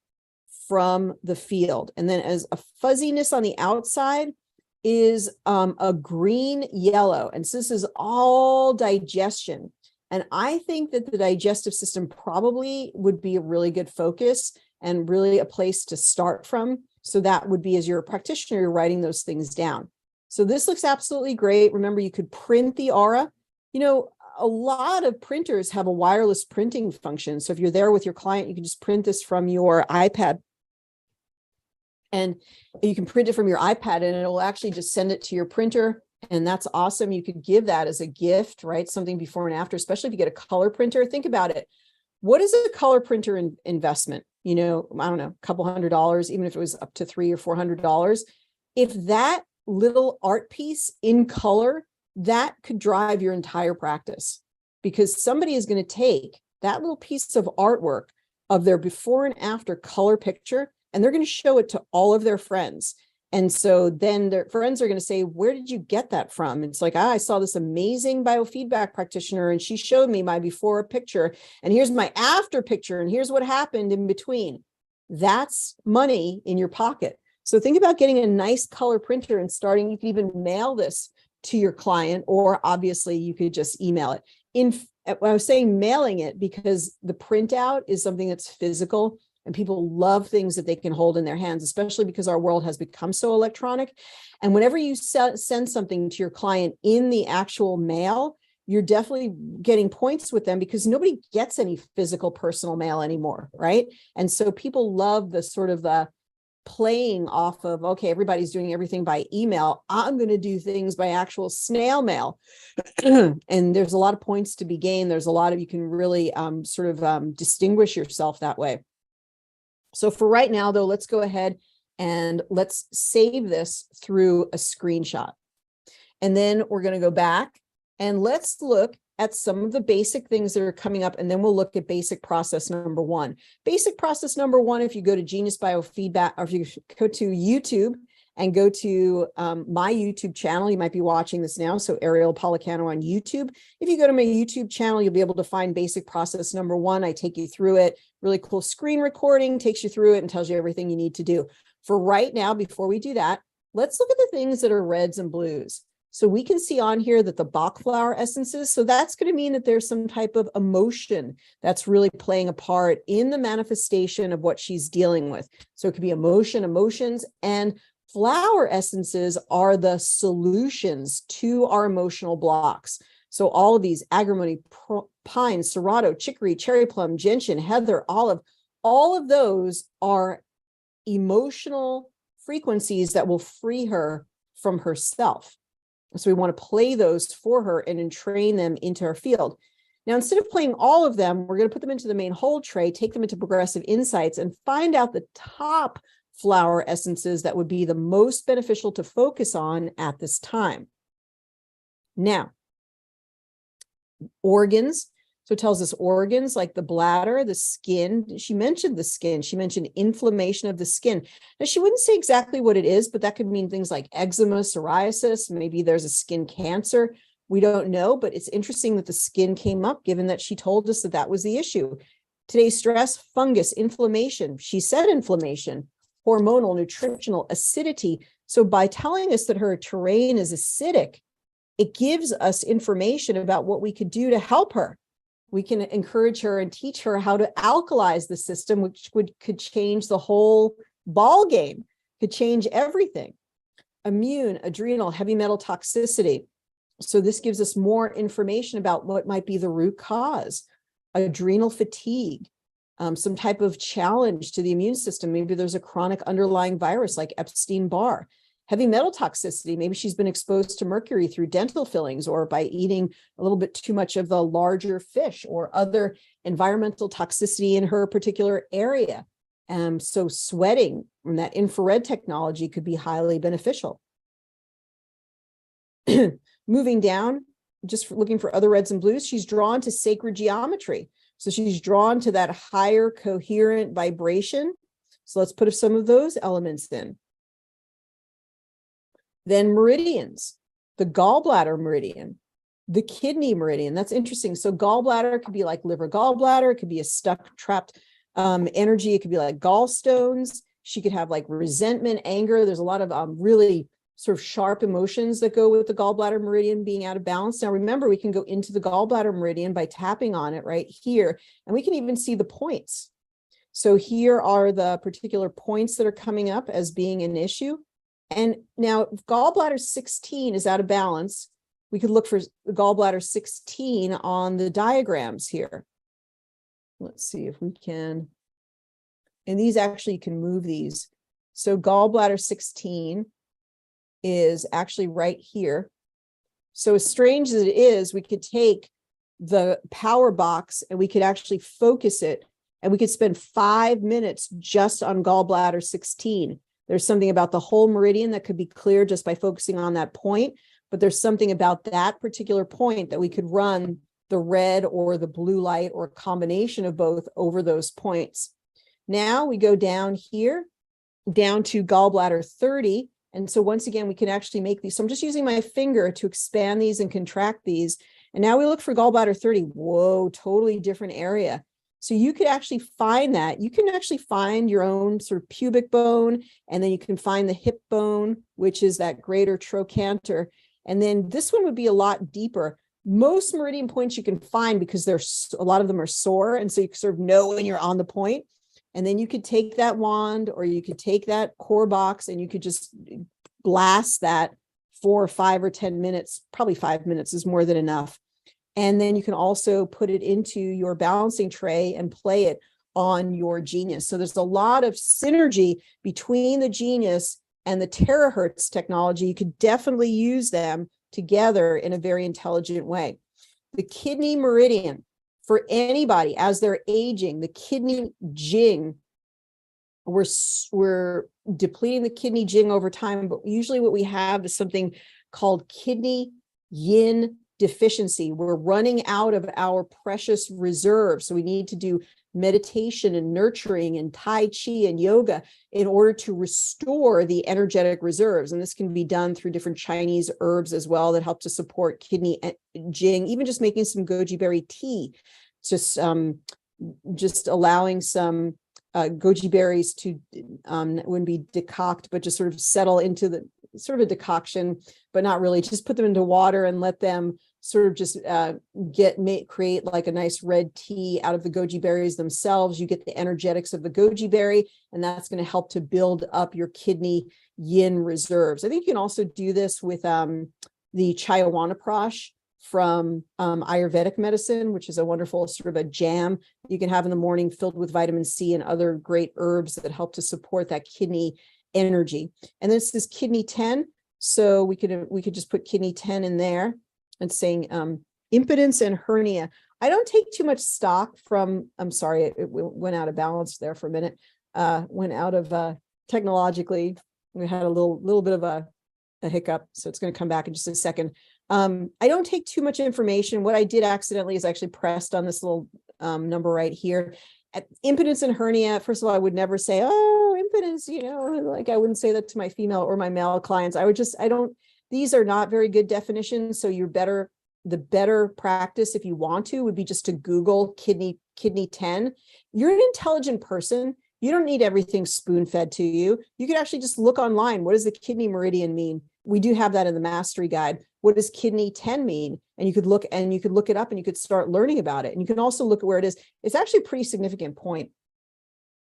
S1: from the field. And then as a fuzziness on the outside is a green yellow. And so this is all digestion. And I think that the digestive system probably would be a really good focus and really a place to start from. So that would be, as you're a practitioner, you're writing those things down. So this looks absolutely great. Remember, you could print the aura. You know, a lot of printers have a wireless printing function. So if you're there with your client, you can just print this from your iPad. And you can print it from your iPad and it will actually just send it to your printer. And that's awesome. You could give that as a gift, right? Something before and after, especially if you get a color printer. Think about it. What is a color printer investment? You know, I don't know, a couple $100, even if it was up to $300 or $400. If that little art piece in color, that could drive your entire practice, because somebody is going to take that little piece of artwork of their before and after color picture, and they're going to show it to all of their friends. And so then their friends are going to say, where did you get that from? It's like, I saw this amazing biofeedback practitioner and she showed me my before picture, and here's my after picture, and here's what happened in between. That's money in your pocket. So think about getting a nice color printer and starting. You can even mail this to your client, or obviously you could just email it. I was saying mailing it because the printout is something that's physical, and people love things that they can hold in their hands, especially because our world has become so electronic. And whenever you send something to your client in the actual mail, you're definitely getting points with them, because nobody gets any physical personal mail anymore, right? And so people love the sort of the playing off of, okay, everybody's doing everything by email, I'm going to do things by actual snail mail. And there's a lot of points to be gained. There's a lot of, you can really distinguish yourself that way. So for right now, though, let's go ahead and let's save this through a screenshot. And then we're going to go back and let's look at some of the basic things that are coming up. And then we'll look at basic process number one. Basic process number one, if you go to Genius Biofeedback, or if you go to YouTube and go to my YouTube channel, you might be watching this now. So Ariel Policano on YouTube. If you go to my YouTube channel, you'll be able to find basic process number one. I take you through it. Really cool screen recording, takes you through it and tells you everything you need to do. For right now, before we do that, let's look at the things that are reds and blues. So we can see on here that the Bach flower essences, so that's going to mean that there's some type of emotion that's really playing a part in the manifestation of what she's dealing with. So it could be emotions, and flower essences are the solutions to our emotional blocks. So all of these, agrimony, pine, serrato, chicory, cherry plum, gentian, heather, olive, all of those are emotional frequencies that will free her from herself. So we want to play those for her and entrain them into our field. Now, instead of playing all of them, we're going to put them into the main hold tray, take them into Progressive Insights, and find out the top flower essences that would be the most beneficial to focus on at this time. Now, organs. So it tells us organs like the bladder, the skin. She mentioned the skin. She mentioned inflammation of the skin. Now, she wouldn't say exactly what it is, but that could mean things like eczema, psoriasis. Maybe there's a skin cancer. We don't know, but it's interesting that the skin came up, given that she told us that that was the issue. Today's stress, fungus, inflammation. She said inflammation, hormonal, nutritional, acidity. So by telling us that her terrain is acidic, it gives us information about what we could do to help her. We can encourage her and teach her how to alkalize the system, which could change the whole ball game, could change everything. Immune, adrenal, heavy metal toxicity. So this gives us more information about what might be the root cause. Adrenal fatigue, some type of challenge to the immune system. Maybe there's a chronic underlying virus like Epstein-Barr. Heavy metal toxicity, maybe she's been exposed to mercury through dental fillings or by eating a little bit too much of the larger fish, or other environmental toxicity in her particular area. So sweating from that infrared technology could be highly beneficial. Moving down, just looking for other reds and blues, she's drawn to sacred geometry. So she's drawn to that higher coherent vibration. So let's put some of those elements in. Then meridians, the gallbladder meridian, the kidney meridian. That's interesting. So gallbladder could be like liver gallbladder. It could be a stuck, trapped energy. It could be like gallstones. She could have like resentment, anger. There's a lot of really sort of sharp emotions that go with the gallbladder meridian being out of balance. Now, remember, we can go into the gallbladder meridian by tapping on it right here, and we can even see the points. So here are the particular points that are coming up as being an issue. And now if gallbladder 16 is out of balance, we could look for gallbladder 16 on the diagrams here. Let's see if we can. And these actually, you can move these. So gallbladder 16 is actually right here. So as strange as it is, we could take the power box and we could actually focus it, and we could spend 5 minutes just on gallbladder 16. There's something about the whole meridian that could be clear just by focusing on that point, but there's something about that particular point that we could run the red or the blue light or a combination of both over those points. Now we go down here, down to gallbladder 30. And so once again, we can actually make these. So I'm just using my finger to expand these and contract these. And now we look for gallbladder 30. Whoa, totally different area. So you could actually find that. You can actually find your own sort of pubic bone, and then you can find the hip bone, which is that greater trochanter. And then this one would be a lot deeper. Most meridian points you can find because there's a lot of them are sore. And so you sort of know when you're on the point. And then you could take that wand or you could take that core box and you could just blast that for 5 or 10 minutes. Probably 5 minutes is more than enough. And then you can also put it into your balancing tray and play it on your Genius. So there's a lot of synergy between the Genius and the terahertz technology. You could definitely use them together in a very intelligent way. The kidney meridian, for anybody as they're aging, the kidney jing, we're depleting the kidney jing over time, but usually what we have is something called kidney yin deficiency. We're running out of our precious reserves. So we need to do meditation and nurturing and Tai Chi and yoga in order to restore the energetic reserves. And this can be done through different Chinese herbs as well that help to support kidney jing, even just making some goji berry tea, just allowing some goji berries to, wouldn't be decoct, but just sort of settle into the sort of a decoction, but not really, just put them into water and let them sort of just create like a nice red tea out of the goji berries themselves. You get the energetics of the goji berry, and that's going to help to build up your kidney yin reserves. I think you can also do this with the Chayawanaprash from Ayurvedic medicine, which is a wonderful sort of a jam you can have in the morning filled with vitamin C and other great herbs that help to support that kidney energy. And this is kidney 10. So we could just put kidney 10 in there and saying impotence and hernia. I don't take too much stock from, I'm sorry, it went out of balance there for a minute. Went out of technologically, we had a little bit of a hiccup. So it's going to come back in just a second. I don't take too much information. What I did accidentally is actually pressed on this little number right here. At impotence and hernia, first of all, I would never say, oh, impotence, like I wouldn't say that to my female or my male clients. These are not very good definitions. So the better practice, if you want to, would be just to Google kidney 10. You're an intelligent person. You don't need everything spoon-fed to you. You could actually just look online. What does the kidney meridian mean? We do have that in the mastery guide. What does kidney 10 mean? And you could look it up and you could start learning about it. And you can also look at where it is. It's actually a pretty significant point.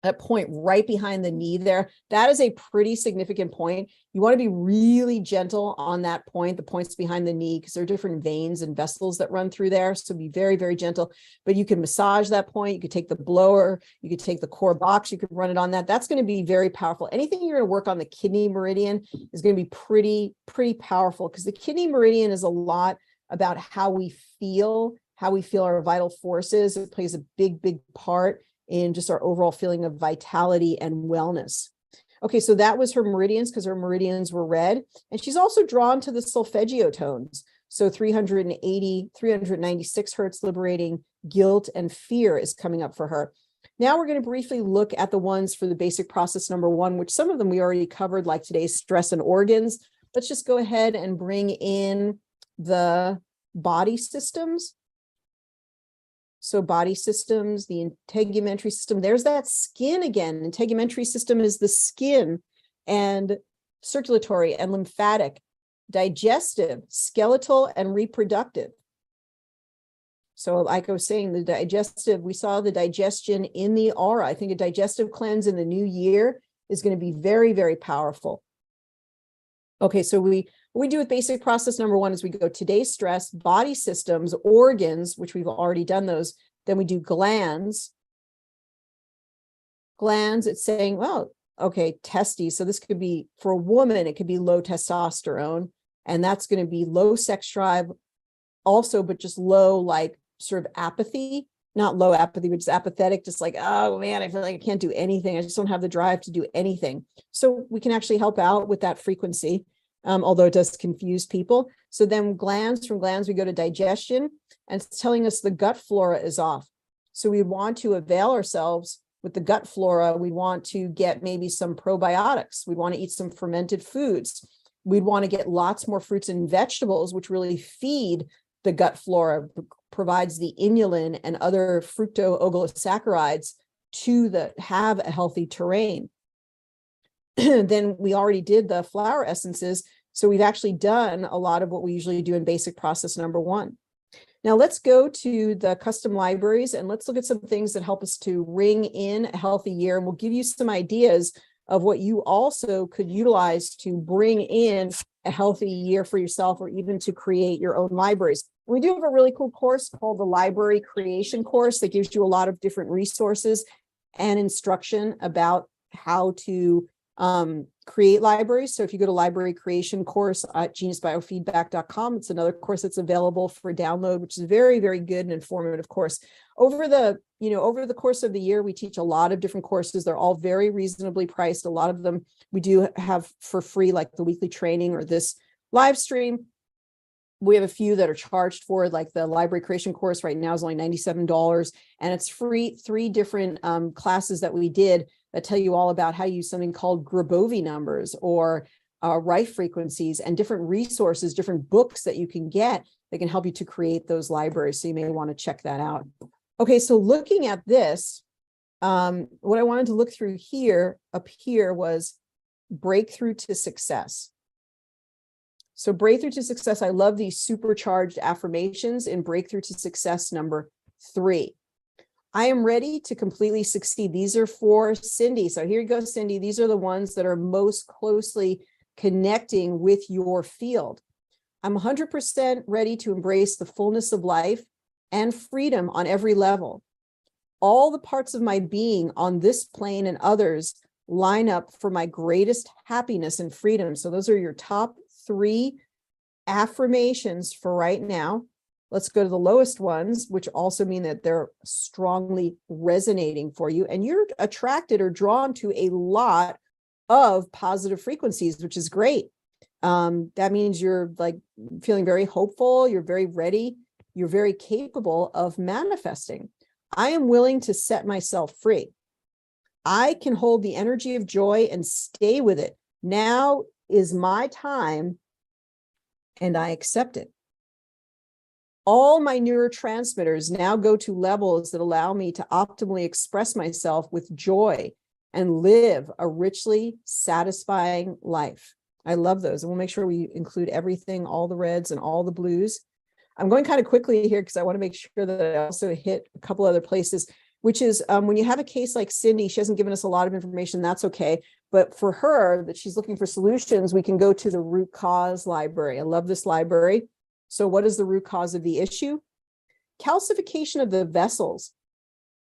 S1: That point right behind the knee there, that is a pretty significant point. You want to be really gentle on that point, the points behind the knee, because there are different veins and vessels that run through there. So be very, very gentle, but you can massage that point. You could take the blower, you could take the core box, you could run it on that. That's going to be very powerful. Anything you're going to work on the kidney meridian is going to be pretty powerful, because the kidney meridian is a lot about how we feel our vital forces. It plays a big part in just our overall feeling of vitality and wellness. Okay, so that was her meridians, because her meridians were red. And she's also drawn to the solfeggio tones. So 380, 396 hertz, liberating guilt and fear is coming up for her. Now we're going to briefly look at the ones for the basic process number 1, which some of them we already covered, like today's stress and organs. Let's just go ahead and bring in the body systems. So body systems, the integumentary system, there's that skin again. Integumentary system is the skin, and circulatory and lymphatic, digestive, skeletal, and reproductive. So like I was saying, the digestive, we saw the digestion in the aura. I think a digestive cleanse in the new year is going to be very, very powerful. Okay, so what we do with basic process number 1 is we go today's stress, body systems, organs, which we've already done those. Then we do glands. Glands, it's saying, well, okay, testes. So this could be, for a woman, it could be low testosterone, and that's going to be low sex drive also, but just low, like sort of apathy. Not low apathy, but just apathetic, just like, oh man, I feel like I can't do anything. I just don't have the drive to do anything. So we can actually help out with that frequency. although it does confuse people. So then from glands, we go to digestion, and it's telling us the gut flora is off. So we want to avail ourselves with the gut flora. We want to get maybe some probiotics. We want to eat some fermented foods. We'd want to get lots more fruits and vegetables, which really feed the gut flora, provides the inulin and other fructooligosaccharides to have a healthy terrain. Then we already did the flower essences. So we've actually done a lot of what we usually do in basic process number 1. Now let's go to the custom libraries and let's look at some things that help us to ring in a healthy year. And we'll give you some ideas of what you also could utilize to bring in a healthy year for yourself, or even to create your own libraries. We do have a really cool course called the Library Creation Course that gives you a lot of different resources and instruction about how to create libraries. So if you go to library creation course at geniusbiofeedback.com, it's another course that's available for download, which is very, very good and informative course. Over the course of the year, we teach a lot of different courses. They're all very reasonably priced. A lot of them we do have for free, like the weekly training or this live stream. We have a few that are charged for, like the library creation course right now is only $97, and it's free. 3 different classes that we did that tell you all about how to use something called Grabovoi numbers or Rife frequencies, and different resources, different books that you can get that can help you to create those libraries. So you may want to check that out. Okay, so looking at this, what I wanted to look through up here was breakthrough to success. So breakthrough to success, I love these supercharged affirmations in breakthrough to success number 3. I am ready to completely succeed. These are for Cindy. So here you go, Cindy. These are the ones that are most closely connecting with your field. I'm 100% ready to embrace the fullness of life and freedom on every level. All the parts of my being on this plane and others line up for my greatest happiness and freedom. So those are your top 3 affirmations for right now. Let's go to the lowest ones, which also mean that they're strongly resonating for you. And you're attracted or drawn to a lot of positive frequencies, which is great. That means you're like feeling very hopeful. You're very ready. You're very capable of manifesting. I am willing to set myself free. I can hold the energy of joy and stay with it. Now is my time, and I accept it. All my neurotransmitters now go to levels that allow me to optimally express myself with joy and live a richly satisfying life. I love those. And we'll make sure we include everything, all the reds and all the blues. I'm going kind of quickly here because I want to make sure that I also hit a couple other places, which is when you have a case like Cindy, she hasn't given us a lot of information. That's okay. But for her, that she's looking for solutions, we can go to the root cause library. I love this library. So what is the root cause of the issue? Calcification of the vessels.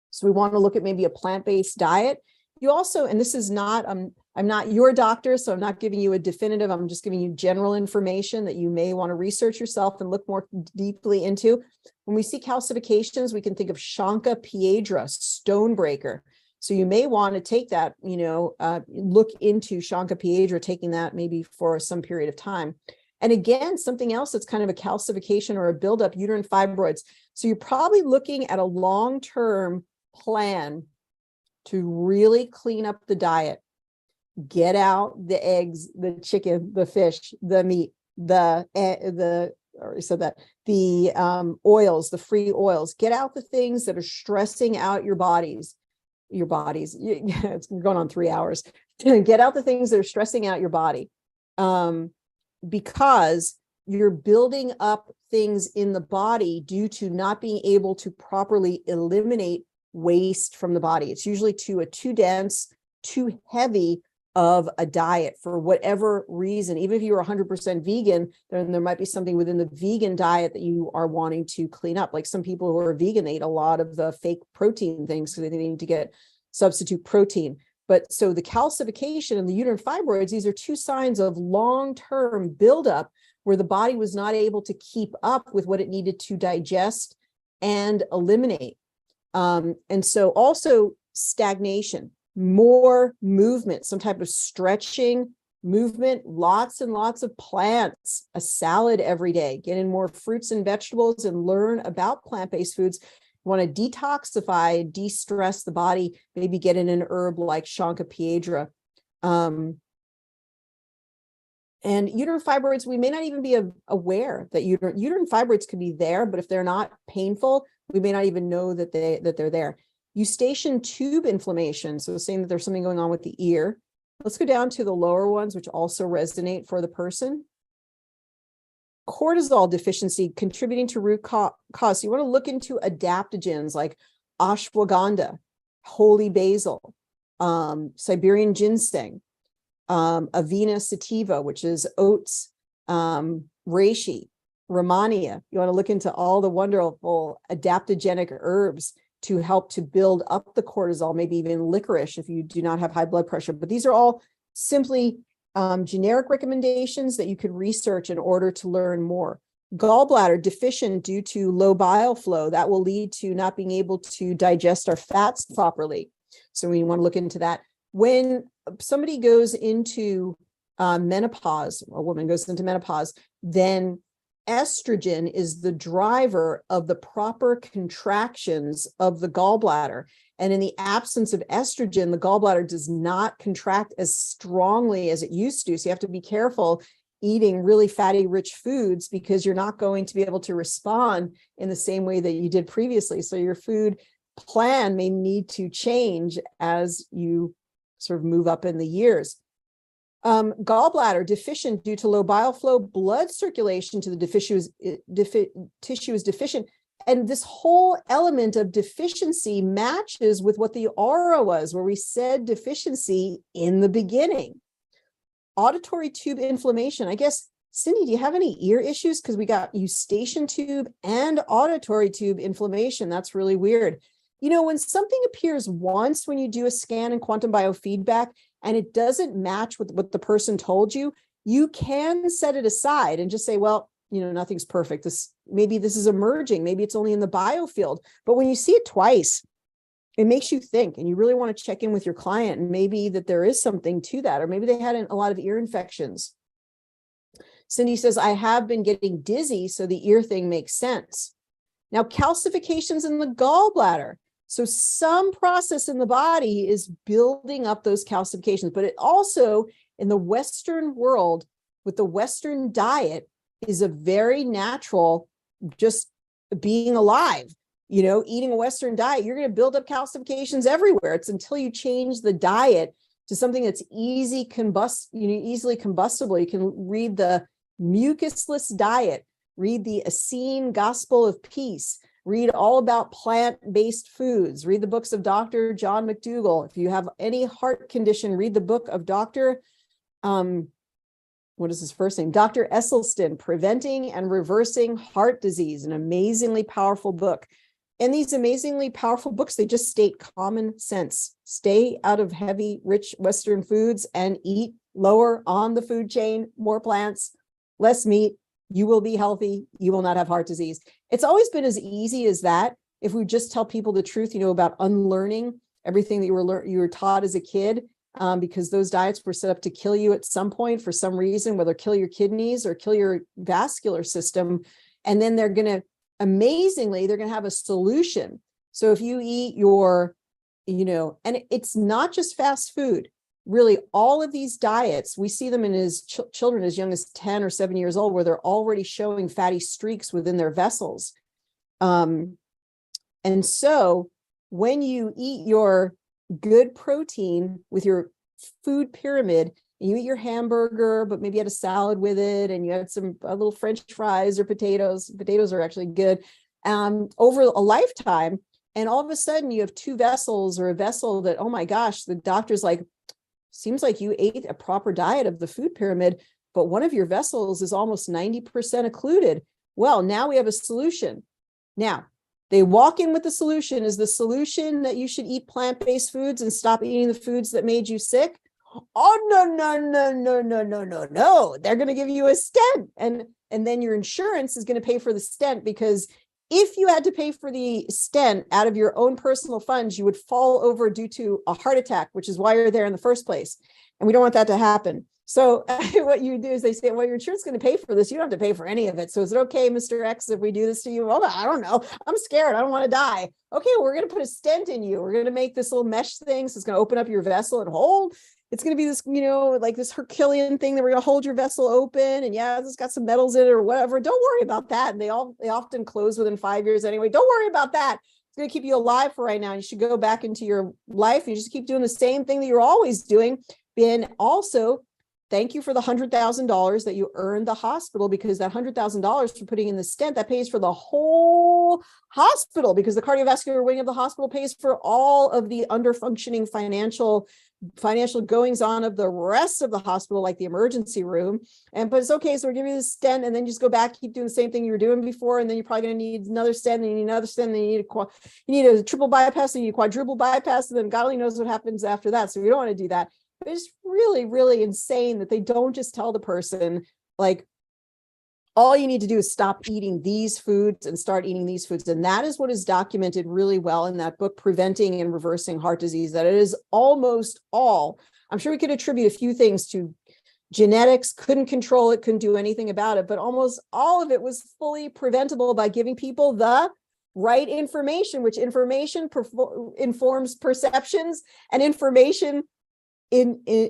S1: So we want to look at maybe a plant-based diet. You also, and this is not, I'm not your doctor, so I'm not giving you a definitive, I'm just giving you general information that you may want to research yourself and look more deeply into. When we see calcifications, we can think of Shanka Piedra, stonebreaker. So you may want to take that, look into Shanka Piedra, taking that maybe for some period of time. And again, something else that's kind of a calcification or a buildup, uterine fibroids. So you're probably looking at a long-term plan to really clean up the diet. Get out the eggs, the chicken, the fish, the meat, the oils, the free oils. Get out the things that are stressing out your bodies. It's going on 3 hours. Get out the things that are stressing out your body. Because you're building up things in the body due to not being able to properly eliminate waste from the body. It's usually too dense, too heavy of a diet for whatever reason. Even if you're 100% vegan, then there might be something within the vegan diet that you are wanting to clean up. Like some people who are vegan, they eat a lot of the fake protein things because they need to get substitute protein. But so the calcification and the uterine fibroids, these are 2 signs of long-term buildup where the body was not able to keep up with what it needed to digest and eliminate. And so also stagnation, more movement, some type of stretching movement, lots and lots of plants, a salad every day, get in more fruits and vegetables and learn about plant-based foods. You want to detoxify, de-stress the body, maybe get in an herb like Shonka Piedra. And uterine fibroids, we may not even be aware that uterine fibroids could be there, but if they're not painful, we may not even know that they're there. Eustachian tube inflammation, so saying that there's something going on with the ear. Let's go down to the lower ones, which also resonate for the person. Cortisol deficiency contributing to root cause. So you want to look into adaptogens like ashwagandha, holy basil, Siberian ginseng, Avena sativa, which is oats, reishi, Rehmannia. You want to look into all the wonderful adaptogenic herbs to help to build up the cortisol, maybe even licorice if you do not have high blood pressure. But these are all simply generic recommendations that you could research in order to learn more. Gallbladder deficient due to low bile flow, that will lead to not being able to digest our fats properly. So we want to look into that. When somebody goes into menopause, a woman goes into menopause, then estrogen is the driver of the proper contractions of the gallbladder. And in the absence of estrogen, the gallbladder does not contract as strongly as it used to. So you have to be careful eating really fatty, rich foods because you're not going to be able to respond in the same way that you did previously. So your food plan may need to change as you sort of move up in the years. Gallbladder deficient due to low bile flow, blood circulation to the tissue is deficient. And this whole element of deficiency matches with what the aura was, where we said deficiency in the beginning. Auditory tube inflammation. I guess, Cindy, do you have any ear issues? Because we got eustachian tube and auditory tube inflammation. That's really weird. You know, when something appears once when you do a scan and quantum biofeedback, and it doesn't match with what the person told you, you can set it aside and just say, well, you know, nothing's perfect. Maybe this is emerging. Maybe it's only in the biofield. But when you see it twice, it makes you think, and you really want to check in with your client, and maybe that there is something to that, or maybe they had a lot of ear infections. Cindy says, I have been getting dizzy, so the ear thing makes sense. Now, calcifications in the gallbladder. So some process in the body is building up those calcifications, but it also, in the Western world, with the Western diet, is a very natural, just being alive. You know, eating a Western diet, you're going to build up calcifications everywhere. It's until you change the diet to something that's easily combustible. You can read the mucusless diet, read the Essene Gospel of Peace, read all about plant-based foods, read the books of Dr. John McDougall. If you have any heart condition, read the book of Dr. What is his first name? Dr. Esselstyn, Preventing and Reversing Heart Disease, an amazingly powerful book. And these amazingly powerful books, they just state common sense. Stay out of heavy, rich Western foods and eat lower on the food chain, more plants, less meat. You will be healthy. You will not have heart disease. It's always been as easy as that. If we just tell people the truth, you know, about unlearning everything that you were taught as a kid, because those diets were set up to kill you at some point for some reason, whether kill your kidneys or kill your vascular system. And then they're going to, amazingly, they're going to have a solution. So if you eat your, you know, and it's not just fast food. Really, all of these diets, we see them in his children as young as 10 or 7 years old, where they're already showing fatty streaks within their vessels. And so when you eat your good protein with your food pyramid, and you eat your hamburger, but maybe you had a salad with it, and you had some little French fries or potatoes. Potatoes are actually good, over a lifetime. And all of a sudden you have two vessels, or a vessel that, oh my gosh, the doctor's like, seems like you ate a proper diet of the food pyramid, but one of your vessels is almost 90% occluded. Well, now we have a solution. Now, they walk in with the solution. Is the solution that you should eat plant-based foods and stop eating the foods that made you sick? Oh, no. They're going to give you a stent. And then your insurance is going to pay for the stent, because if you had to pay for the stent out of your own personal funds, you would fall over due to a heart attack, which is why you're there in the first place. And we don't want that to happen. So what you do is they say, well, your insurance is going to pay for this. You don't have to pay for any of it. So is it okay, Mr. X, if we do this to you? Well, I don't know. I'm scared. I don't want to die. Okay, we're going to put a stent in you. We're going to make this little mesh thing. So it's going to open up your vessel and hold. It's going to be this, like this Herculean thing that we're going to hold your vessel open. And yeah, it's got some metals in it or whatever. Don't worry about that. And they often close within 5 years anyway. Don't worry about that. It's going to keep you alive for right now. You should go back into your life. You just keep doing the same thing that you're always doing. And also, thank you for the $100,000 that you earned the hospital, because that $100,000 for putting in the stent, that pays for the whole hospital, because the cardiovascular wing of the hospital pays for all of the underfunctioning financial goings on of the rest of the hospital, like the emergency room. But it's okay. So we're giving you the stent, and then just go back, keep doing the same thing you were doing before. And then you're probably going to need another stent, and you need another stent, and then you need a triple bypass, and you need a quadruple bypass. And then God only knows what happens after that. So we don't want to do that. It's really, really insane that they don't just tell the person, like, all you need to do is stop eating these foods and start eating these foods. And that is what is documented really well in that book, Preventing and Reversing Heart Disease, that it is almost all, I'm sure we could attribute a few things to genetics, couldn't control it, couldn't do anything about it, but almost all of it was fully preventable by giving people the right information, which information informs perceptions, and information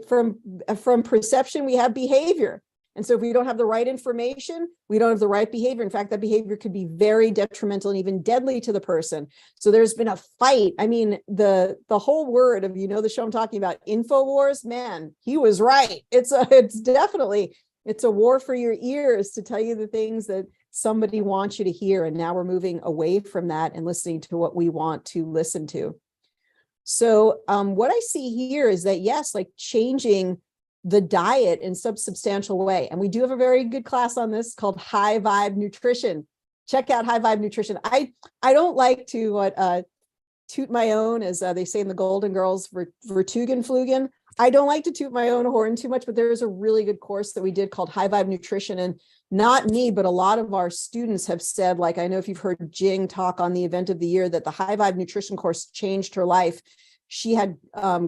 S1: from perception, we have behavior. And so if we don't have the right information, we don't have the right behavior. In fact, that behavior could be very detrimental and even deadly to the person. So there's been a fight. I mean, the whole word of, the show I'm talking about, InfoWars, man, he was right. It's a war for your ears to tell you the things that somebody wants you to hear. And now we're moving away from that and listening to what we want to listen to. So what I see here is that, yes, like changing the diet in some substantial way. And we do have a very good class on this called High Vibe Nutrition. Check out High Vibe Nutrition. I don't like to toot my own, as they say in the Golden Girls, Vertugenflugen. I don't like to toot my own horn too much, but there's a really good course that we did called High Vibe Nutrition. And not me, but a lot of our students have said, like, I know if you've heard Jing talk on the event of the year, that the High Vibe Nutrition course changed her life. She had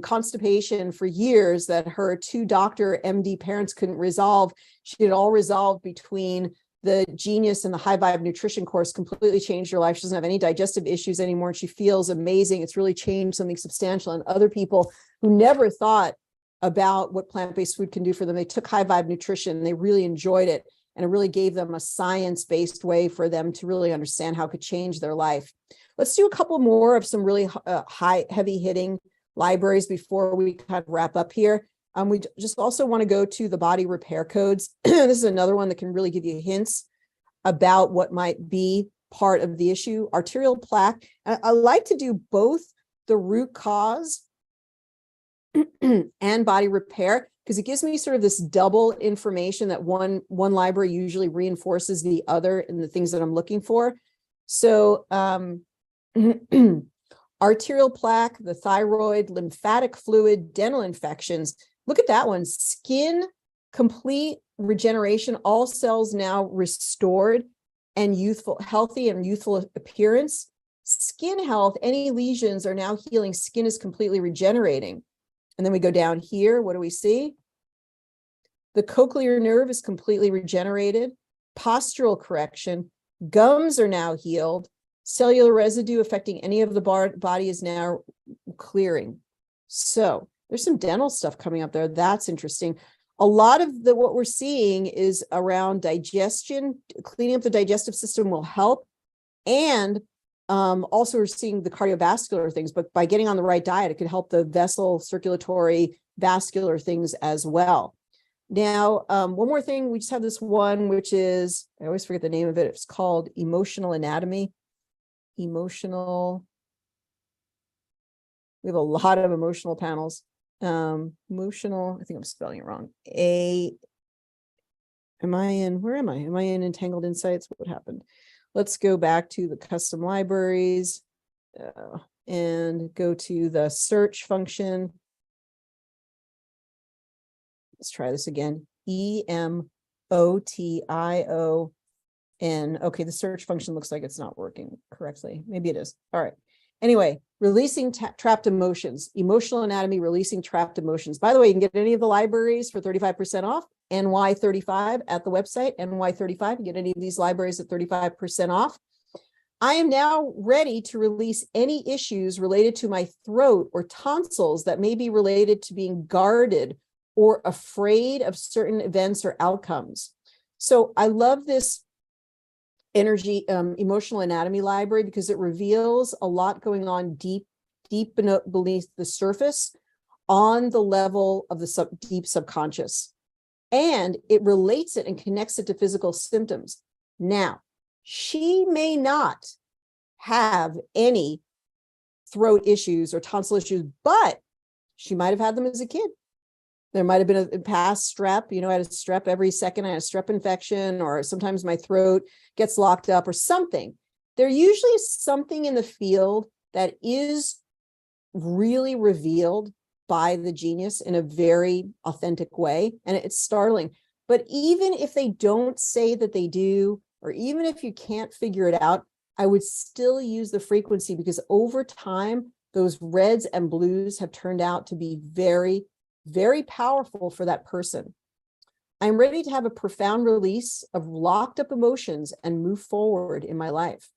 S1: constipation for years that her 2 doctor MD parents couldn't resolve. She had all resolved between the Genius and the High Vibe Nutrition course. Completely changed her life. She doesn't have any digestive issues anymore. And she feels amazing. It's really changed something substantial. And other people who never thought about what plant-based food can do for them, they took High Vibe Nutrition and they really enjoyed it. And it really gave them a science-based way for them to really understand how it could change their life. Let's do a couple more of some really heavy-hitting libraries before we kind of wrap up here. We just also want to go to the body repair codes. This is another one that can really give you hints about what might be part of the issue. Arterial plaque. I like to do both the root cause and body repair, because it gives me sort of this double information that one library usually reinforces the other in the things that I'm looking for. So arterial plaque, the thyroid, lymphatic fluid, dental infections. Look at that one. Skin, complete regeneration, all cells now restored and youthful, healthy and youthful appearance. Skin health, any lesions are now healing. Skin is completely regenerating. And then we go down here. What do we see? The cochlear nerve is completely regenerated. Postural correction. Gums are now healed. Cellular residue affecting any of the body is now clearing. So there's some dental stuff coming up there. That's interesting. A lot of what we're seeing is around digestion. Cleaning up the digestive system will help. And also we're seeing the cardiovascular things, but by getting on the right diet, it can help the vessel, circulatory, vascular things as well. Now, one more thing, we just have this one, which is, I always forget the name of it. It's called Emotional Anatomy. We have a lot of emotional panels. Emotional, I think I'm spelling it wrong. Where am I? Am I in Entangled Insights? What happened? Let's go back to the custom libraries and go to the search function. Let's try this again. EMOTION. Okay, the search function looks like it's not working correctly. Maybe it is. All right. Anyway, releasing trapped emotions, emotional anatomy, releasing trapped emotions. By the way, you can get any of the libraries for 35% off, NY35 at the website, NY35. You can get any of these libraries at 35% off. I am now ready to release any issues related to my throat or tonsils that may be related to being guarded or afraid of certain events or outcomes. So I love this energy, emotional anatomy library because it reveals a lot going on deep beneath the surface on the level of the deep subconscious. And it relates it and connects it to physical symptoms. Now, she may not have any throat issues or tonsil issues, but she might have had them as a kid. There might have been a past strep, I had a strep every second, I had a strep infection, or sometimes my throat gets locked up or something. There usually is something in the field that is really revealed by the genius in a very authentic way. And it's startling. But even if they don't say that they do, or even if you can't figure it out, I would still use the frequency because over time, those reds and blues have turned out to be very, very powerful for that person. I'm ready to have a profound release of locked up emotions and move forward in my life.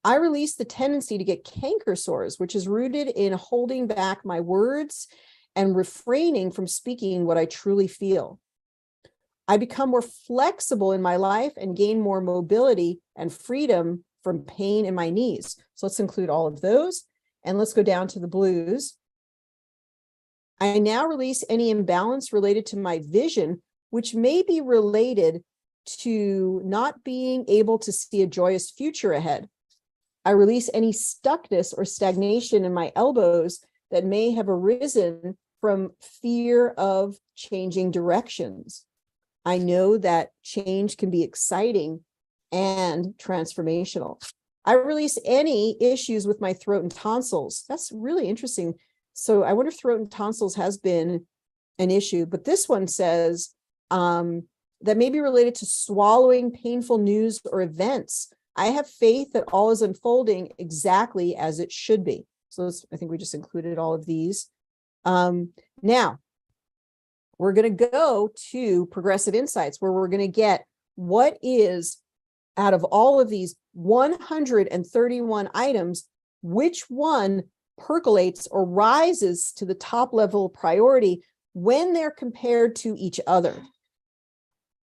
S1: I release the tendency to get canker sores, which is rooted in holding back my words and refraining from speaking what I truly feel. I become more flexible in my life and gain more mobility and freedom from pain in my knees. So let's include all of those. And let's go down to the blues. I now release any imbalance related to my vision, which may be related to not being able to see a joyous future ahead. I release any stuckness or stagnation in my elbows that may have arisen from fear of changing directions. I know that change can be exciting and transformational. I release any issues with my throat and tonsils. That's really interesting. So I wonder if throat and tonsils has been an issue, but this one says that may be related to swallowing painful news or events. I have faith that all is unfolding exactly as it should be. So I think we just included all of these. Now, we're going to go to Progressive Insights, where we're going to get what is, out of all of these 131 items, which one percolates or rises to the top level of priority when they're compared to each other.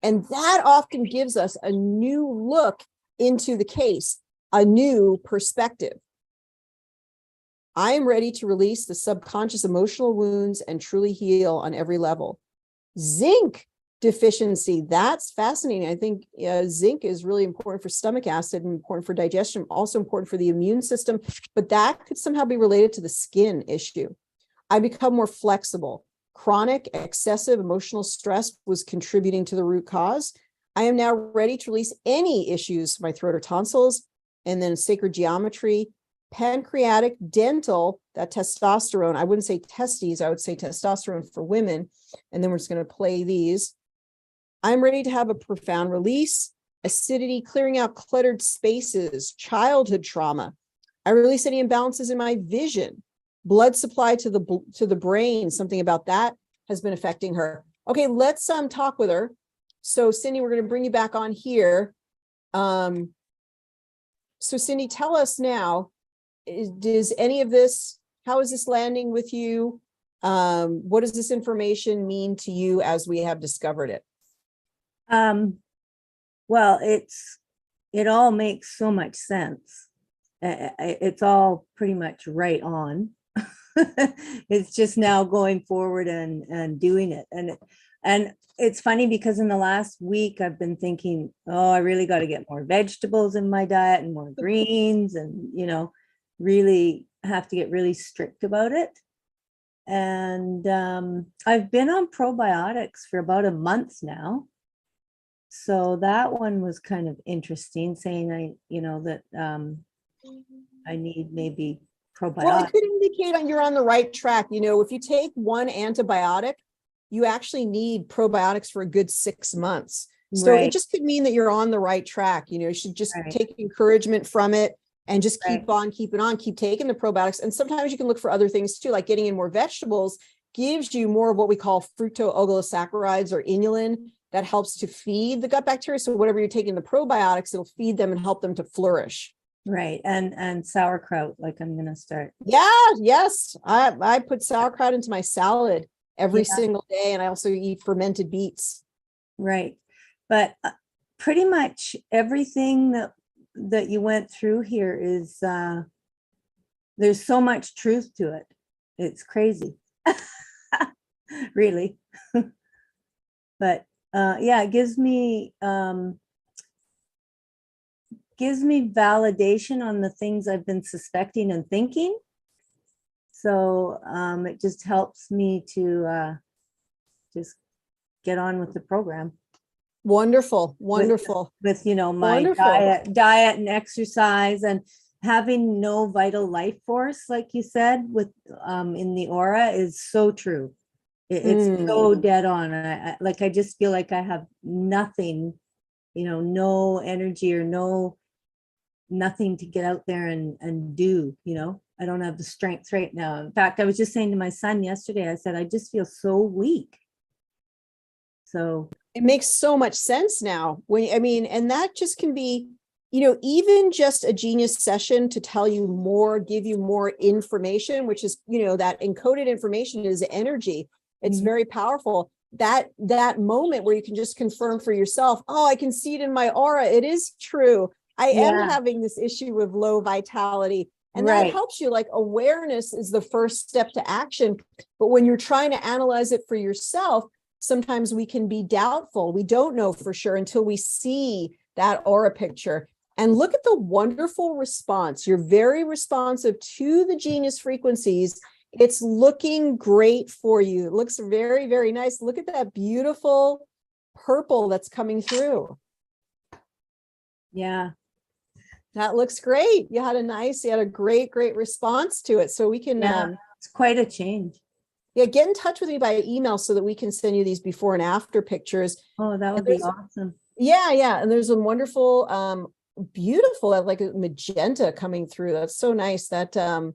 S1: And that often gives us a new look into the case, a new perspective. I am ready to release the subconscious emotional wounds and truly heal on every level. Zinc deficiency, that's fascinating. I think zinc is really important for stomach acid and important for digestion, also important for the immune system, but that could somehow be related to the skin issue. I become more flexible. Chronic, excessive emotional stress was contributing to the root cause. I am now ready to release any issues to my throat or tonsils, and then sacred geometry, pancreatic, dental, that testosterone. I wouldn't say testes, I would say testosterone for women. And then we're just going to play these. I'm ready to have a profound release, acidity, clearing out cluttered spaces, childhood trauma. I release any imbalances in my vision, blood supply to the brain. Something about that has been affecting her. Okay, let's talk with her. So Cindy, we're going to bring you back on here. So Cindy, tell us now, does any of this, how is this landing with you? What does this information mean to you as we have discovered it?
S2: Well, it all makes so much sense. It's all pretty much right on. It's just now going forward and doing it. And it's funny because in the last week I've been thinking, oh, I really got to get more vegetables in my diet and more greens, and really have to get really strict about it. And I've been on probiotics for about a month now. So that one was kind of interesting, saying that I need maybe probiotics.
S1: Well, it could indicate you're on the right track. If you take one antibiotic, you actually need probiotics for a good 6 months. So It just could mean that you're on the right track. You should just take encouragement from it and just keep on keeping on, keep taking the probiotics. And sometimes you can look for other things too, like getting in more vegetables gives you more of what we call fructooligosaccharides or inulin that helps to feed the gut bacteria. So whatever you're taking the probiotics, it'll feed them and help them to flourish.
S2: Right. And sauerkraut, like I'm going to start.
S1: Yeah. Yes. I put sauerkraut into my salad every single day. And I also eat fermented beets.
S2: Right. But pretty much everything that you went through here is, there's so much truth to it. It's crazy. Really. But yeah, it gives me validation on the things I've been suspecting and thinking. So it just helps me to just get on with the program.
S1: Wonderful. Wonderful.
S2: With my
S1: Wonderful.
S2: diet and exercise, and having no vital life force, like you said, with in the aura is so true. It's so dead on. I just feel like I have nothing, no energy or nothing to get out there and do. I don't have the strength right now. In fact, I was just saying to my son yesterday, I said, I just feel so weak. So
S1: it makes so much sense now. And that just can be, even just a genius session to tell you more, give you more information, which is, that encoded information is energy. It's very powerful. That moment where you can just confirm for yourself, oh, I can see it in my aura. It is true. I am having this issue with low vitality. And that helps you. Like, awareness is the first step to action. But when you're trying to analyze it for yourself, sometimes we can be doubtful. We don't know for sure until we see that aura picture. And look at the wonderful response. You're very responsive to the genius frequencies. It's looking great for you. It looks very, very nice. Look at that beautiful purple that's coming through.
S2: Yeah.
S1: That looks great. You had a great response to it. So we can,
S2: it's quite a change.
S1: Yeah, get in touch with me by email so that we can send you these before and after pictures.
S2: Oh, that would be awesome.
S1: Yeah. And there's a wonderful, beautiful, like a magenta coming through. That's so nice. That I'm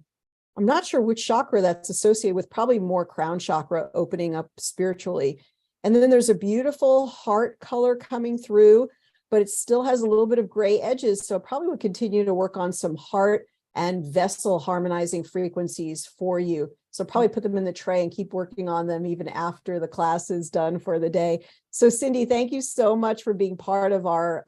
S1: not sure which chakra that's associated with, probably more crown chakra opening up spiritually. And then there's a beautiful heart color coming through, but it still has a little bit of gray edges. So probably would continue to work on some heart and vessel harmonizing frequencies for you. So probably put them in the tray and keep working on them even after the class is done for the day. So Cindy, thank you so much for being part of our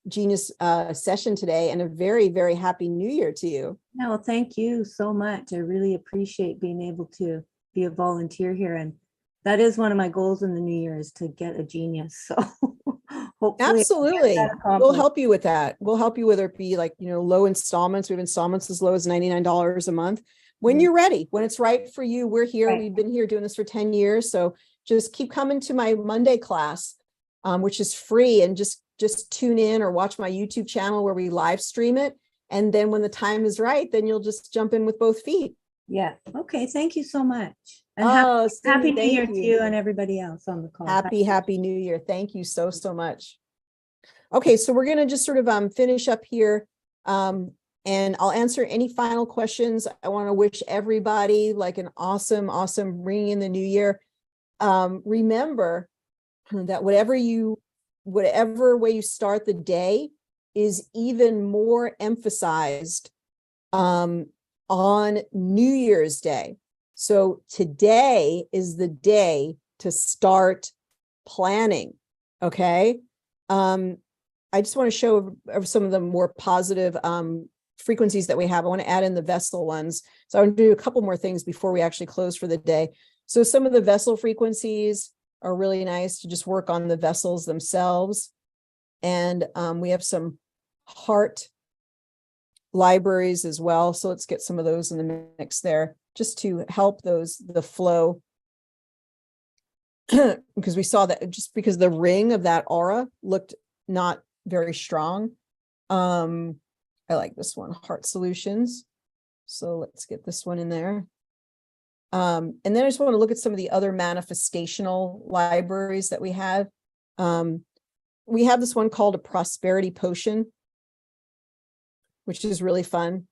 S1: Genius session today, and a very, very happy New Year to you.
S2: No, thank you so much. I really appreciate being able to be a volunteer here. And that is one of my goals in the new year, is to get a genius. So hopefully.
S1: Absolutely. We'll help you with that. We'll help you, whether it be like, low installments. We have installments as low as $99 a month. When you're ready, when it's right for you, we're here. We've been here doing this for 10 years. So just keep coming to my Monday class, which is free, and just tune in or watch my YouTube channel where we live stream it. And then when the time is right, then you'll just jump in with both feet.
S2: Yeah. Okay. Thank you so much. And
S1: Cindy,
S2: happy New Year to you and everybody else on the call.
S1: Happy New Year. Thank you so much. Okay. So we're going to just sort of finish up here. And I'll answer any final questions. I want to wish everybody like an awesome ring in the new year. Remember that whatever way you start the day is even more emphasized on New Year's Day. So today is the day to start planning. Okay. I just want to show some of the more positive frequencies that we have. I want to add in the vessel ones. So I want to do a couple more things before we actually close for the day. So some of the vessel frequencies are really nice to just work on the vessels themselves. And we have some heart libraries as well. So let's get some of those in the mix there, just to help the flow. Because we saw that just because the ring of that aura looked not very strong. I like this one, Heart Solutions. So let's get this one in there. And then I just want to look at some of the other manifestational libraries that we have. We have this one called a Prosperity Potion, which is really fun.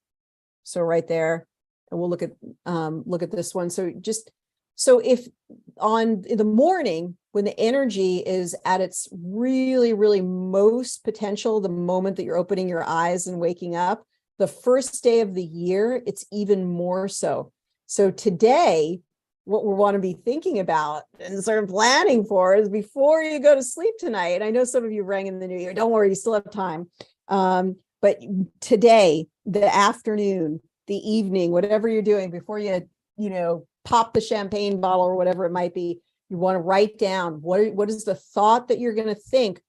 S1: So right there, and we'll look at this one. So if in the morning, when the energy is at its really, really most potential, the moment that you're opening your eyes and waking up, the first day of the year, it's even more so. So today, what we want to be thinking about and sort of planning for is before you go to sleep tonight. I know some of you rang in the new year. Don't worry, you still have time. But today, the afternoon, the evening, whatever you're doing before you pop the champagne bottle or whatever it might be, you want to write down what is the thought that you're going to think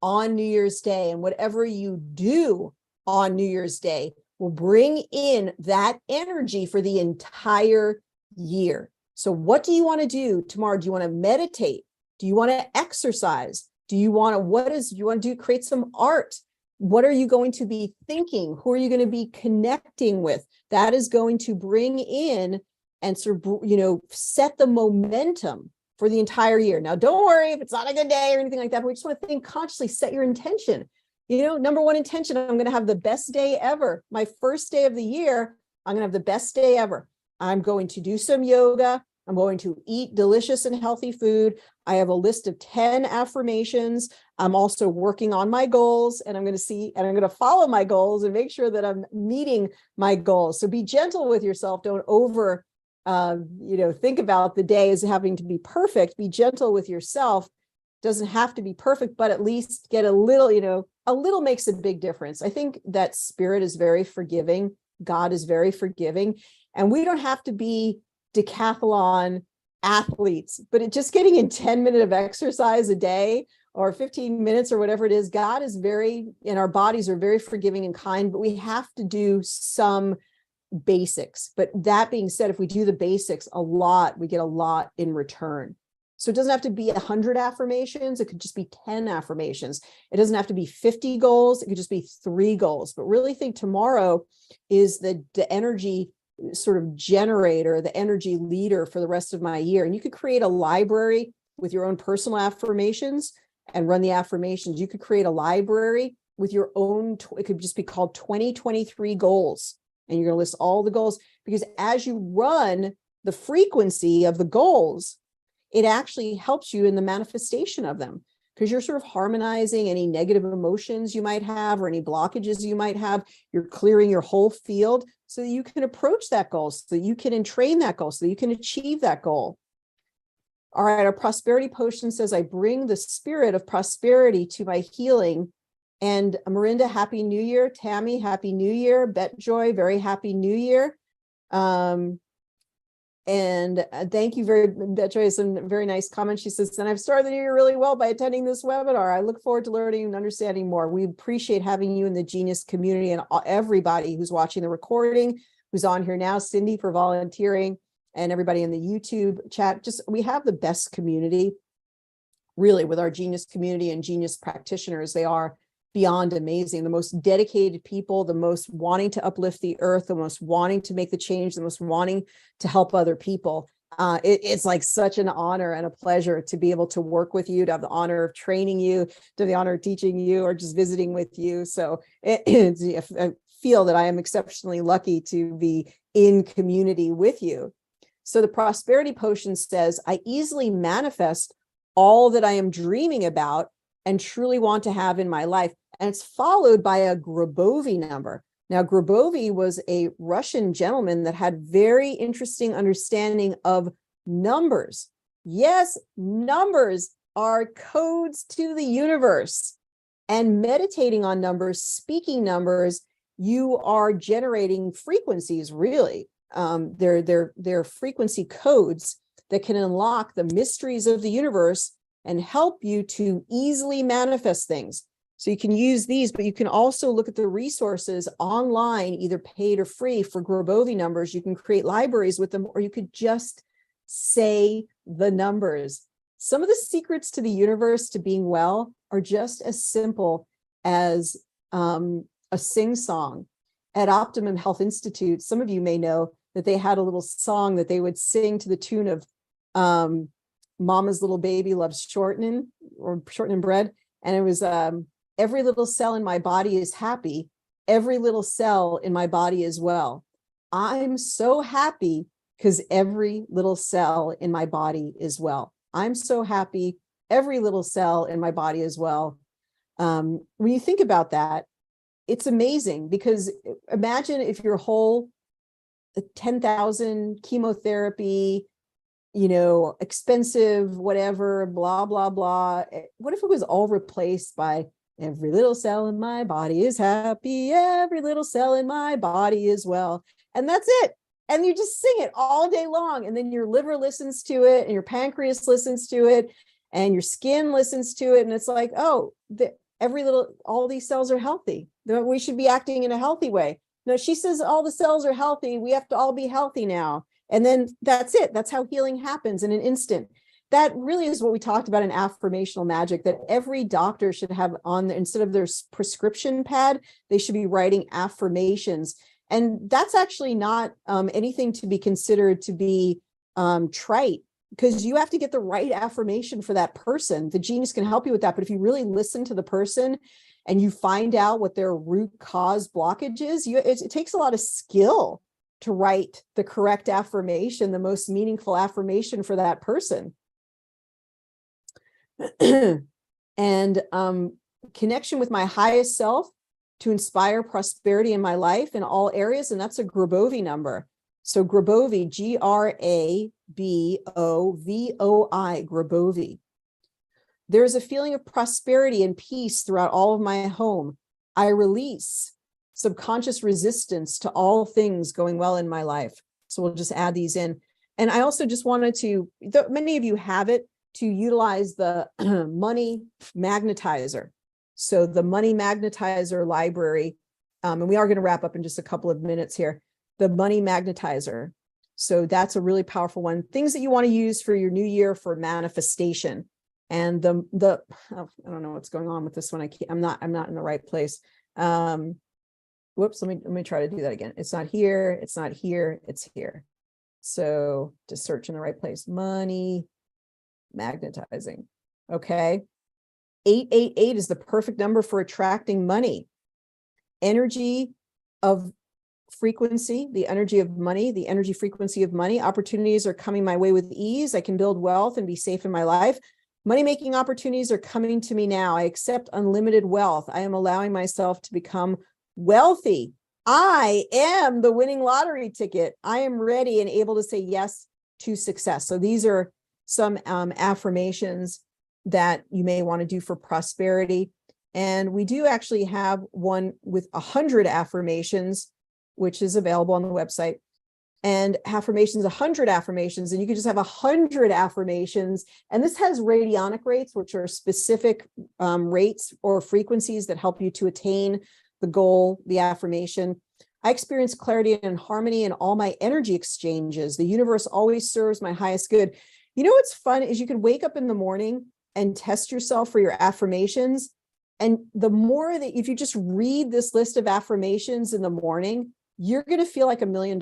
S1: on New Year's Day, and whatever you do on New Year's Day will bring in that energy for the entire year. So what do you want to do tomorrow? Do you want to meditate? Do you want to exercise? Do you want to do create some art? What are you going to be thinking? Who are you going to be connecting with? That is going to bring in and sort of, set the momentum for the entire year. Now, don't worry if it's not a good day or anything like that, but we just want to think consciously, set your intention. Number one intention, I'm going to have the best day ever. My first day of the year, I'm going to have the best day ever. I'm going to do some yoga. I'm going to eat delicious and healthy food. I have a list of 10 affirmations. I'm also working on my goals, and I'm going to follow my goals and make sure that I'm meeting my goals. So be gentle with yourself. Don't think about the day as having to be perfect. Be gentle with yourself. Doesn't have to be perfect, but at least get a little makes a big difference. I think that spirit is very forgiving. God is very forgiving, and we don't have to be decathlon athletes, but just getting in 10 minutes of exercise a day or 15 minutes or whatever it is, God is and our bodies are very forgiving and kind, but we have to do some basics. But that being said, if we do the basics a lot, we get a lot in return. So it doesn't have to be 100 affirmations. It could just be 10 affirmations. It doesn't have to be 50 goals. It could just be 3 goals, but really think tomorrow is the energy sort of generator, the energy leader for the rest of my year. And you could create a library with your own personal affirmations and run the affirmations. You could create a library with your own, it could just be called 2023 goals. And you're going to list all the goals, because as you run the frequency of the goals, it actually helps you in the manifestation of them, because you're sort of harmonizing any negative emotions you might have or any blockages you might have. You're clearing your whole field so that you can approach that goal, so that you can entrain that goal, so that you can achieve that goal. All right, our prosperity potion says, I bring the spirit of prosperity to my healing. And Miranda, Happy New Year. Tammy, Happy New Year. Bet Joy, very Happy New Year. And thank you Bet Joy has some very nice comments. She says, and I've started the new year really well by attending this webinar. I look forward to learning and understanding more. We appreciate having you in the Genius community, and everybody who's watching the recording, who's on here now, Cindy for volunteering, and everybody in the YouTube chat. We have the best community, really, with our Genius community and Genius practitioners. They are beyond amazing, the most dedicated people, the most wanting to uplift the earth, the most wanting to make the change, the most wanting to help other people. It's like such an honor and a pleasure to be able to work with you, to have the honor of training you, to have the honor of teaching you, or just visiting with you. So I feel that I am exceptionally lucky to be in community with you. So the prosperity potion says, I easily manifest all that I am dreaming about and truly want to have in my life. And it's followed by a Grabovoi number. Now, Grabovoi was a Russian gentleman that had very interesting understanding of numbers. Yes, numbers are codes to the universe. And meditating on numbers, speaking numbers, you are generating frequencies, really. They're frequency codes that can unlock the mysteries of the universe and help you to easily manifest things. So you can use these, but you can also look at the resources online, either paid or free, for Grabovoi numbers. You can create libraries with them, or you could just say the numbers. Some of the secrets to the universe to being well are just as simple as a sing-song. At Optimum Health Institute, some of you may know that they had a little song that they would sing to the tune of Mama's Little Baby Loves Shortening Bread. And it was, every little cell in my body is happy every little cell in my body is well. I'm so happy because every little cell in my body is well. I'm so happy. Every little cell in my body is well. When you think about that, it's amazing, because imagine if your whole 10,000 chemotherapy, expensive, whatever, blah, blah, blah. What if it was all replaced by every little cell in my body is happy, every little cell in my body is well. And that's it. And you just sing it all day long. And then your liver listens to it, and your pancreas listens to it, and your skin listens to it. And it's like, oh, all these cells are healthy. We should be acting in a healthy way. No, she says all the cells are healthy. We have to all be healthy now. And then that's it. That's how healing happens in an instant. That really is what we talked about in affirmational magic, that every doctor should have on, instead of their prescription pad, they should be writing affirmations. And that's actually not anything to be considered to be trite, because you have to get the right affirmation for that person. The genius can help you with that. But if you really listen to the person and you find out what their root cause blockage is, it takes a lot of skill to write the correct affirmation, the most meaningful affirmation for that person. And connection with my highest self to inspire prosperity in my life in all areas. And that's a Grabovoi number. So Grabovoi, Grabovoi, Grabovoi. There's a feeling of prosperity and peace throughout all of my home. I release subconscious resistance to all things going well in my life. So we'll just add these in. And I also just wanted to, many of you have it, to utilize the money magnetizer. So the money magnetizer library, and we are going to wrap up in just a couple of minutes here, the money magnetizer. So that's a really powerful one. Things that you want to use for your new year for manifestation. And I don't know what's going on with this one. I'm not in the right place. Whoops, let me try to do that again. It's not here, it's not here, it's here. So just search in the right place. Money magnetizing. Okay. 888 is the perfect number for attracting money. Energy of frequency, the energy of money, the energy frequency of money. Opportunities are coming my way with ease. I can build wealth and be safe in my life. Money-making opportunities are coming to me now. I accept unlimited wealth. I am allowing myself to become wealthy. I am the winning lottery ticket. I am ready and able to say yes to success. So these are some affirmations that you may want to do for prosperity. And we do actually have one with 100 affirmations, which is available on the website. And affirmations, 100 affirmations, and you can just have 100 affirmations. And this has radionic rates, which are specific rates or frequencies that help you to attain the goal, the affirmation. I experience clarity and harmony in all my energy exchanges. The universe always serves my highest good. You know what's fun is you can wake up in the morning and test yourself for your affirmations. And the more that, if you just read this list of affirmations in the morning, you're going to feel like $1 million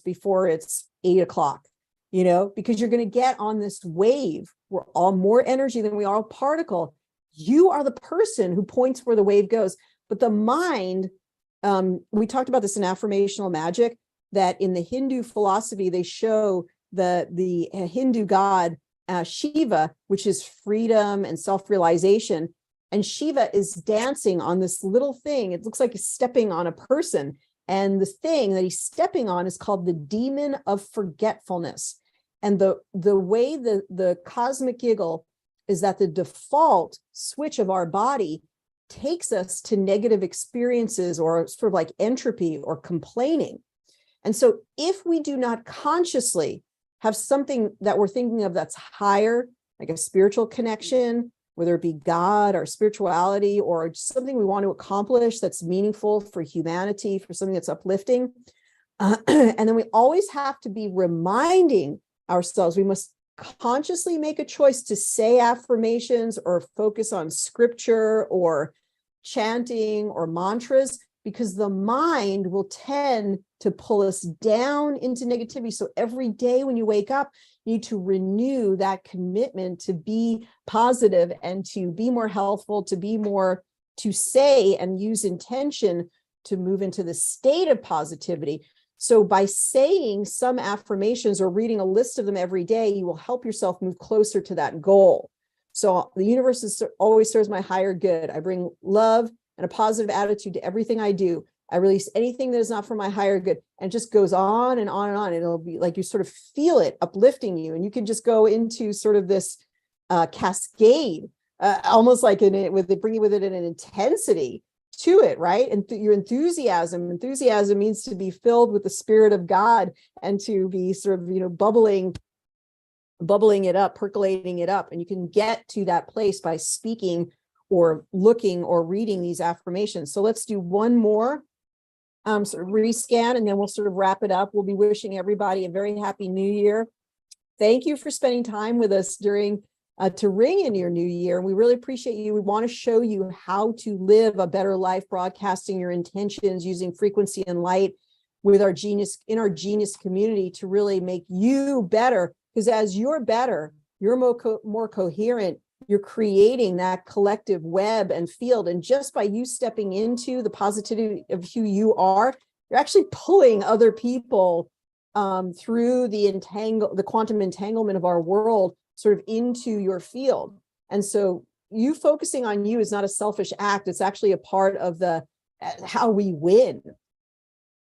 S1: before it's 8 o'clock, because you're going to get on this wave. We're all more energy than we are a particle. You are the person who points where the wave goes. But the mind, we talked about this in affirmational magic, that in the Hindu philosophy, they show the Hindu god Shiva, which is freedom and self-realization. And Shiva is dancing on this little thing. It looks like he's stepping on a person. And the thing that he's stepping on is called the demon of forgetfulness. And the way the cosmic giggle is that the default switch of our body takes us to negative experiences, or sort of like entropy or complaining. And so if we do not consciously have something that we're thinking of that's higher, like a spiritual connection, whether it be God or spirituality, or something we want to accomplish that's meaningful for humanity, for something that's uplifting. And then we always have to be reminding ourselves, we must consciously make a choice to say affirmations or focus on scripture or chanting or mantras, because the mind will tend to pull us down into negativity. So every day when you wake up, you need to renew that commitment to be positive and to be more healthful, to say and use intention to move into the state of positivity. So by saying some affirmations or reading a list of them every day, you will help yourself move closer to that goal. So the universe always serves my higher good. I bring love and a positive attitude to everything I do. I release anything that is not for my higher good, and it just goes on and on and on. It'll be like you sort of feel it uplifting you, and you can just go into sort of this cascade, almost like bringing with it an intensity to it, right? And your enthusiasm means to be filled with the Spirit of God and to be sort of, bubbling it up, percolating it up. And you can get to that place by speaking or looking or reading these affirmations. So let's do one more sort of rescan, and then we'll sort of wrap it up. We'll be wishing everybody a very happy new year. Thank you for spending time with us during to ring in your new year. We really appreciate you. We want to show you how to live a better life, broadcasting your intentions using frequency and light with our genius community to really make you better. Because as you're better, you're more coherent. You're creating that collective web and field. And just by you stepping into the positivity of who you are, you're actually pulling other people through the quantum entanglement of our world sort of into your field. And so you focusing on you is not a selfish act. It's actually a part of how we win.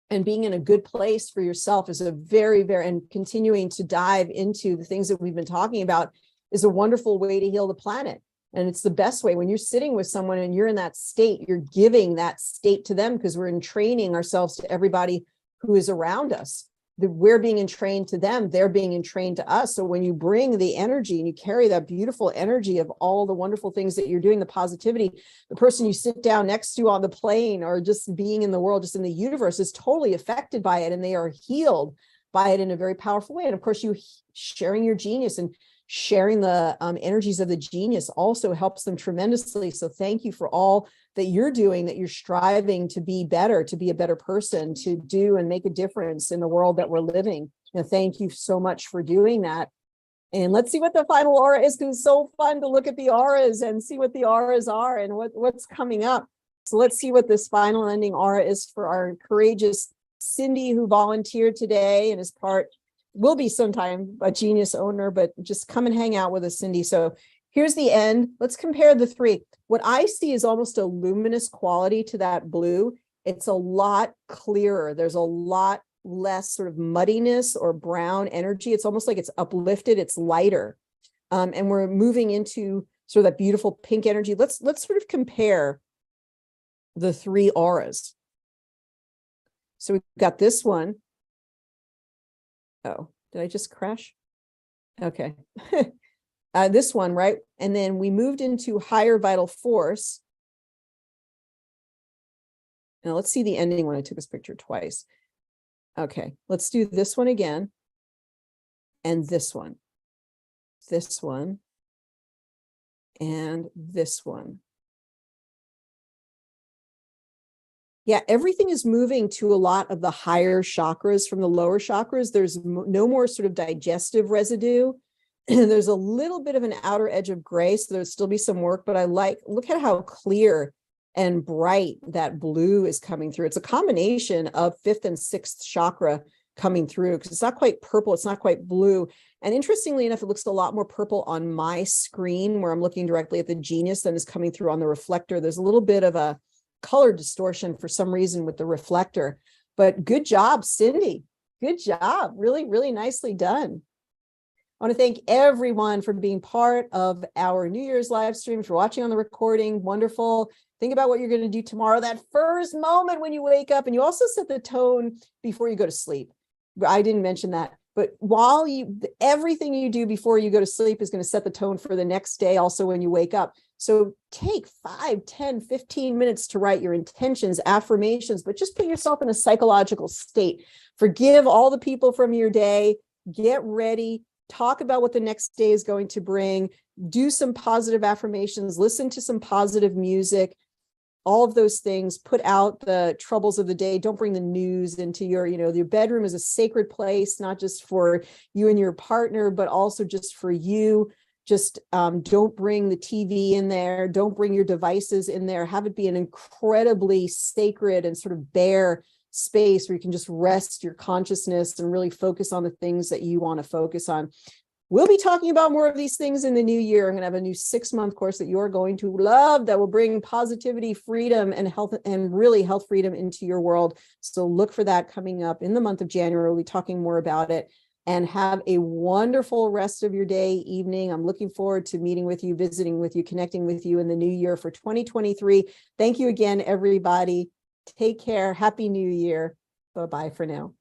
S1: And being in a good place for yourself is a very, very, and continuing to dive into the things that we've been talking about is a wonderful way to heal the planet. And it's the best way. When you're sitting with someone and you're in that state, you're giving that state to them, because we're entraining ourselves to everybody who is around us. We're being entrained to them, they're being entrained to us. So when you bring the energy and you carry that beautiful energy of all the wonderful things that you're doing, the positivity, the person you sit down next to on the plane or just being in the world, just in the universe, is totally affected by it, and they are healed by it in a very powerful way. And of course, you sharing your genius and sharing the energies of the genius also helps them tremendously. So thank you for all that you're doing, that you're striving to be better, to be a better person, to do and make a difference in the world that we're living. Thank you so much for doing that. And let's see what the final aura is, because it's so fun to look at the auras and see what the auras are and what's coming up. So let's see what this final ending aura is for our courageous Cindy, who volunteered today and is will be sometime a genius owner, but just come and hang out with us, Cindy. So here's the end. Let's compare the three. What I see is almost a luminous quality to that blue. It's a lot clearer. There's a lot less sort of muddiness or brown energy. It's almost like it's uplifted. It's lighter. And we're moving into sort of that beautiful pink energy. Let's sort of compare the three auras. So we've got this one. Oh, did I just crash? Okay. This one, right? And then we moved into higher vital force. Now let's see the ending when I took this picture twice. Okay, let's do this one again. And this one. This one. And this one. Yeah, everything is moving to a lot of the higher chakras from the lower chakras. There's no more sort of digestive residue. There's a little bit of an outer edge of gray, so there'll still be some work, but look at how clear and bright that blue is coming through. It's a combination of fifth and sixth chakra coming through, because it's not quite purple, it's not quite blue. And interestingly enough, it looks a lot more purple on my screen where I'm looking directly at the genius than is coming through on the reflector. There's a little bit of a color distortion for some reason with the reflector, but good job, Cindy. Good job. Really, really nicely done. I want to thank everyone for being part of our New Year's live stream. If you're watching on the recording, wonderful. Think about what you're going to do tomorrow, that first moment when you wake up, and you also set the tone before you go to sleep. I didn't mention that, but everything you do before you go to sleep is going to set the tone for the next day, also when you wake up. So take 5, 10, 15 minutes to write your intentions, affirmations, but just put yourself in a psychological state. Forgive all the people from your day, get ready, talk about what the next day is going to bring, do some positive affirmations, listen to some positive music, all of those things, put out the troubles of the day. Don't bring the news into your bedroom is a sacred place, not just for you and your partner, but also just for you. Just don't bring the TV in there. Don't bring your devices in there. Have it be an incredibly sacred and sort of bare space where you can just rest your consciousness and really focus on the things that you want to focus on. We'll be talking about more of these things in the new year. I'm going to have a new 6-month course that you're going to love that will bring positivity, freedom, and health, and really health freedom into your world. So look for that coming up in the month of January. We'll be talking more about it. And have a wonderful rest of your day, evening. I'm looking forward to meeting with you, visiting with you, connecting with you in the new year for 2023. Thank you again, everybody. Take care. Happy New Year. Bye-bye for now.